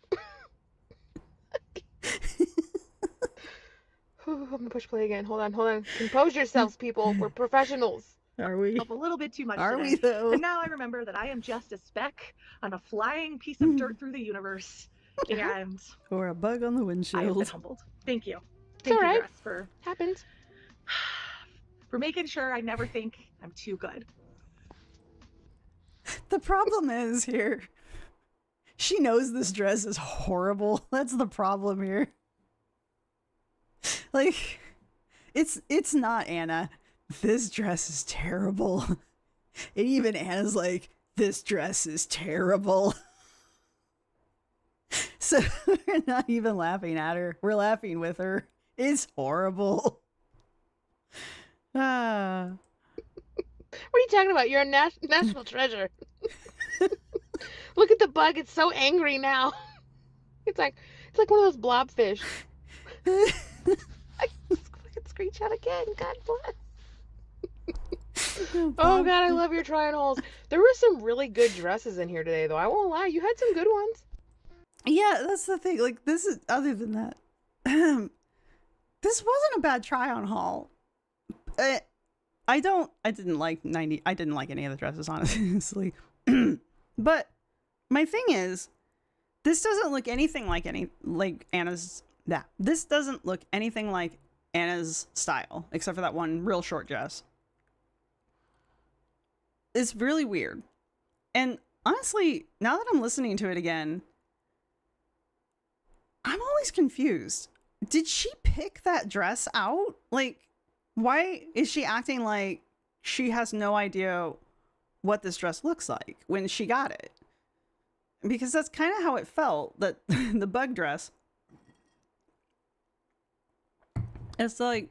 I'm gonna push play again. Hold on. Compose yourselves, people. We're professionals. Are we? a little bit too much Are today. we though? And now I remember that I am just a speck on a flying piece of dirt through the universe. And Or a bug on the I have been windshield. humbled. Thank you. It's Thank all you, right. Dress, Happens. for making sure I never think I'm too good. The problem is here. She knows this dress is horrible. That's the problem here. Like, it's not Anna. This dress is terrible. And even Anna's like, this dress is terrible. So we're not even laughing at her. We're laughing with her. It's horrible. Ah. What are you talking about? You're a national treasure. Look at the bug. It's so angry now. It's like one of those blobfish. I can screenshot again. God bless. Oh God, I love your try on hauls. There were some really good dresses in here today, though. I won't lie. You had some good ones. Yeah, that's the thing. Like, this is, other than that, this wasn't a bad try on haul. I didn't like any of the dresses, honestly. But my thing is, this doesn't look anything like Anna's. This doesn't look anything like Anna's style, except for that one real short dress. It's really weird. And honestly, now that I'm listening to it again, I'm always confused. Did she pick that dress out? Like, why is she acting like she has no idea what this dress looks like when she got it? Because that's kind of how it felt, that the bug dress. It's like,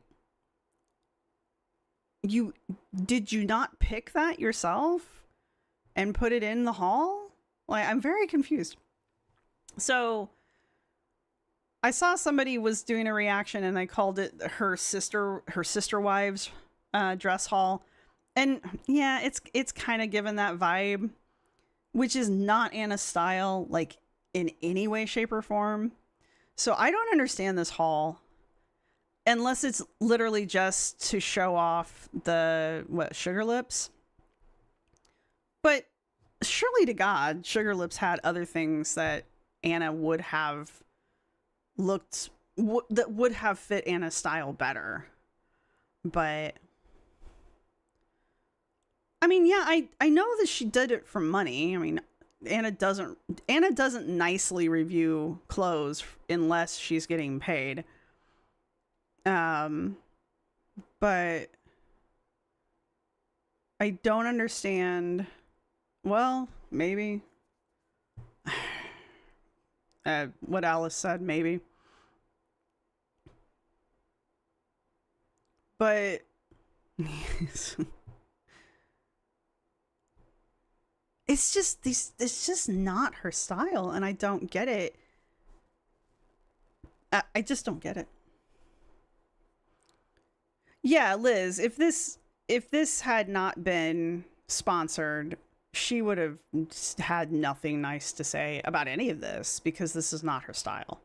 did you not pick that yourself and put it in the haul? Like, I'm very confused. So I saw somebody was doing a reaction and they called it her sister wives dress haul. And yeah, it's kind of given that vibe, which is not Anna's style, like in any way, shape, or form. So I don't understand this haul unless it's literally just to show off the Sugar Lips. But surely to God, Sugar Lips had other things that Anna would have that would have fit Anna's style better. But I mean, yeah, I know that she did it for money. I mean, Anna doesn't nicely review clothes unless she's getting paid. But I don't understand. Well, maybe what Alice said, maybe. But it's just not her style, and I don't get it. I just don't get it. Yeah, Liz, if this had not been sponsored, she would have had nothing nice to say about any of this, because this is not her style.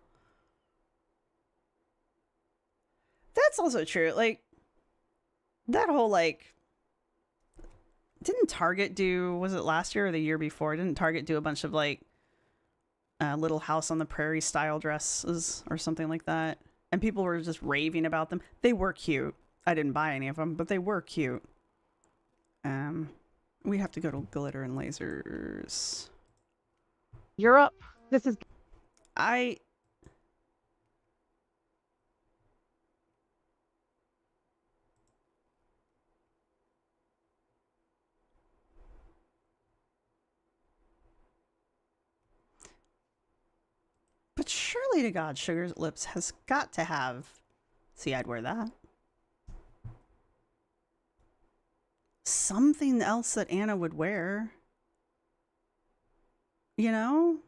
That's also true. Like, that whole, like, Didn't Target do, was it last year or the year before? Didn't Target do a bunch of like Little House on the Prairie style dresses or something like that? And people were just raving about them. They were cute. I didn't buy any of them, but they were cute. We have to go to Glitter and Lasers. Europe. This is But surely to God, Sugar's Lips has got to have... See, I'd wear that. Something else that Anna would wear. You know?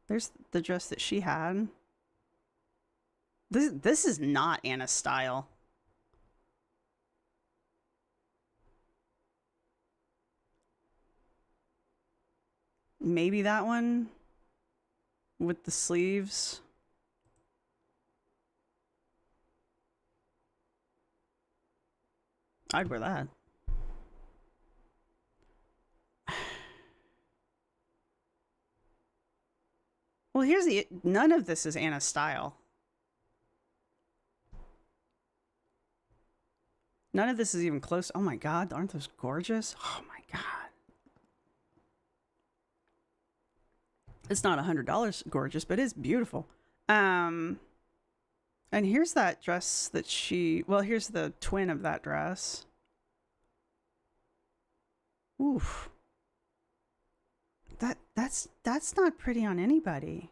There's the dress that she had. This is not Anna's style. Maybe that one with the sleeves. I'd wear that. Well, here's the... None of this is Anna's style. None of this is even close. Oh my God, aren't those gorgeous? Oh my God. It's not $100 gorgeous, but it's beautiful. And here's that dress that she... Well, here's the twin of that dress. Oof. That's not pretty on anybody.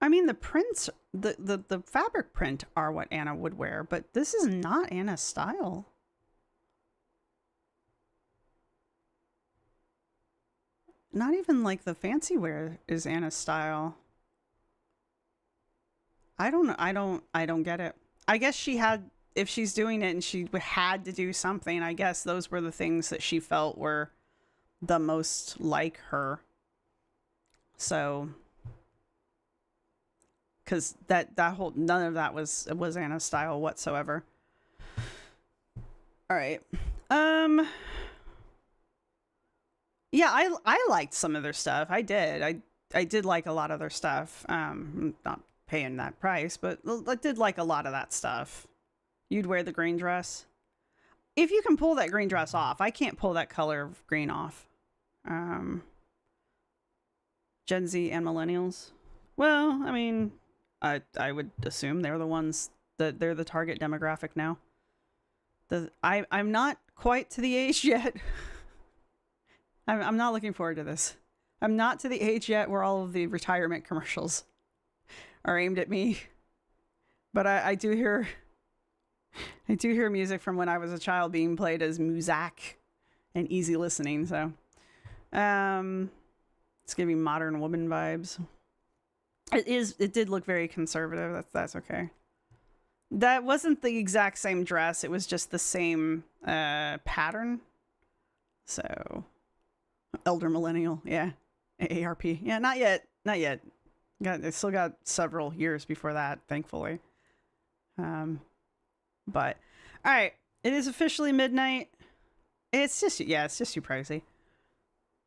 I mean, the prints, the fabric print are what Anna would wear, but this is not Anna's style. Not even like the fancy wear is Anna's style. I don't get it. I guess she had, if she's doing it and she had to do something, I guess those were the things that she felt were the most like her. So, because that whole, none of that was Anna's style whatsoever. All right. Yeah, I liked some of their stuff. I did. I did like a lot of their stuff. Not paying that price, but I did like a lot of that stuff. You'd wear the green dress? If you can pull that green dress off. I can't pull that color of green off. Gen Z and millennials. Well, I mean, I would assume they're the ones that they're the target demographic now. I'm not quite to the age yet. I'm not looking forward to this. I'm not to the age yet where all of the retirement commercials are aimed at me. But I do hear music from when I was a child being played as Muzak and easy listening, so it's giving Modern Woman vibes. It did look very conservative. That's okay. That wasn't the exact same dress, it was just the same pattern. So elder millennial, yeah. AARP. Yeah, not yet. I still got several years before that, thankfully. But all right, it is officially midnight. It's just too pricey.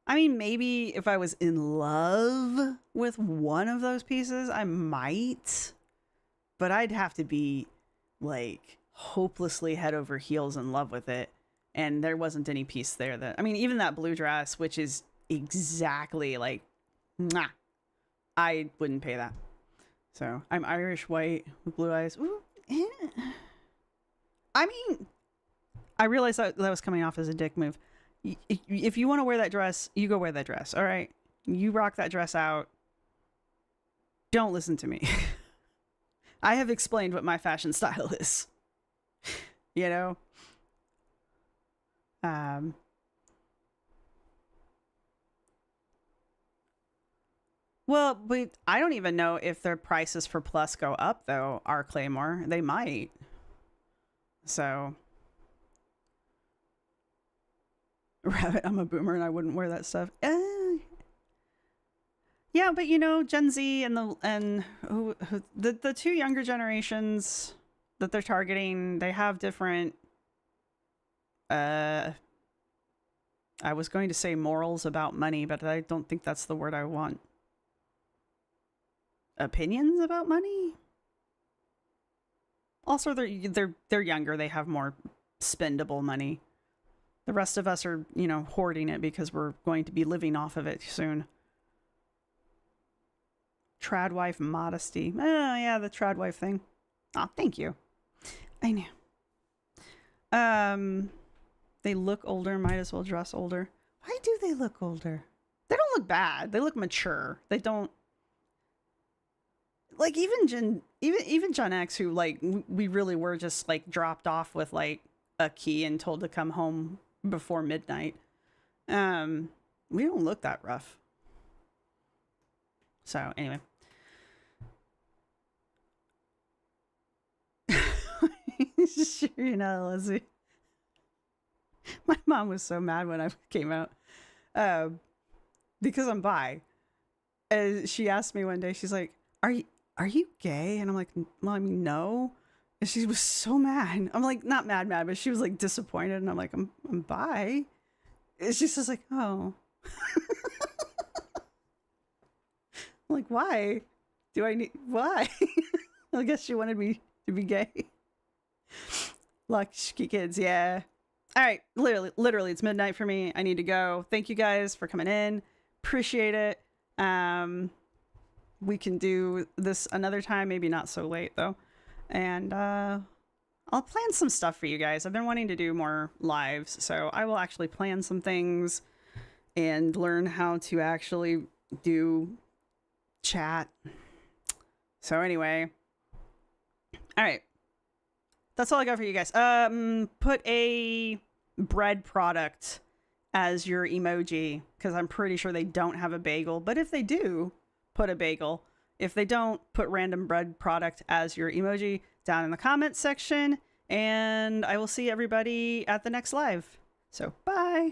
I mean, maybe if I was in love with one of those pieces, I might. But I'd have to be like hopelessly head over heels in love with it. And there wasn't any piece there that, I mean, even that blue dress, which is exactly like, mwah, I wouldn't pay that. So I'm Irish white with blue eyes. Ooh, I mean, I realized that was coming off as a dick move. If you want to wear that dress, you go wear that dress. All right. You rock that dress out. Don't listen to me. I have explained what my fashion style is. You know? Well, but I don't even know if their prices for Plus go up, though, our Claymore. They might. So. Rabbit, I'm a boomer and I wouldn't wear that stuff. Yeah, but you know, Gen Z and the two younger generations, that they're targeting. They have different I was going to say morals about money, but I don't think that's the word I want. Opinions about money? Also, they're younger. They have more spendable money. The rest of us are, you know, hoarding it because we're going to be living off of it soon. Trad wife modesty. Oh, yeah, the trad wife thing. Oh, thank you. I knew. They look older, might as well dress older. Why do they look older? They don't look bad. They look mature. They don't, like, even Gen X, who, like, we really were just, like, dropped off with, like, a key and told to come home before midnight. We don't look that rough. So, anyway. Sure, you know, Lizzie. My mom was so mad when I came out. Because I'm bi. And she asked me one day, she's like, Are you gay? And I'm like, well, I mean, no. And she was so mad. I'm like, not mad, but she was like disappointed. And I'm like, I'm bi. And she's just like, oh. I'm like, why? Why? I guess she wanted me to be gay. Lucky kids, yeah. All right, literally, it's midnight for me. I need to go. Thank you guys for coming in. Appreciate it. We can do this another time, maybe not so late though. And I'll plan some stuff for you guys. I've been wanting to do more lives, so I will actually plan some things and learn how to actually do chat. So anyway, all right. That's all I got for you guys. Put a bread product as your emoji, because I'm pretty sure they don't have a bagel. But if they do, put a bagel. If they don't, put random bread product as your emoji down in the comments section. And I will see everybody at the next live. So, bye.